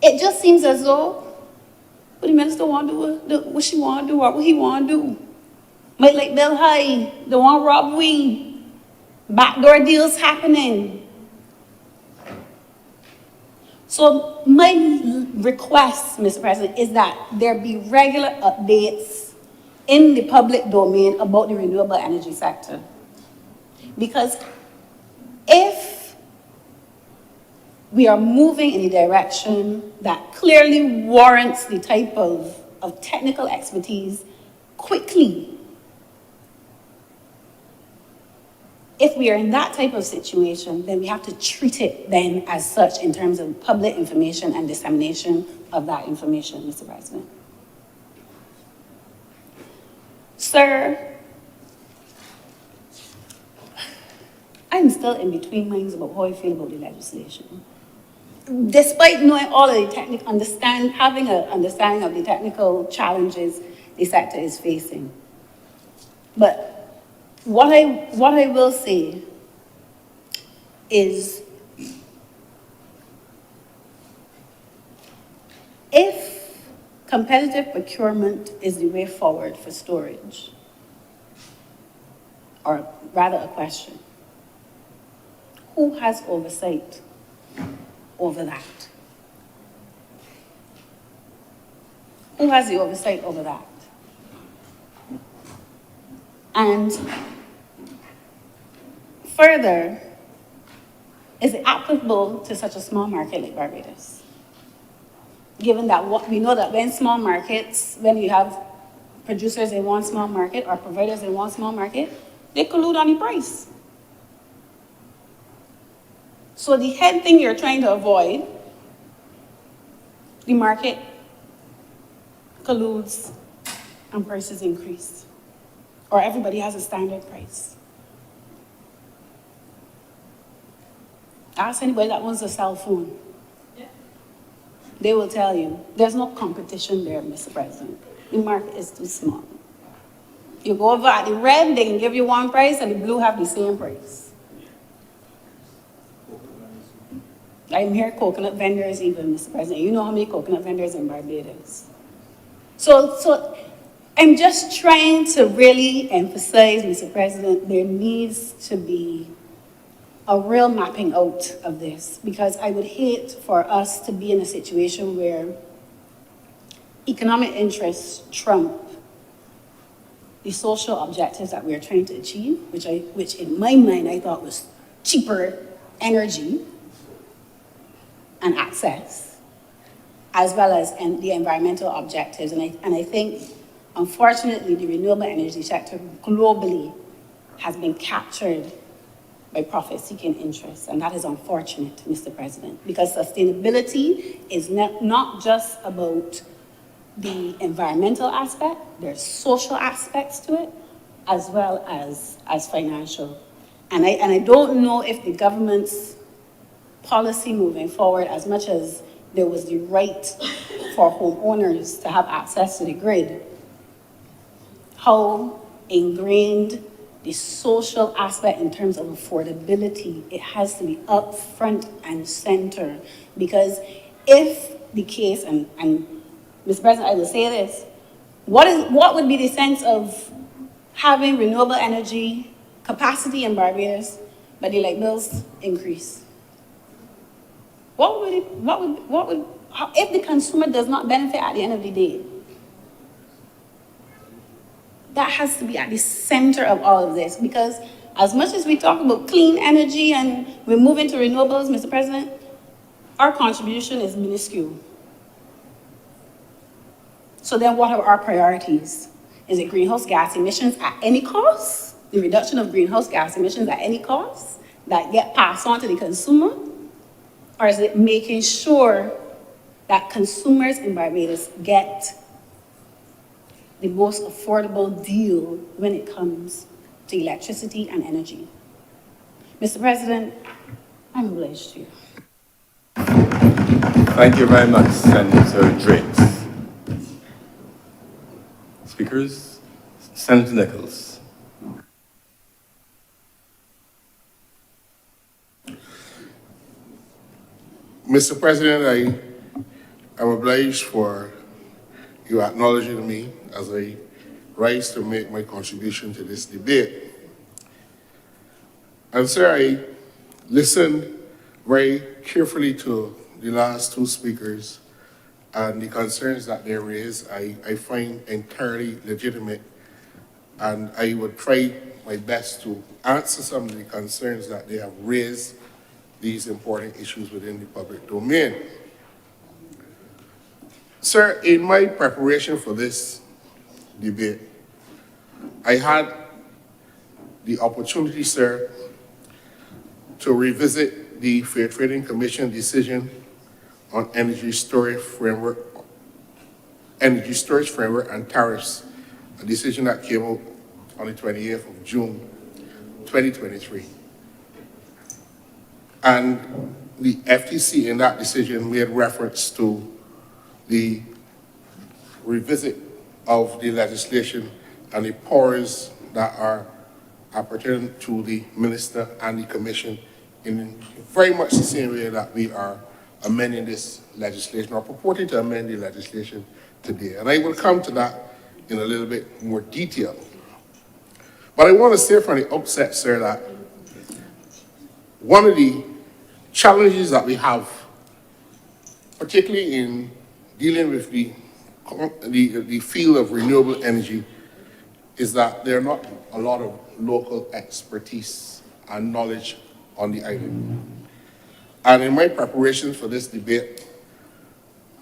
it just seems as though what the minister want to do, what she want to do, or what he want to do. Might like Bill High, the one rob we. Backdoor deals happening. So my request, Mr. President, is that there be regular updates in the public domain about the renewable energy sector. Because if we are moving in a direction that clearly warrants the type of technical expertise quickly, if we are in that type of situation, then we have to treat it then as such in terms of public information and dissemination of that information, Mr. President. Sir, I'm still in between minds about how I feel about the legislation. Despite knowing all of the technical, having an understanding of the technical challenges the sector is facing. But what I will say is, if competitive procurement is the way forward for storage, or rather a question, who has oversight over that? Who has the oversight over that? And further, is it applicable to such a small market like Barbados? Given that we know that when you have producers in one small market or providers in one small market, they collude on the price. So the head thing you're trying to avoid, the market colludes and prices increase, or everybody has a standard price. Ask anybody that owns a cell phone. They will tell you, there's no competition there, Mr. President. The market is too small. You go over at the red, they can give you one price, and the blue have the same price. I'm here coconut vendors even, Mr. President. You know how many coconut vendors in Barbados. So I'm just trying to really emphasize, Mr. President, there needs to be a real mapping out of this, because I would hate for us to be in a situation where economic interests trump the social objectives that we are trying to achieve, which in my mind I thought was cheaper energy and access, as well as the environmental objectives. And I think, unfortunately, the renewable energy sector globally has been captured by profit-seeking interests, and that is unfortunate, Mr. President, because sustainability is not just about the environmental aspect, there's social aspects to it, as well as financial. And I don't know if the government's policy moving forward, as much as there was the right for homeowners to have access to the grid, how ingrained the social aspect in terms of affordability, it has to be up front and center. Because if the case, and Mr. President, I will say this, what would be the sense of having renewable energy capacity in Barbados, but the light bills increase? If the consumer does not benefit at the end of the day? That has to be at the center of all of this, because as much as we talk about clean energy and we're moving to renewables, Mr. President, our contribution is minuscule. So then what are our priorities? Is it greenhouse gas emissions at any cost? The reduction of greenhouse gas emissions at any cost that get passed on to the consumer? Or is it making sure that consumers in Barbados get the most affordable deal when it comes to electricity and energy? Mr. President, I'm obliged to you. Thank you very much, Senator Driggs. Speakers, Senator Nichols. Mr. President, I am obliged for you acknowledging me as I rise to make my contribution to this debate. And sir, I listened very carefully to the last two speakers, and the concerns that they raised, I find entirely legitimate, and I would try my best to answer some of the concerns that they have raised these important issues within the public domain. Sir, in my preparation for this debate, I had the opportunity, sir, to revisit the Fair Trading Commission decision on energy storage framework and tariffs, a decision that came out on the 28th of June, 2023. And the FTC in that decision made reference to the revisit of the legislation and the powers that are pertaining to the minister and the commission in very much the same way that we are amending this legislation or purporting to amend the legislation today. And I will come to that in a little bit more detail. But I want to say from the outset, sir, that one of the challenges that we have, particularly in dealing with the field of renewable energy, is that there are not a lot of local expertise and knowledge on the island. And in my preparations for this debate,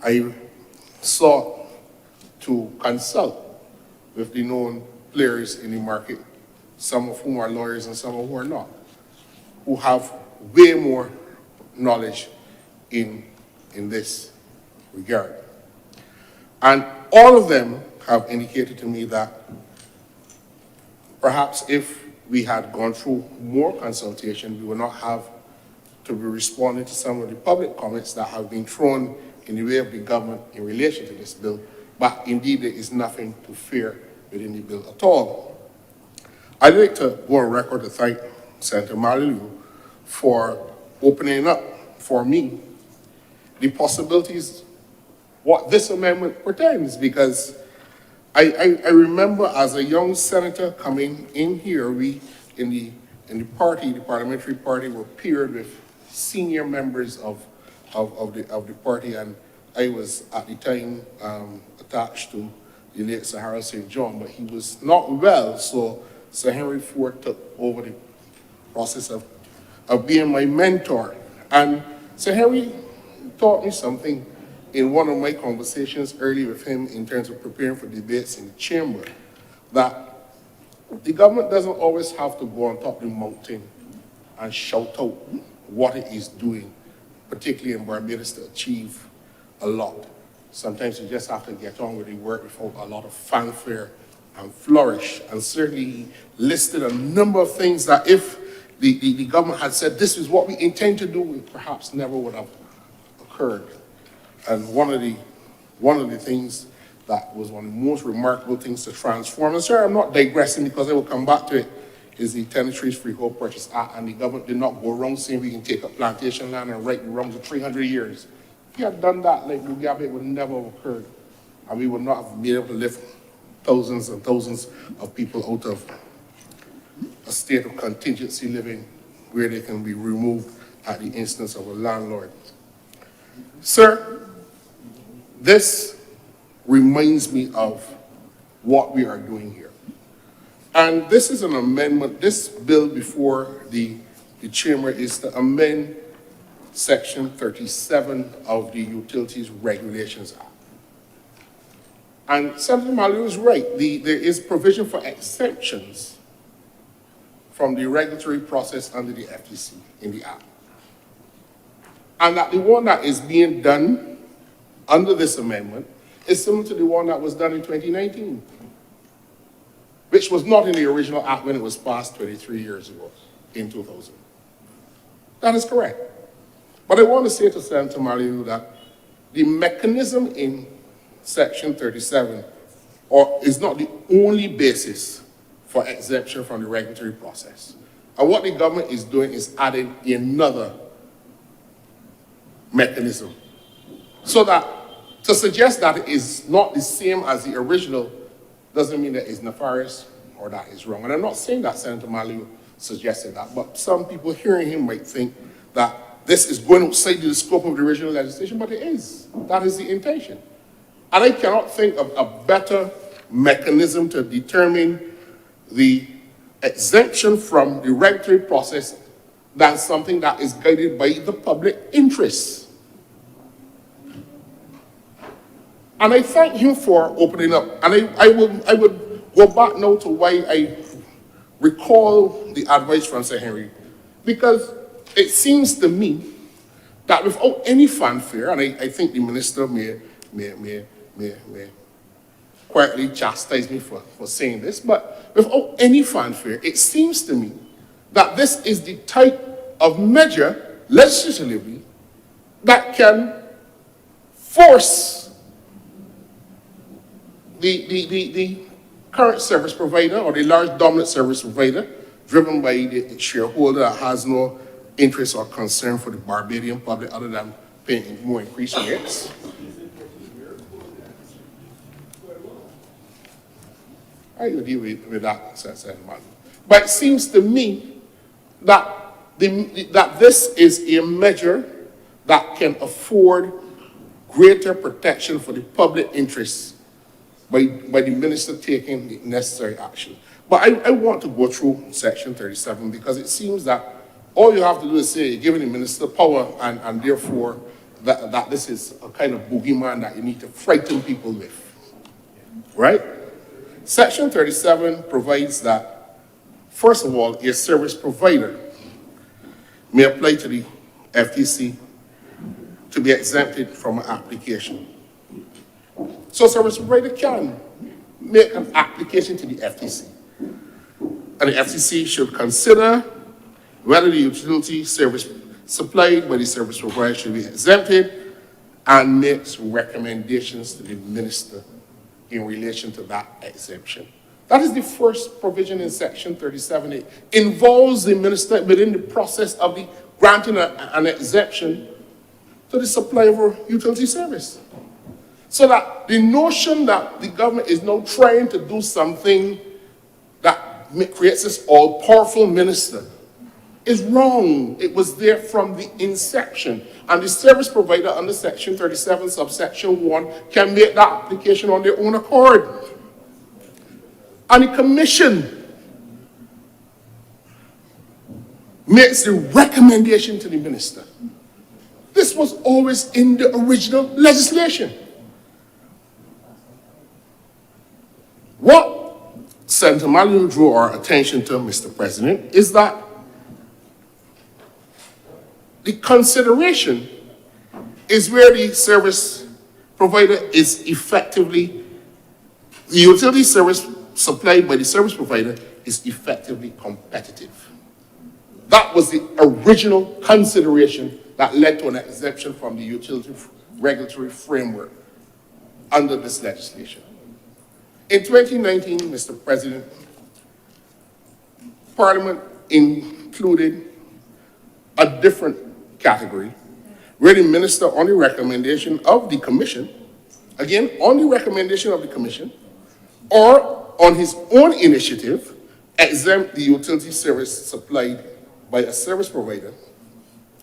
I sought to consult with the known players in the market, some of whom are lawyers and some of whom are not, who have way more knowledge in this regard. And all of them have indicated to me that perhaps if we had gone through more consultation, we would not have to be responding to some of the public comments that have been thrown in the way of the government in relation to this bill. But indeed, there is nothing to fear within the bill at all. I'd like to go on record to thank Senator Malilu for opening up for me the possibilities what this amendment pertains, because I remember as a young senator coming in here, we in the parliamentary party, were paired with senior members of the party, and I was at the time attached to the late Sir Harold St. John, but he was not well, so Sir Henry Ford took over the process of being my mentor. And Sir Henry taught me something in one of my conversations early with him in terms of preparing for debates in the chamber, that the government doesn't always have to go on top of the mountain and shout out what it is doing, particularly in Barbados, to achieve a lot. Sometimes you just have to get on with the work without a lot of fanfare and flourish. And certainly he listed a number of things that if the government had said this is what we intend to do, it perhaps never would have occurred. And one of the things that was one of the most remarkable things to transform, and sir, I'm not digressing because I will come back to it, is the Tenantries Freehold Purchase Act, and the government did not go around saying we can take up plantation land and right the wrongs of 300 years. If you had done that, like Mugabe, it would never have occurred, and we would not have been able to lift thousands and thousands of people out of a state of contingency living where they can be removed at the instance of a landlord. Sir, this reminds me of what we are doing here. And this is an amendment, this bill before the chamber is to amend Section 37 of the Utilities Regulations Act. And Senator Malu is right, there is provision for exemptions from the regulatory process under the FTC in the Act. And that the one that is being done under this amendment is similar to the one that was done in 2019, which was not in the original Act when it was passed 23 years ago, in 2000. That is correct. But I want to say to Senator Maliu that the mechanism in Section 37 is not the only basis for exemption from the regulatory process. And what the government is doing is adding another mechanism. So that to suggest that it is not the same as the original doesn't mean that it's nefarious or that is wrong. And I'm not saying that Senator Maliu suggested that, but some people hearing him might think that this is going outside the scope of the original legislation, but it is. That is the intention. And I cannot think of a better mechanism to determine the exemption from the regulatory process than something that is guided by the public interest. And I thank him for opening up. And I would go back now to why I recall the advice from Sir Henry, because it seems to me that without any fanfare, and I think the minister may quietly chastise me for saying this, but without any fanfare, it seems to me that this is the type of measure, legislatively, that can force the current service provider or the large dominant service provider, driven by the shareholder that has no interest or concern for the Barbadian public other than paying more increased rates. I will deal with that, man. But it seems to me that that this is a measure that can afford greater protection for the public interest by the minister taking the necessary action. But I want to go through Section 37 because it seems that all you have to do is say you're giving the minister power and therefore that this is a kind of boogeyman that you need to frighten people with, right? Section 37 provides that, first of all, a service provider may apply to the FTC to be exempted from an application. So service provider can make an application to the FTC. And the FTC should consider whether the utility service supplied by the service provider should be exempted and makes recommendations to the minister in relation to that exemption. That is the first provision in Section 37. It involves the minister within the process of the granting an exemption to the supply of a utility service. So that the notion that the government is now trying to do something that creates this all-powerful minister is wrong. It was there from the inception. And the service provider under Section 37, subsection 1, can make that application on their own accord. And the commission makes the recommendation to the minister. This was always in the original legislation. What Senator Malu drew our attention to, Mr. President, is that the consideration is where the service provider is effectively, the utility service supplied by the service provider is effectively competitive. That was the original consideration that led to an exemption from the utility regulatory framework under this legislation. In 2019, Mr. President, Parliament included a different category where the minister, on the recommendation of the commission, again, on the recommendation of the commission, or on his own initiative, exempt the utility service supplied by a service provider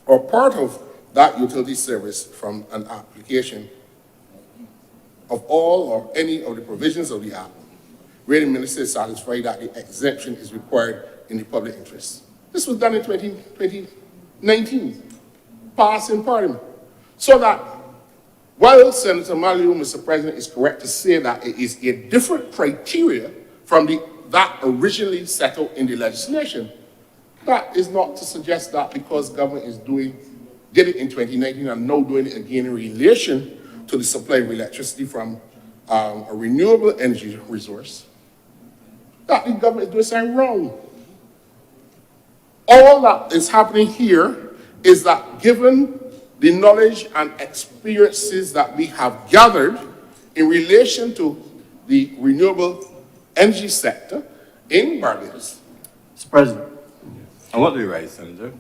or part of that utility service from an application of all or any of the provisions of the Act, where the minister is satisfied that the exemption is required in the public interest. This was done in 2019, passed in Parliament. So that while Senator Malu, Mr. President, is correct to say that it is a different criteria from that originally settled in the legislation, that is not to suggest that because government did it in 2019 and now doing it again in relation to the supply of electricity from a renewable energy resource, that the government is doing something wrong. All that is happening here is that given the knowledge and experiences that we have gathered in relation to the renewable energy sector in Barbados. Mr. President. And what do you write, Senator?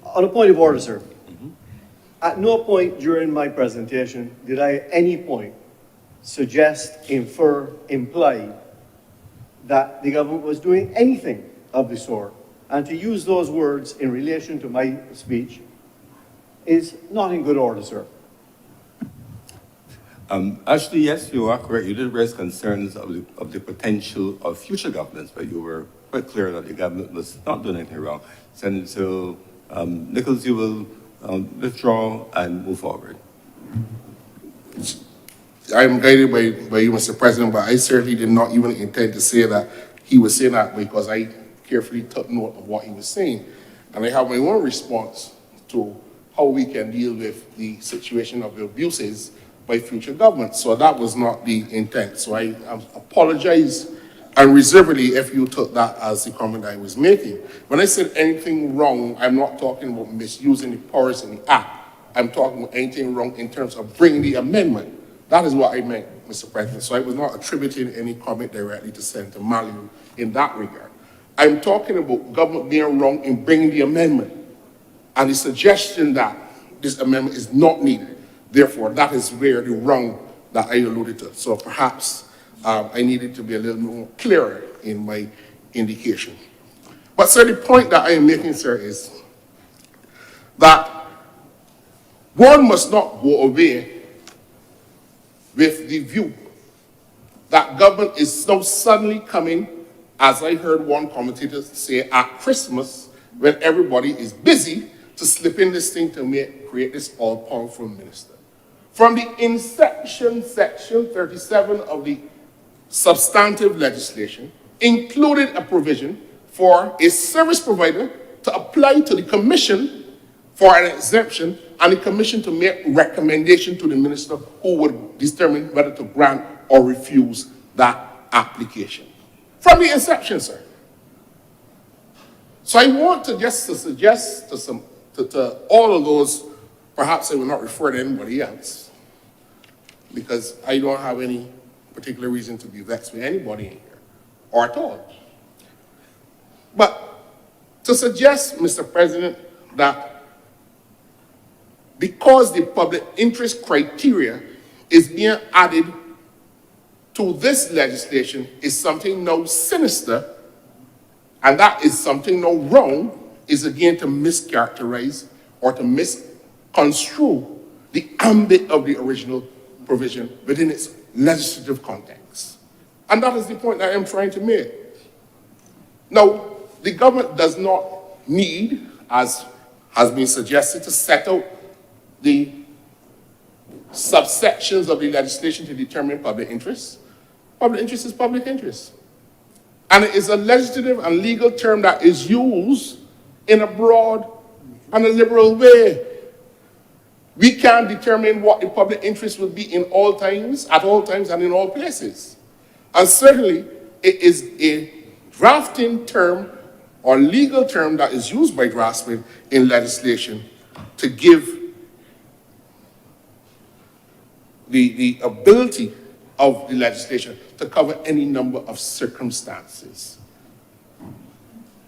On a point of order, sir. At no point during my presentation did I at any point suggest, infer, imply that the government was doing anything of the sort. And to use those words in relation to my speech is not in good order, sir. Actually, yes, you are correct. You did raise concerns of the potential of future governments, but you were quite clear that the government was not doing anything wrong. Senator Nichols, you will withdraw and move forward. I am guided by you, Mr. President, but I certainly did not even intend to say that he was saying that, because I carefully took note of what he was saying. And I have my own response to how we can deal with the situation of the abuses by future governments. So that was not the intent. So I apologize unreservedly if you took that as the comment I was making. When I said anything wrong, I'm not talking about misusing the powers in the Act. I'm talking about anything wrong in terms of bringing the amendment. That is what I meant, Mr. President. So I was not attributing any comment directly to Senator Maliu in that regard. I'm talking about government being wrong in bringing the amendment and the suggestion that this amendment is not needed. Therefore, that is where the wrong that I alluded to. So perhaps I needed to be a little more clearer in my indication. But sir, the point that I am making, sir, is that one must not go away with the view that government is now suddenly coming, as I heard one commentator say, at Christmas, when everybody is busy, to slip in this thing to create this all-powerful minister. From the inception, section 37 of the substantive legislation included a provision for a service provider to apply to the commission for an exemption, and the commission to make recommendation to the minister who would determine whether to grant or refuse that application. From the inception, sir. So I want to just to suggest to all of those, perhaps I will not refer to anybody else, because I don't have any particular reason to be vexed with anybody in here, or at all. But to suggest, Mr. President, that because the public interest criteria is being added to this legislation is something now sinister, and that is something now wrong, is again to mischaracterize or to misconstrue the ambit of the original provision within its legislative context. And that is the point that I am trying to make. Now, the government does not need, as has been suggested, to set out the subsections of the legislation to determine public interest. Public interest is public interest. And it is a legislative and legal term that is used in a broad and a liberal way. We can determine what the public interest will be in all times, at all times, and in all places. And certainly, it is a drafting term or legal term that is used by draftsmen in legislation to give the ability of the legislation to cover any number of circumstances.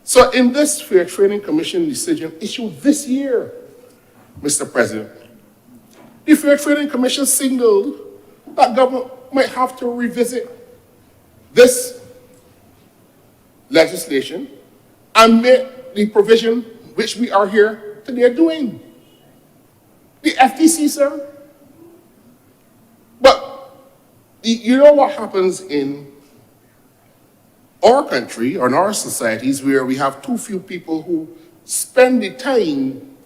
So in this Fair Trading Commission decision issued this year, Mr. President, the Fair Trading Commission signaled that government might have to revisit this legislation and make the provision which we are here today doing. The FTC, sir. But you know what happens in our country or in our societies where we have too few people who spend the time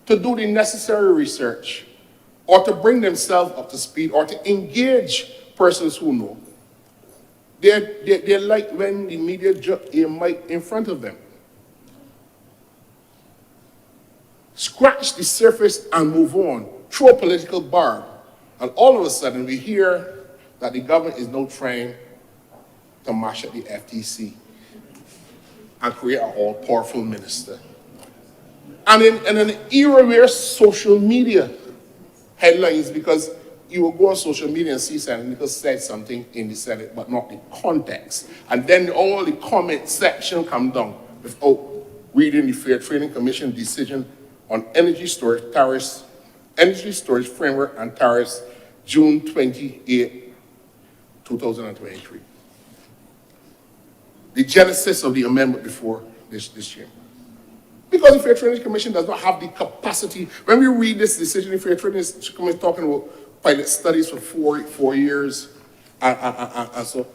to do the necessary research or to bring themselves up to speed or to engage persons who know. They're like when the media drop a mic in front of them. Scratch the surface and move on, throw a political barb, and all of a sudden we hear that the government is now trying to mash up the FTC and create an all-powerful minister. And in an era where social media headlines, because you will go on social media and see Senator Nichols said something in the Senate, but not the context. And then all the comment section come down without reading the Fair Trading Commission decision on energy storage tariffs, energy storage framework and tariffs, June 28, 2023. The genesis of the amendment before this year. Because the Fair Trading Commission does not have the capacity. When we read this decision, the Fair Trading Commission is talking about pilot studies for four years. And so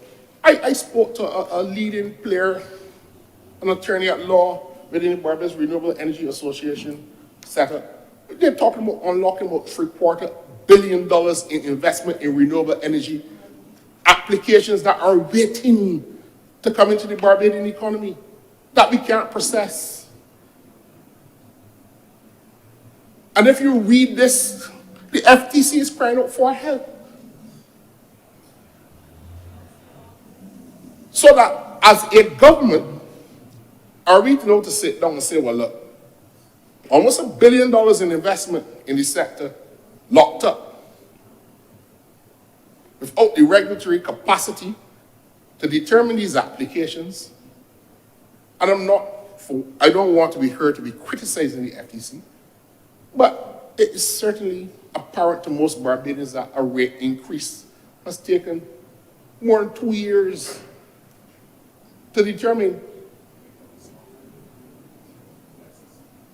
I spoke to a leading player an attorney at law within the Barbados Renewable Energy Association set up. They're talking about unlocking about $750 billion in investment in renewable energy applications that are waiting to come into the Barbadian economy that we can't process. And if you read this, the FTC is crying out for help. So that as a government, are we to know to sit down and say, well, look, almost $1 billion in investment in the sector locked up without the regulatory capacity to determine these applications. And I don't want to be heard to be criticizing the FTC, but it is certainly apparent to most Barbadians that a rate increase has taken more than 2 years to determine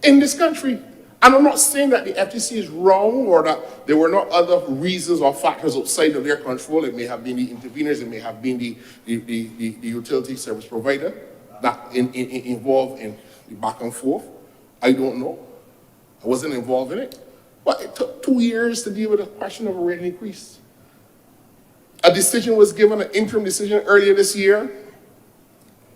in this country. And I'm not saying that the FTC is wrong or that there were not other reasons or factors outside of their control. It may have been the interveners, it may have been the utility service provider that involved in the back and forth. I don't know. I wasn't involved in it. But it took 2 years to deal with the question of a rate increase. A decision was given, an interim decision earlier this year,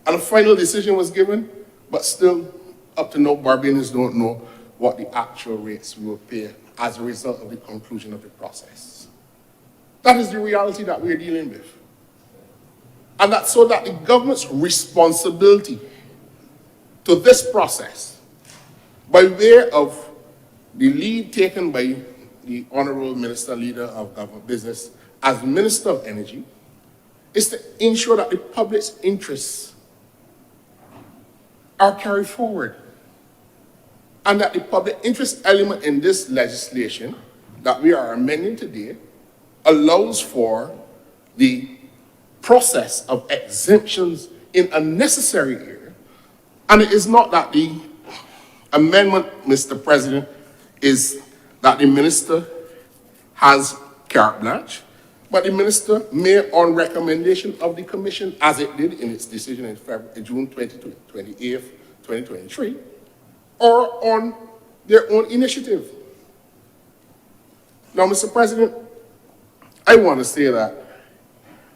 and a final decision was given, but still, up to now, Barbadians don't know what the actual rates will pay as a result of the conclusion of the process. That is the reality that we're dealing with. And that's so that the government's responsibility to this process, by way of the lead taken by the Honourable Minister Leader of Government Business as Minister of Energy, is to ensure that the public's interests are carried forward. And that the public interest element in this legislation that we are amending today allows for the process of exemptions in a necessary area. And it is not that the amendment, Mr. President, is that the minister has carte blanche, but the minister may, on recommendation of the commission, as it did in its decision in June 28th, 2023, or on their own initiative. Now, Mr. President, I want to say that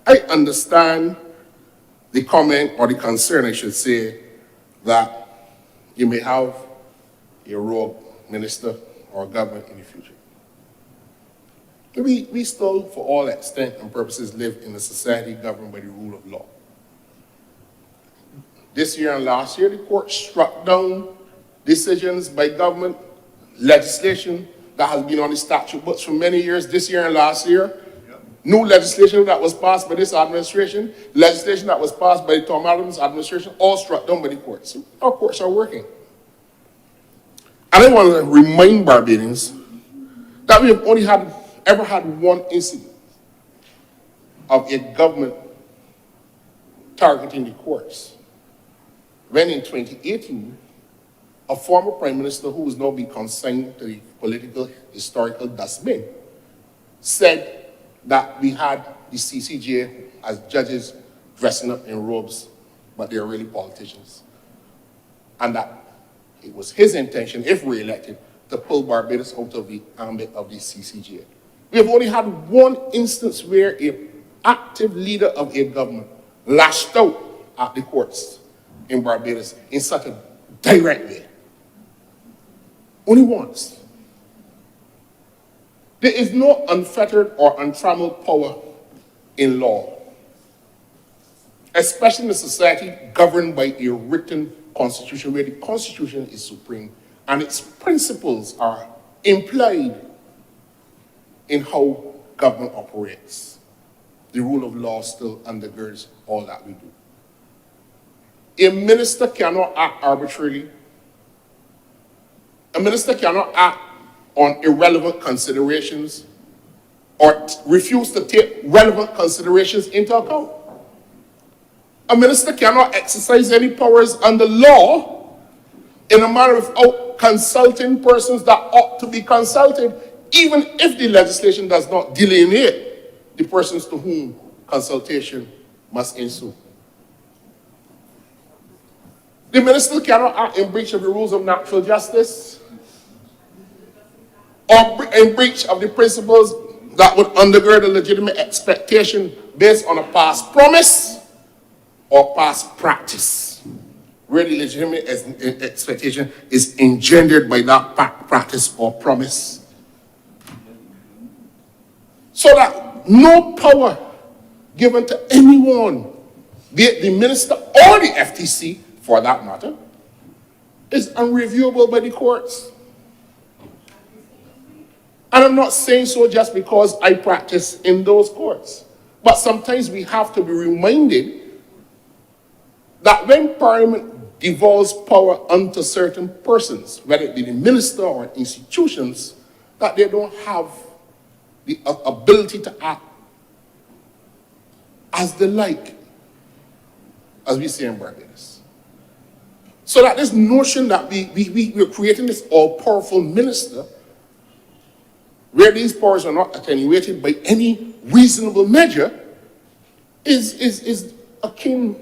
I understand the comment, or the concern, I should say, that you may have a rogue minister or government in the future. We still, for all extent and purposes, live in a society governed by the rule of law. This year and last year, the court struck down decisions by government, legislation that has been on the statute books for many years, this year and last year. New legislation that was passed by this administration, legislation that was passed by Tom Adams' administration, all struck down by the courts. Our courts are working. And I want to remind Barbadians that we have only ever had one incident of a government targeting the courts. When in 2018, a former prime minister who is now being consigned to the political historical dustbin said that we had the CCJ as judges dressing up in robes, but they are really politicians. And that it was his intention, if re-elected, to pull Barbados out of the ambit of the CCJ. We have only had one instance where an active leader of a government lashed out at the courts in Barbados in such a direct way. Only once. There is no unfettered or untrammeled power in law, especially in a society governed by a written constitution, where the constitution is supreme and its principles are implied in how government operates. The rule of law still undergirds all that we do. A minister cannot act arbitrarily. A minister cannot act on irrelevant considerations or refuse to take relevant considerations into account. A minister cannot exercise any powers under law in a manner without consulting persons that ought to be consulted, even if the legislation does not delineate the persons to whom consultation must ensue. The minister cannot act in breach of the rules of natural justice or in breach of the principles that would undergird a legitimate expectation based on a past promise or past practice, where the legitimate expectation is engendered by that practice or promise. So that no power given to anyone, be it the minister or the FTC for that matter, is unreviewable by the courts. And I'm not saying so just because I practice in those courts. But sometimes we have to be reminded that when Parliament devolves power unto certain persons, whether it be the minister or institutions, that they don't have the ability to act as they like, as we say in Barbados. So that this notion that we're creating this all-powerful minister, where these powers are not attenuated by any reasonable measure, is akin,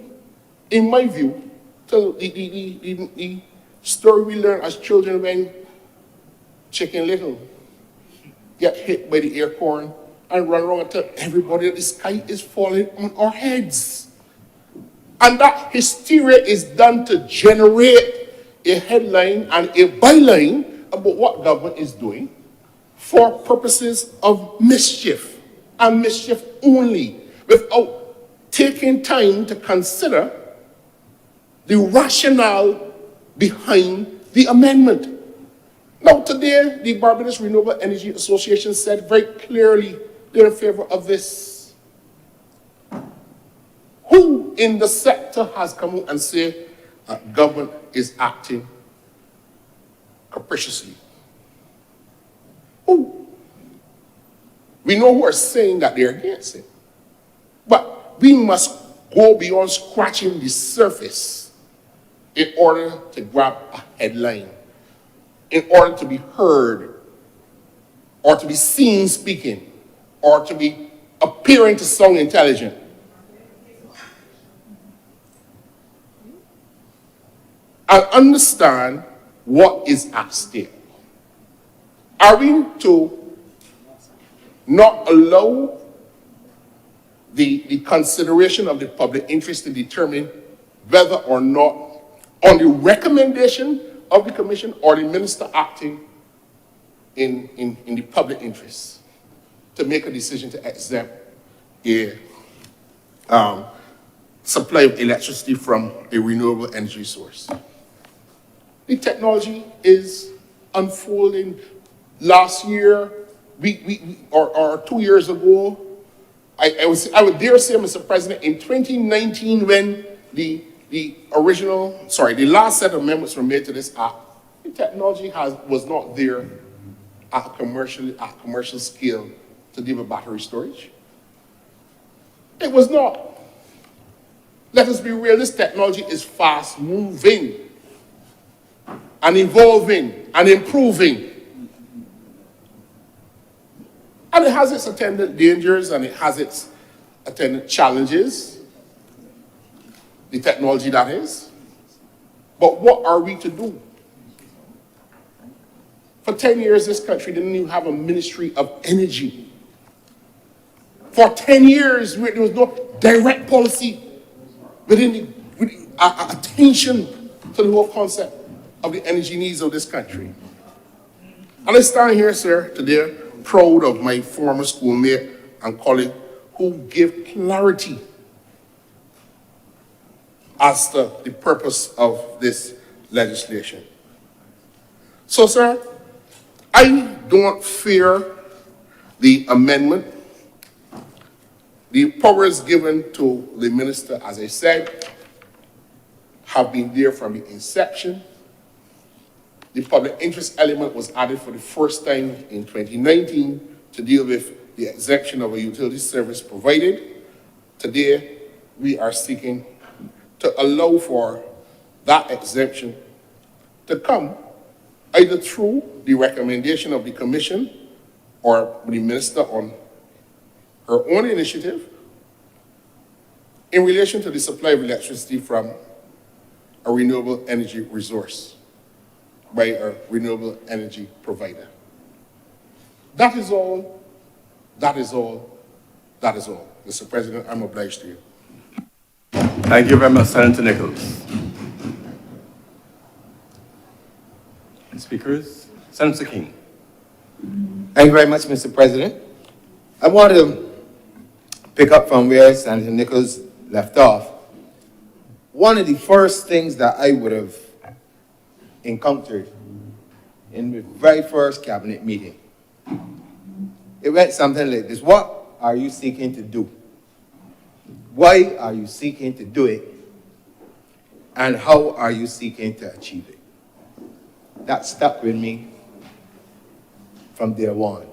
in my view, to the story we learn as children when Chicken Little get hit by the acorn and run around and tell everybody that the sky is falling on our heads. And that hysteria is done to generate a headline and a byline about what government is doing for purposes of mischief, and mischief only, without taking time to consider the rationale behind the amendment. Now, today, the Barbados Renewable Energy Association said very clearly they're in favor of this. Who in the sector has come out and said government is acting capriciously? Who? We know who are saying that they're against it. But we must go beyond scratching the surface in order to grab a headline, in order to be heard, or to be seen speaking, or to be appearing to sound intelligent. And understand what is at stake. Are we to not allow the consideration of the public interest to determine whether or not, on the recommendation of the commission or the minister acting in the public interest, to make a decision to exempt a supply of electricity from a renewable energy source? The technology is unfolding. Last year, or 2 years ago, I would dare say, Mr. President, in 2019, when the last set of amendments were made to this act, the technology was not there at commercial scale to deal with battery storage. It was not. Let us be real, this technology is fast moving and evolving and improving. And it has its attendant dangers and it has its attendant challenges, the technology that is. But what are we to do? For 10 years, this country didn't even have a Ministry of Energy. For 10 years, there was no direct policy with attention to the whole concept of the energy needs of this country. And I stand here, sir, today, proud of my former schoolmate and colleague who gave clarity as to the purpose of this legislation. So, sir, I don't fear the amendment. The powers given to the minister, as I said, have been there from the inception. The public interest element was added for the first time in 2019 to deal with the exemption of a utility service provided. Today, we are seeking to allow for that exemption to come either through the recommendation of the commission or the minister on her own initiative in relation to the supply of electricity from a renewable energy resource by a renewable energy provider. That is all. That is all. That is all. Mr. President, I'm obliged to you. Thank you very much, Senator Nichols. Speakers, Senator King. Thank you very much, Mr. President. I want to pick up from where Senator Nichols left off. One of the first things that I would have encountered in the very first cabinet meeting, it went something like this: what are you seeking to do? Why are you seeking to do it? And how are you seeking to achieve it? That stuck with me from day one.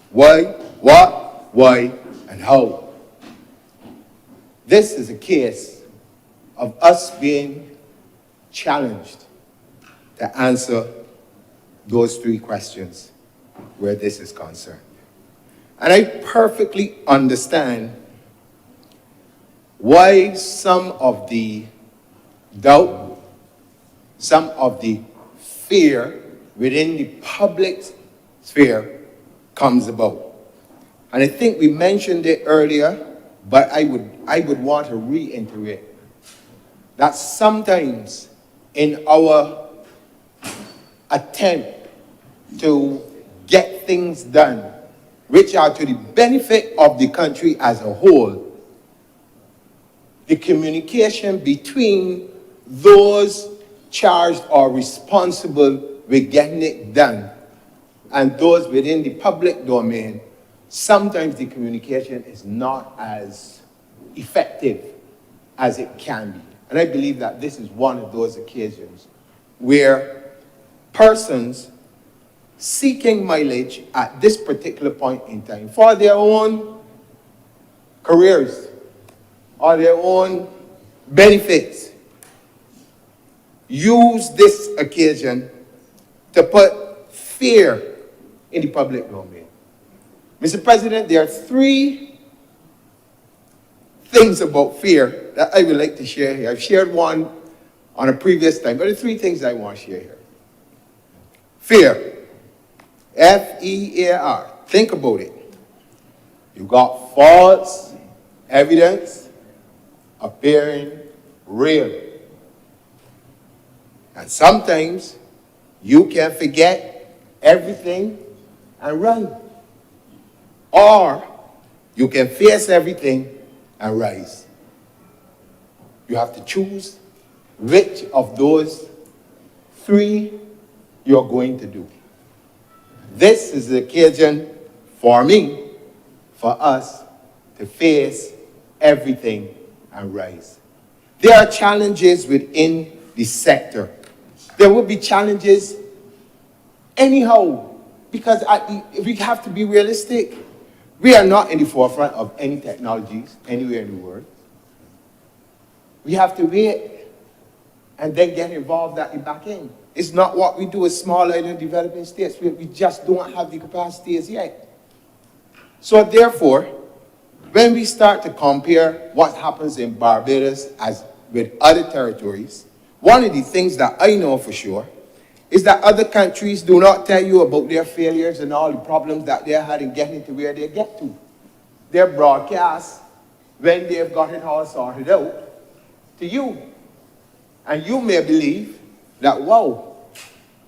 Why, what, why, and how. This is a case of us being challenged to answer those three questions where this is concerned. And I perfectly understand why some of the doubt, some of the fear within the public sphere comes about. And I think we mentioned it earlier, but I would want to reiterate that sometimes in our attempt to get things done, which are to the benefit of the country as a whole, the communication between those charged or responsible with getting it done and those within the public domain, sometimes the communication is not as effective as it can be. And I believe that this is one of those occasions where persons seeking mileage at this particular point in time for their own careers or their own benefits use this occasion to put fear in the public domain. Mr. President, there are three things about fear that I would like to share here. I've shared one on a previous time, but there are three things I want to share here. Fear. F-E-A-R. Think about it. You got false evidence appearing real. And sometimes you can forget everything and run. Or you can face everything and rise. You have to choose which of those three you're going to do. This is the occasion for me, for us, to face everything and rise. There are challenges within the sector. There will be challenges anyhow, because we have to be realistic. We are not in the forefront of any technologies anywhere in the world. We have to wait and then get involved at the back end. It's not what we do as small and developing states. We just don't have the capacities yet. So therefore, when we start to compare what happens in Barbados as with other territories, one of the things that I know for sure is that other countries do not tell you about their failures and all the problems that they had in getting to where they get to. They're broadcast when they've got it all sorted out to you. And you may believe that, wow,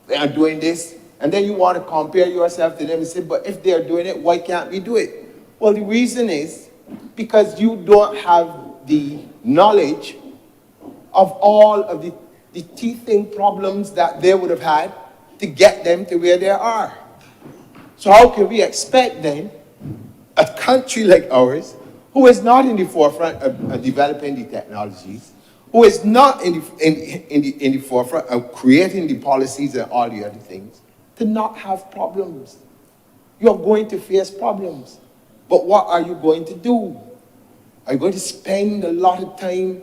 they are doing this, and then you want to compare yourself to them and say, but if they're doing it, why can't we do it? Well, the reason is because you don't have the knowledge of all of the teething problems that they would have had to get them to where they are. So how can we expect then a country like ours, who is not in the forefront of developing the technologies, who is not in the forefront of creating the policies and all the other things, to not have problems? You're going to face problems. But what are you going to do? Are you going to spend a lot of time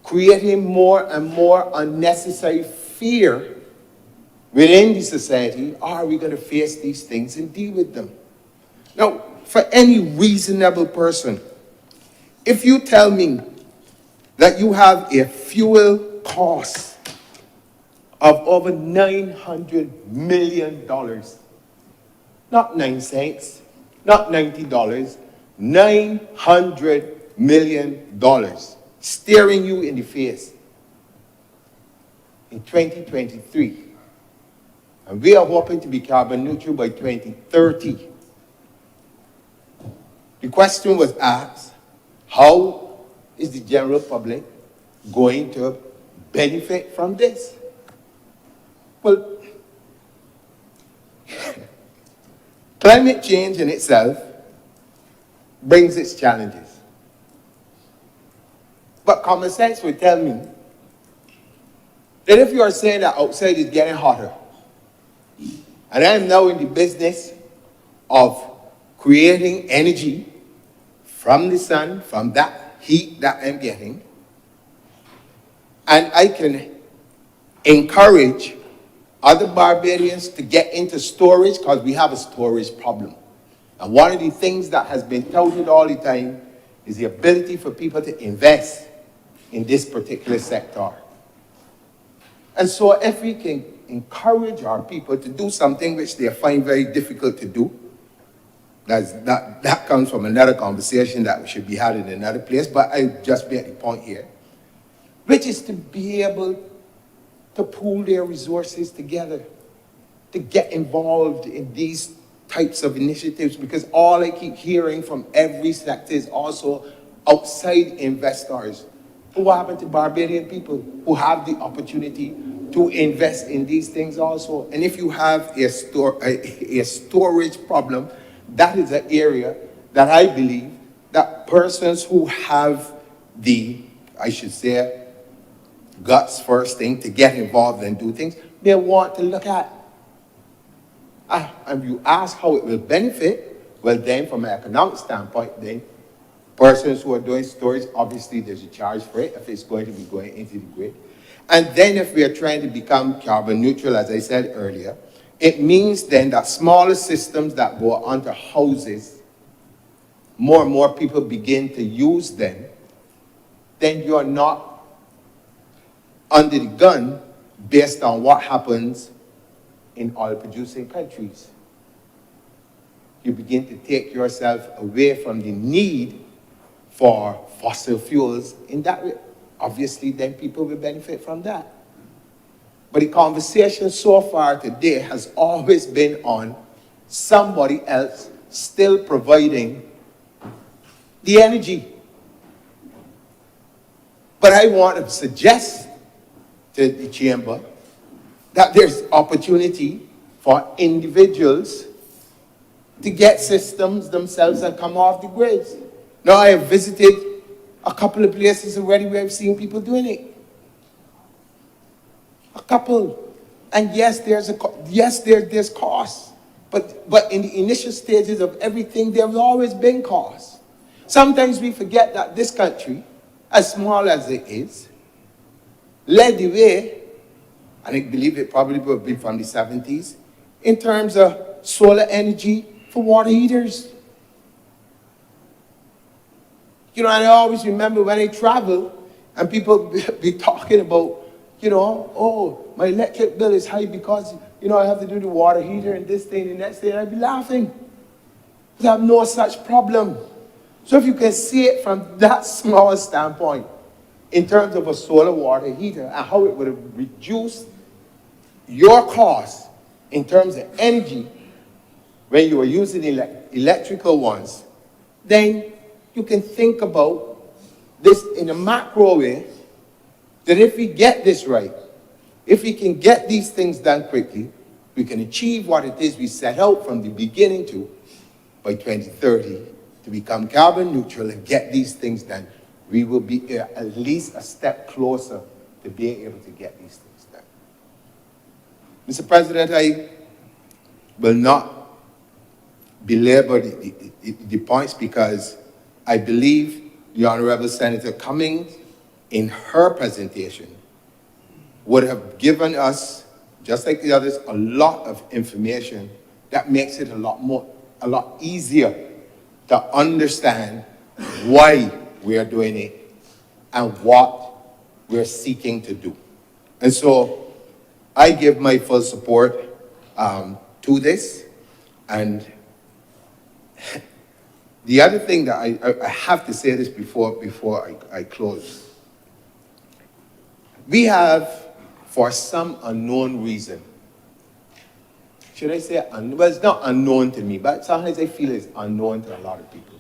creating more and more unnecessary fear within the society, or are we going to face these things and deal with them? Now, for any reasonable person, if you tell me that you have a fuel cost of over $900 million. Not 9 cents, not $90, $900 million staring you in the face in 2023. And we are hoping to be carbon neutral by 2030. The question was asked, how is the general public going to benefit from this? Well, climate change in itself brings its challenges. But common sense would tell me that if you are saying that outside is getting hotter, and I am now in the business of creating energy from the sun, from that heat that I'm getting, and I can encourage other Barbadians to get into storage because we have a storage problem. And one of the things that has been touted all the time is the ability for people to invest in this particular sector. And so if we can encourage our people to do something which they find very difficult to do, that comes from another conversation that we should be had in another place, but I just made the point here, which is to be able to pool their resources together, to get involved in these types of initiatives, because all I keep hearing from every sector is also outside investors. What happened to Barbadian people who have the opportunity to invest in these things also? And if you have a storage problem, that is an area that I believe that persons who have the, I should say, guts first thing to get involved and do things, may want to look at. And you ask how it will benefit, well then from an economic standpoint, then persons who are doing storage, obviously there's a charge for it if it's going to be going into the grid. And then if we are trying to become carbon neutral, as I said earlier, it means then that smaller systems that go onto houses, more and more people begin to use them, then you're not under the gun based on what happens in oil-producing countries. You begin to take yourself away from the need for fossil fuels in that way. Obviously, then people will benefit from that. But the conversation so far today has always been on somebody else still providing the energy. But I want to suggest to the chamber that there's opportunity for individuals to get systems themselves and come off the grids. Now, I have visited a couple of places already where I've seen people doing it. A couple. And yes, there's costs. But in the initial stages of everything, there's always been costs. Sometimes we forget that this country, as small as it is, led the way, and I believe it probably will be from the 70s, in terms of solar energy for water heaters. You know, and I always remember when I travel and people be talking about, you know, oh, my electric bill is high because, you know, I have to do the water heater and this thing and that thing, and I'd be laughing. Because I have no such problem. So if you can see it from that small standpoint, in terms of a solar water heater and how it would have reduced your cost in terms of energy when you were using electrical ones, then you can think about this in a macro way, that if we get this right, if we can get these things done quickly, we can achieve what it is we set out from the beginning to, by 2030, to become carbon neutral and get these things done. We will be at least a step closer to being able to get these things done. Mr. President, I will not belabor the points because I believe the Honourable Senator Cummings, in her presentation, would have given us, just like the others, a lot of information that makes it a lot easier to understand why we are doing it and what we're seeking to do. And so I give my full support to this. And the other thing that I have to say this before I close. We have, for some unknown reason, should I say, well, it's not unknown to me, but sometimes I feel it's unknown to a lot of people.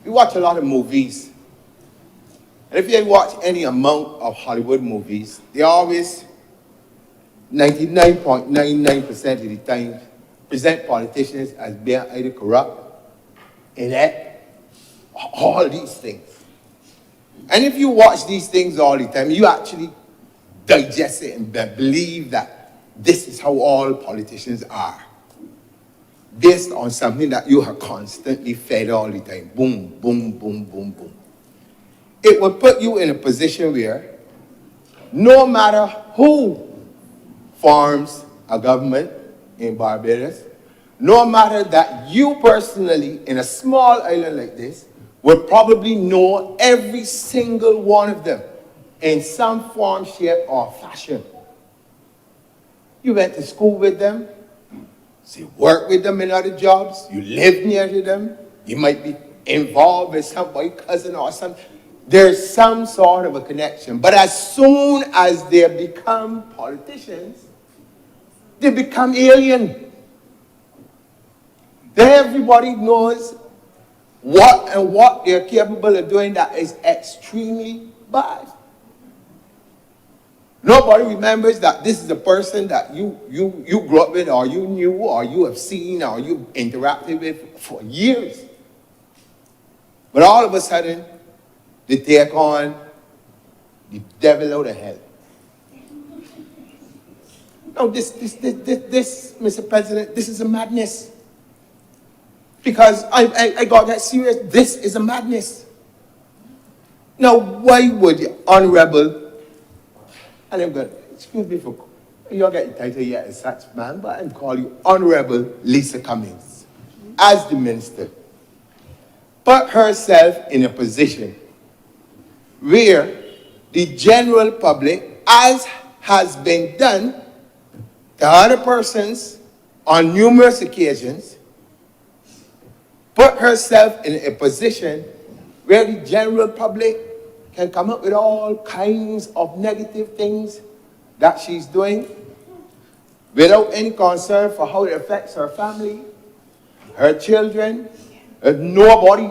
We watch a lot of movies. And if you watch any amount of Hollywood movies, they always, 99.99% of the time, present politicians as being either corrupt, inept, all these things. And if you watch these things all the time, you actually digest it and believe that this is how all politicians are. Based on something that you are constantly fed all the time. Boom, boom, boom, boom, boom. It will put you in a position where no matter who forms a government in Barbados, no matter that you personally, in a small island like this, will probably know every single one of them in some form, shape, or fashion. You went to school with them, so you work with them in other jobs, you live near to them, you might be involved with somebody, cousin or something. There's some sort of a connection. But as soon as they become politicians, they become alien. Then everybody knows what they're capable of doing that is extremely bad. Nobody remembers that this is a person that you grew up with, or you knew, or you have seen, or you interacted with for years. But all of a sudden, they take on the devil out of hell. No, this, Mr. President, this is a madness. Because I got that serious. This is a madness. Now, why would the Honourable, and I'm going to, excuse me for, you don't get the title yet as such, man, but I'm calling you Honourable Lisa Cummings, as the minister, put herself in a position where the general public, as has been done to other persons on numerous occasions, put herself in a position where the general public can come up with all kinds of negative things that she's doing without any concern for how it affects her family, her children, nobody.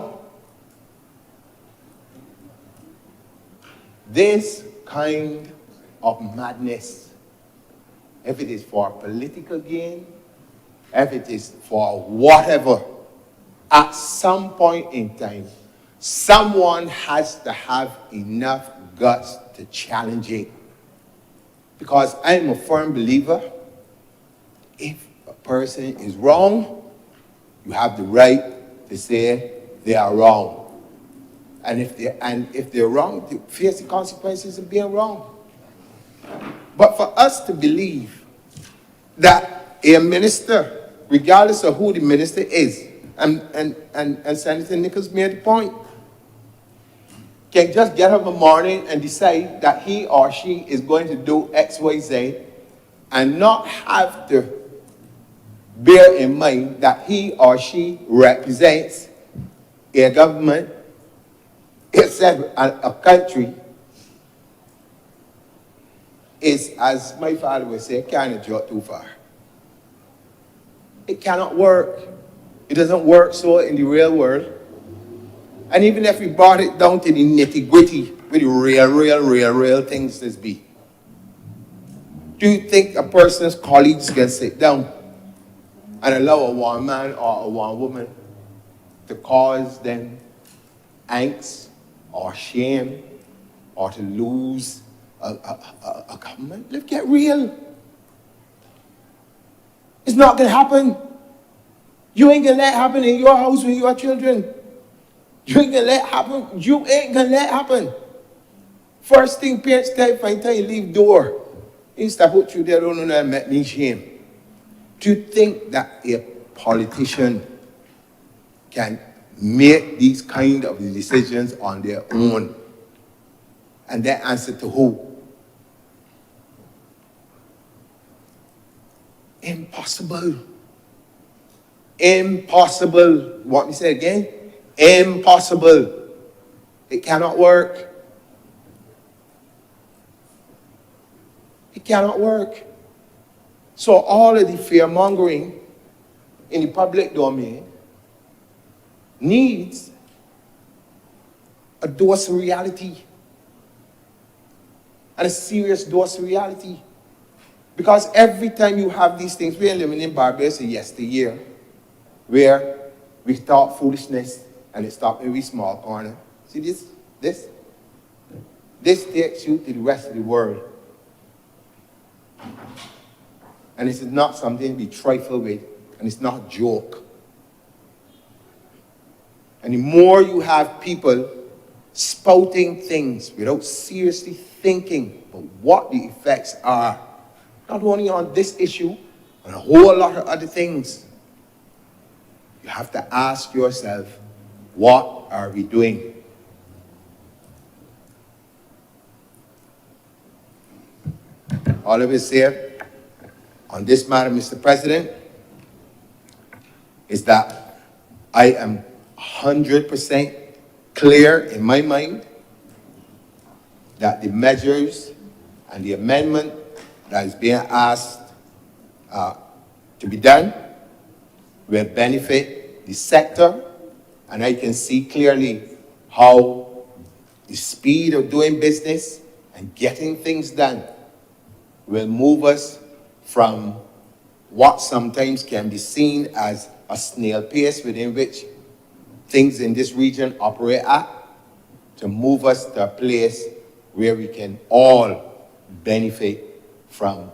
This kind of madness, if it is for political gain, if it is for whatever, at some point in time, someone has to have enough guts to challenge it. Because I'm a firm believer, if a person is wrong, you have the right to say they are wrong. And if they're wrong, they face the consequences of being wrong. But for us to believe that a minister, regardless of who the minister is, and Senator Nichols made the point, can just get up in the morning and decide that he or she is going to do X, Y, Z, and not have to bear in mind that he or she represents a government, except a country, is, as my father would say, kind of jot too far. It cannot work. It doesn't work so in the real world. And even if we brought it down to the nitty-gritty, with the real things this be, do you think a person's colleagues can sit down and allow a one man or a one woman to cause them angst or shame or to lose a government? Let's get real. It's not going to happen. You ain't going to let it happen in your house with your children. You ain't going to let it happen. You ain't going to let it happen. First thing parents tell you, find time you leave door. You stop put you there, don't know that make me shame. Do you think that a politician can make these kind of decisions on their own. And they answer to who? Impossible. Impossible. Want me to say it again? Impossible. It cannot work. It cannot work. So all of the fear mongering in the public domain needs a dose of reality, and a serious dose of reality. Because every time you have these things, we're living in Barbados yesteryear, where we talk foolishness and it stopped in a small corner. See this takes you to the rest of the world. And this is not something to be trifled with, and it's not a joke. And the more you have people spouting things without seriously thinking about what the effects are, not only on this issue, and a whole lot of other things, you have to ask yourself, what are we doing? All of us here on this matter, Mr. President, is that I am 100% clear in my mind that the measures and the amendment that is being asked to be done will benefit the sector, and I can see clearly how the speed of doing business and getting things done will move us from what sometimes can be seen as a snail pace within which things in this region operate at, to move us to a place where we can all benefit from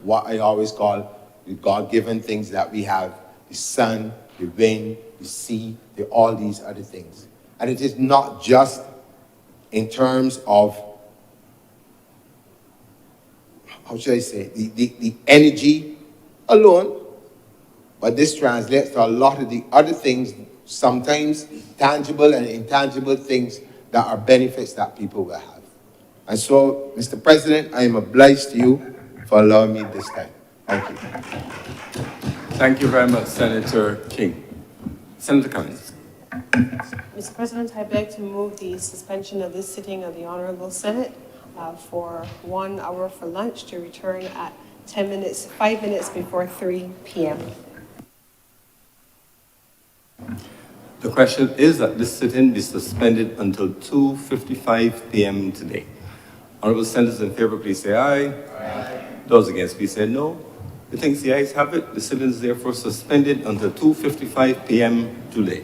what I always call the God-given things that we have: the sun, the wind, the sea, all these other things. And it is not just in terms of, how should I say, the energy alone, but this translates to a lot of the other things, sometimes tangible and intangible things that are benefits that people will have. And so, Mr. President, I am obliged to you for allowing me this time. Thank you. Thank you very much, Senator King. Senator Cummings. Mr. President, I beg to move the suspension of this sitting of the Honourable Senate for 1 hour for lunch, to return at 5 minutes before 3 p.m. The question is that this sitting be suspended until 2:55 p.m. today. Honourable senators in favor, please say aye. Aye. Those against, please say no. The things the ayes have it. The sitting is therefore suspended until 2:55 p.m. today.